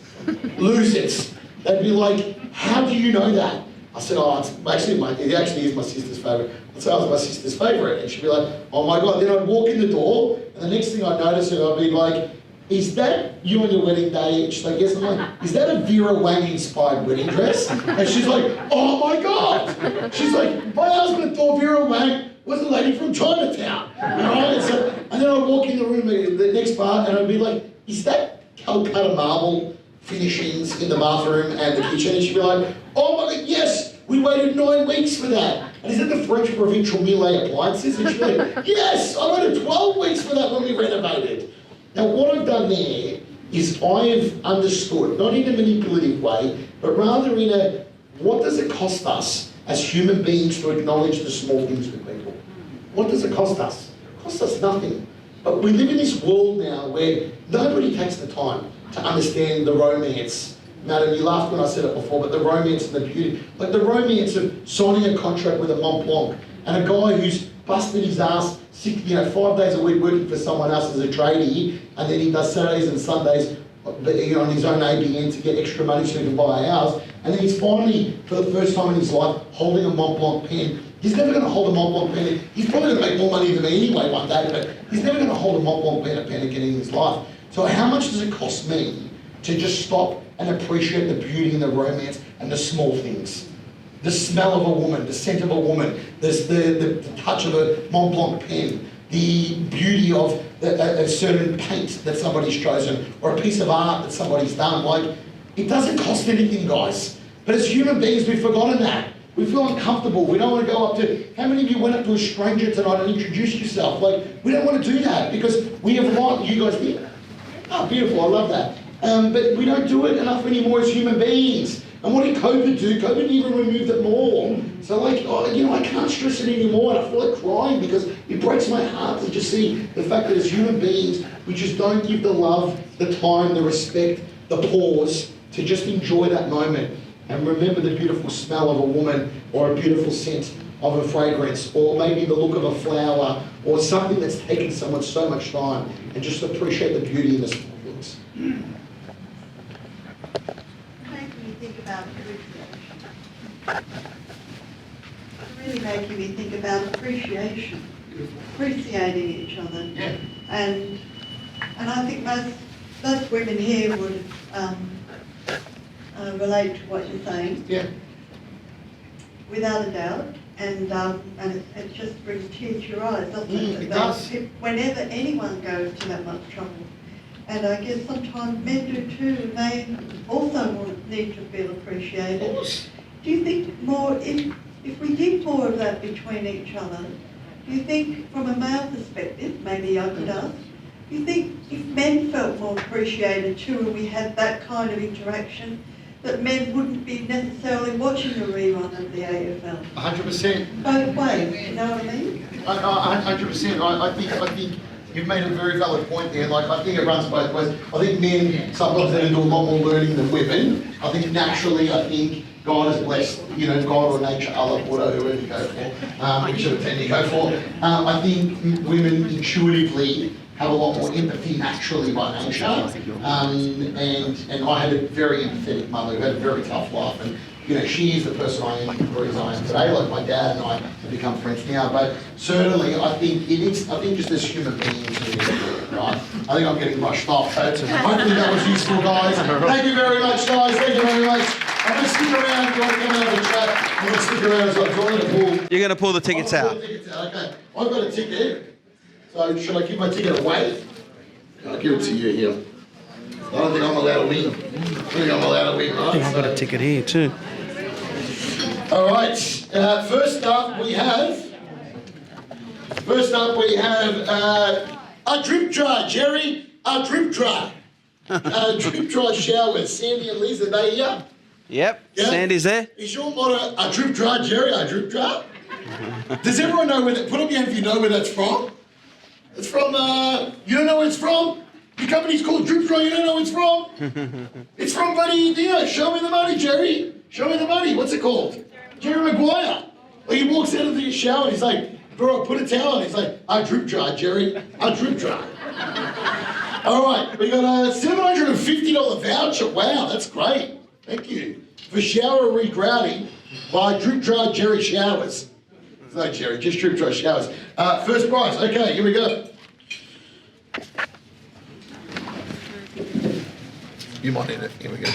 B: Lose it. They'd be like, how do you know that? I said, oh, it actually is my sister's favourite. I'd say, oh, it's my sister's favourite. And she'd be like, oh my God. Then I'd walk in the door, and the next thing I'd notice, I'd be like, is that you on your wedding day? And she's like, yes. I'm like, is that a Vera Wang inspired wedding dress? And she's like, oh my God. She's like, my husband thought Vera Wang was a lady from Chinatown. Right? So, and then I'd walk in the room, the next part, and I'd be like, is that Calcutta marble finishings in the bathroom and the kitchen? And she'd be like, oh my God, yes, we waited 9 weeks for that. And is it the French Provincial Millet appliances? And she'd be like, yes, I waited 12 weeks for that when we renovated. Now what I've done there is I've understood, not in a manipulative way, but rather in a, what does it cost us as human beings to acknowledge the small things with people? What does it cost us? It costs us nothing. But we live in this world now where nobody takes the time to understand the romance. Madam, you laughed when I said it before, but the romance and the beauty. Like the romance of signing a contract with a Mont Blanc and a guy who's busted his ass 5 days a week working for someone else as a tradie, and then he does Saturdays and Sundays on his own ABN to get extra money so he can buy a house. And then he's finally, for the first time in his life, holding a Mont Blanc pen. He's never going to hold a Mont Blanc pen. He's probably going to make more money than me anyway one day, but he's never going to hold a Mont Blanc pen again in his life. So how much does it cost me to just stop and appreciate the beauty and the romance and the small things? The smell of a woman, the scent of a woman, the touch of a Mont Blanc pen, the beauty of a certain paint that somebody's chosen, or a piece of art that somebody's done. Like, it doesn't cost anything, guys. But as human beings, we've forgotten that. We feel uncomfortable. We don't want to go up to, how many of you went up to a stranger tonight and introduced yourself? Like, we don't want to do that because we have learned, you guys did. Oh, beautiful, I love that. But we don't do it enough anymore as human beings. And what did COVID do? COVID even removed it more. So like, I can't stress it anymore, and I feel like crying because it breaks my heart to just see the fact that as human beings, we just don't give the love, the time, the respect, the pause to just enjoy that moment and remember the beautiful smell of a woman or a beautiful scent of a fragrance or maybe the look of a flower or something that's taken someone so much time, and just appreciate the beauty in the small things.
F: Making me think about really making me think about appreciation, appreciating each other.
B: Yeah.
F: And I think most women here would relate to what you're saying.
B: Yeah.
F: Without a doubt. And it just brings tears to your eyes, doesn't it?
B: It does.
F: Whenever anyone goes to that much trouble. And I guess sometimes men do too, and they also need to feel appreciated.
B: Of course.
F: Do you think more, if we did more of that between each other, do you think from a male perspective, maybe I could ask, do you think if men felt more appreciated too and we had that kind of interaction, that men wouldn't be necessarily watching a rerun of the AFL?
B: 100%.
F: Both ways, you know what I mean?
B: 100%. I think you've made a very valid point there. Like, I think it runs both ways. I think men sometimes they do a lot more learning than women. I think naturally, God has blessed, God or nature, Allah, Buddha, whoever you go for, whichever team you go for. I think women intuitively have a lot more empathy naturally by nature. And I had a very empathetic mother who had a very tough life. And she is the person I am, the reason I am today. Like, my dad and I have become friends now. But certainly, I think just as human beings, we need to do it, right? I think I'm getting rushed off. So hopefully that was useful, guys. Thank you very much, guys. Thank you very much. I'm going to stick around. You want to come out of the chat? I'm going to stick around as well.
C: You're going to pull the tickets out.
B: Okay. I've got a ticket. So should I give my ticket away? I'll give it to you here. I don't think I'm allowed to win. I think I'm allowed to win, right?
C: I think I've got a ticket here too.
B: All right. First up we have a drip dry, Jerry. A drip dry. Drip dry showers. Sandy and Liz, are they here?
C: Yep.
B: Yeah?
C: Sandy's there.
B: Is your motto a drip dry, Jerry? A drip dry? Does everyone know where that? Put up your hand if you know where that's from. It's from. You don't know where it's from? Your company's called Drip Dry, you don't know where it's from? It's from bloody India. Show me the money, Jerry. Show me the money. What's it called? Jerry Maguire. Like he walks out of the shower and he's like, bro, put a towel on. He's like, I drip dry, Jerry. I drip dry. All right, we got a $750 voucher. Wow, that's great. Thank you. For shower regrouting by Drip Dry Jerry Showers. No, Jerry, just Drip Dry Showers. First prize. Okay, here we go. You might need it. Here we go.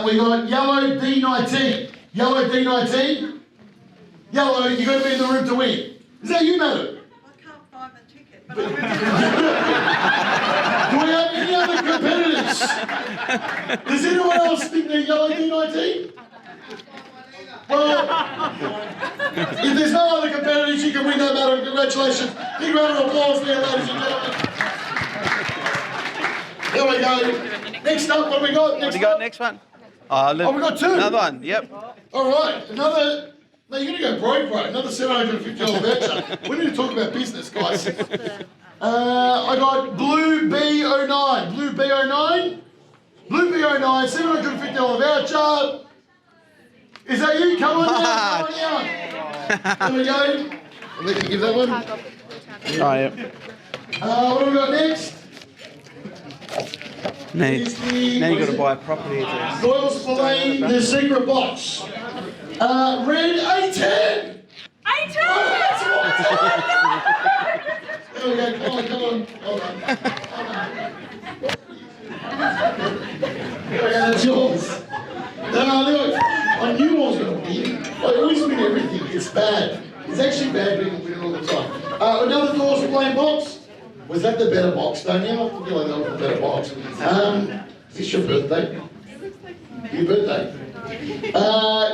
B: We got yellow D19. Yellow D19. Yellow, you got to be in the room to win. Is that you, madam?
F: I can't find the ticket, but
B: Do we have any other competitors? Does anyone else think they're yellow D19? Well, if there's no other competitors, you can win that, madam. Congratulations. Big round of applause there, ladies and gentlemen. Here we go. Next up, what have we got?
C: What do you got next one?
B: Oh, we got two.
C: Another one, yep.
B: All right, another. No, you're going to go broke, bro. Another $750 voucher. We need to talk about business, guys. I got Blue B09. Blue B09. Blue B09, $750 voucher. Is that you? Come on down. Come on down. There we go. I'll let you give that one.
C: Oh, yep.
B: What do we got next?
C: Now you've got to buy a property address.
B: Doyle Spillane, the secret box. Red A10.
H: A10!
B: There we go, come on. Hold on. There we go, that's yours. Look, I knew I was going to win. I always win everything. It's bad. It's actually bad being winning all the time. Another Doyle Spillane box. Was that the better box, don't you? I feel like that was the better box. Is this your birthday? Your birthday?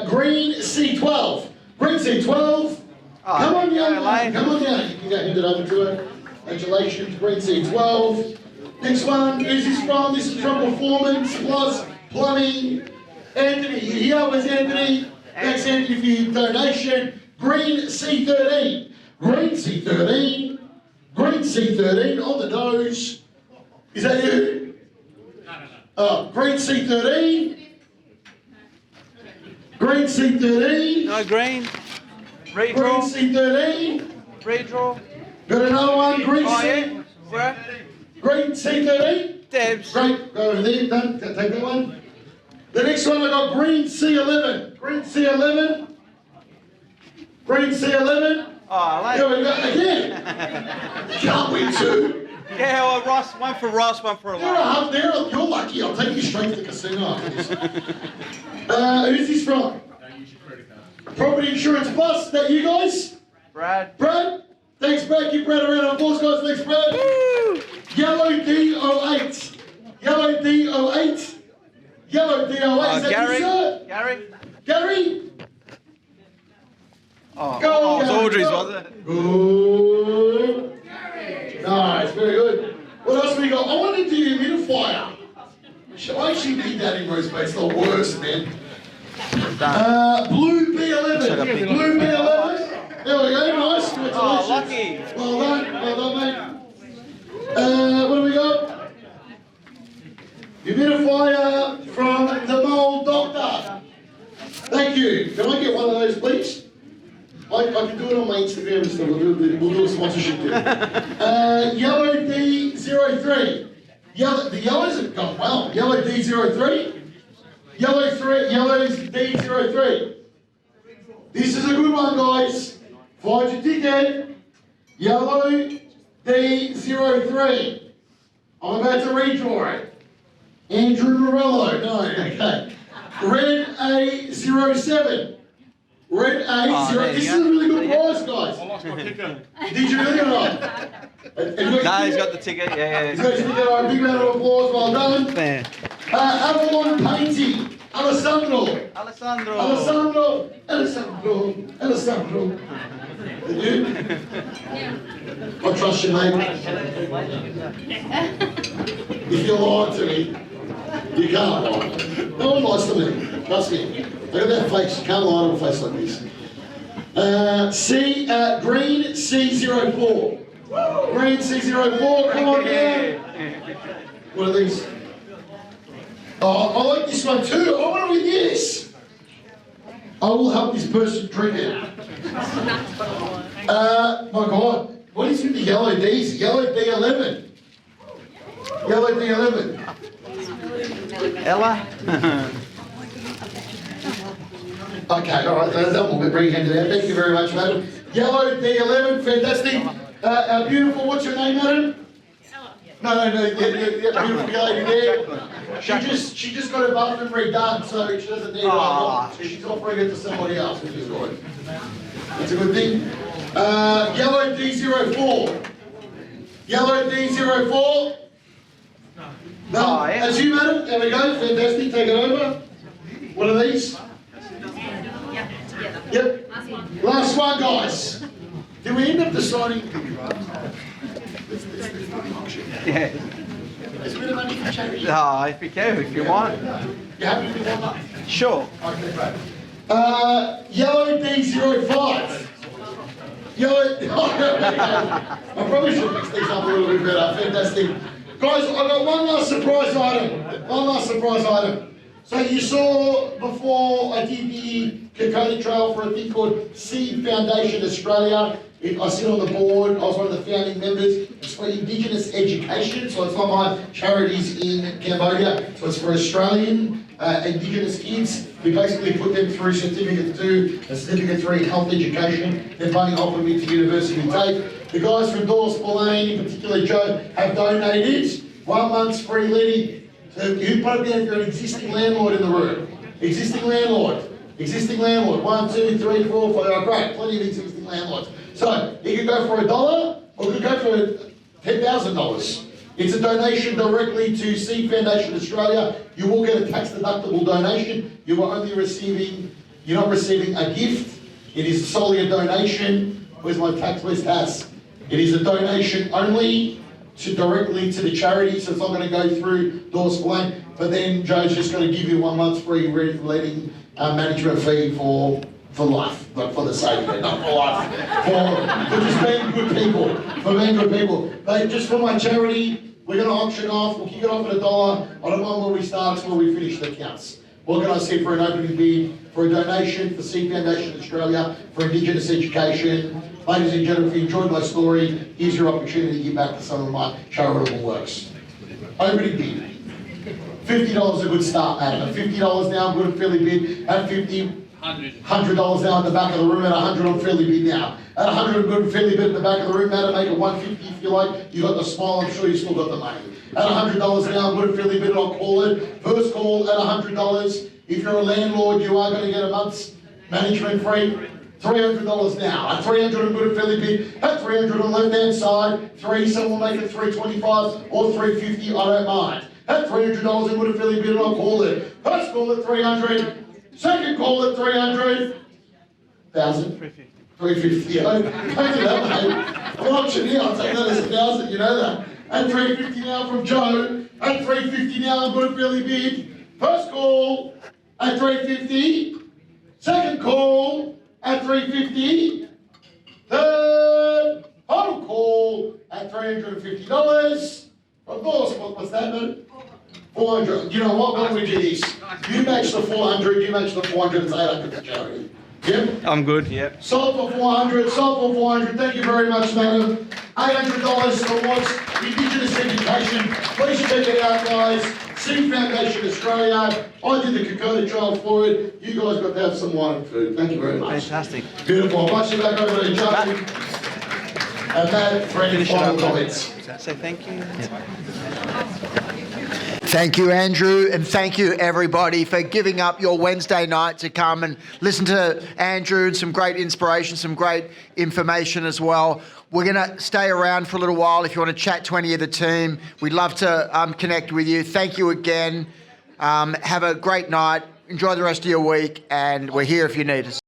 B: Green C12. Green C12. Come on down. Come on down. You can go hand it over to her. Congratulations, Green C12. Next one, who's this from? This is from Performance Plus Plumbing. Anthony, you here? Where's Anthony? Thanks, Anthony, for your donation. Green C13. Green C13. Green C13 on the nose. Is that you? No. Green C13. Green C13.
C: No, green.
B: Green
C: Redraw.
B: C13.
C: Redraw.
B: Got another one. Green
C: Oh,
B: C.
C: yeah. Where?
B: Green C13.
C: Debs.
B: Great. Go over there. Done. Take that one. The next one I got green C11. Green C11. Green C11.
C: Oh,
B: Here we go again. Can't win two.
C: Yeah, well, Ross, one for Ross, one for Alana.
B: You're lucky. I'll take you straight to the casino after this. Who's this from? Property Insurance Plus. Is that you guys?
C: Brad.
B: Brad. Thanks, Brad. Give Brad a round of applause, guys. Thanks, Brad. Woo! Yellow D08. Yellow D08. Yellow D08. Is that
C: Gary.
B: you, sir?
C: Gary.
B: Gary.
C: Oh,
B: Go,
C: it was
B: Gary,
C: Audrey's,
B: go.
C: wasn't it?
B: Good. Nice, very good. What else we got? I want to do humidifier. Shall I actually need that in Rose Bay? It's the worst, man. Blue B11. Blue B11. There we go, nice. Congratulations.
C: Oh, lucky.
B: Well done, mate. What do we got? Humidifier from the Mole Doctor. Thank you. Can I get one of those, please? I can do it on my Instagram and stuff. We'll do a sponsorship deal. Yellow D03. The yellows have gone well. Yellow D03. Yellow's D03. This is a good one, guys. Find your ticket. Yellow D03. I'm about to redraw it. Andrew Morello. No, okay. Red A07. Red A0. This is a really good prize, guys. I lost my ticket. Did you really or not?
C: No, he's got the ticket, yeah.
B: He's got his ticket. All right, big round of applause. Well done.
C: Fair.
B: Avalon Painting. Alessandro.
C: Alessandro.
B: Did you? I trust you, mate. If you're lying to me, you can't lie. No one lies to me. Trust me. Look at that face. You can't lie on a face like this. Green C04. Green C04, come on down. What are these? Oh, I like this one too. I want to win this. I will help this person drink it. My God, what is with the yellow D's? Yellow D11. Yellow D11.
M: Ella?
B: Okay, all right, that will bring hand it out. Thank you very much, madam. Yellow D11, fantastic. Our beautiful, what's your name, madam? No, beautiful lady there. She just got her bathroom redone, so she doesn't need one. So she's offering it to somebody else, which is good. That's a good thing. Yellow D04. Yellow D04. No, that's you, madam. There we go. Fantastic. Take it over. What are these? Yep. Last one, guys. Did we end up deciding?
M: Yeah.
B: There's a bit of money for charity.
M: If you can, if you want.
B: You happy with one up?
M: Sure.
B: Okay, great. Yellow D05. Yellow. I probably should mix these up a little bit better. Fantastic. Guys, I've got one last surprise item. One last surprise item. So you saw before I did the Kokoda Trail for a thing called Seed Foundation Australia. I sit on the board, I was one of the founding members. It's for Indigenous education, so it's not my charities in Cambodia. So it's for Australian Indigenous kids. We basically put them through Certificate 2, a Certificate 3 health education. They're funding offered me to University TAFE. The guys from Doyle Spillane, in particular Joe, have donated 1 month's free leading. So you put it down if you're an existing landlord in the room. Existing landlord. Existing landlord. 1, 2, 3, 4, 5. Oh, great, plenty of existing landlords. So you can go for $1 or you can go for $10,000. It's a donation directly to Seed Foundation Australia. You will get a tax deductible donation. You are only receiving, you're not receiving a gift. It is solely a donation. Where's my tax? Where's TAS? It is a donation only directly to the charity, so it's not going to go through Doyle Spillane. But then Joe's just going to give you 1 month's free letting management fee for life, not for the sake of it, not for life, for just being good people, for being good people. But just for my charity, we're going to auction off. We'll kick it off at $1. I don't mind where we start, it's where we finish the counts. What can I say for an opening bid, for a donation for Seed Foundation Australia, for Indigenous education? Ladies and gentlemen, if you enjoyed my story, here's your opportunity to give back to some of my charitable works. Opening bid. $50 a good start, Adam. At $50 now, I'm good and fairly bid. At $50, $100 now at the back of the room. At $100, I'm fairly bid now. At $100, I'm good and fairly bid at the back of the room. Adam, make it $150 if you like. You got the smile, I'm sure you still got the money. At $100 now, I'm good and fairly bid, I'll call it. First call at $100. If you're a landlord, you are going to get a month's management free. $300 now. At $300, I'm good and fairly bid. At $300 on the left-hand side, someone will make it $325 or $350, I don't mind. At $300, I'm good and fairly bid, and I'll call it. First call at $300. Second call at $300. $1,000. $350. Don't do that, mate. I'm auction here, I'll take that as $1,000, you know that. At $350 now from Joe. At $350 now, I'm good and fairly bid. First call at $350. Second call at $350. Third final call at $350. Of course, what's that, man? 400. You know what? Why don't we do this? You match the 400, you match the 400, it's 800 for charity. Yep?
M: I'm good, yep.
B: Sold for 400, sold for 400. Thank you very much, madam. $800 towards Indigenous education. Please check it out, guys. Seed Foundation Australia. I did the Kokoda Trail for it. You guys got to have some wine and food. Thank you very much.
M: Fantastic.
B: Beautiful. I'll pass you back over to Joe. And Matt, for any final comments.
M: Say thank you.
A: Thank you, Andrew, and thank you, everybody, for giving up your Wednesday night to come and listen to Andrew and some great inspiration, some great information as well. We're going to stay around for a little while if you want to chat to any of the team. We'd love to connect with you. Thank you again. Have a great night. Enjoy the rest of your week, and we're here if you need us.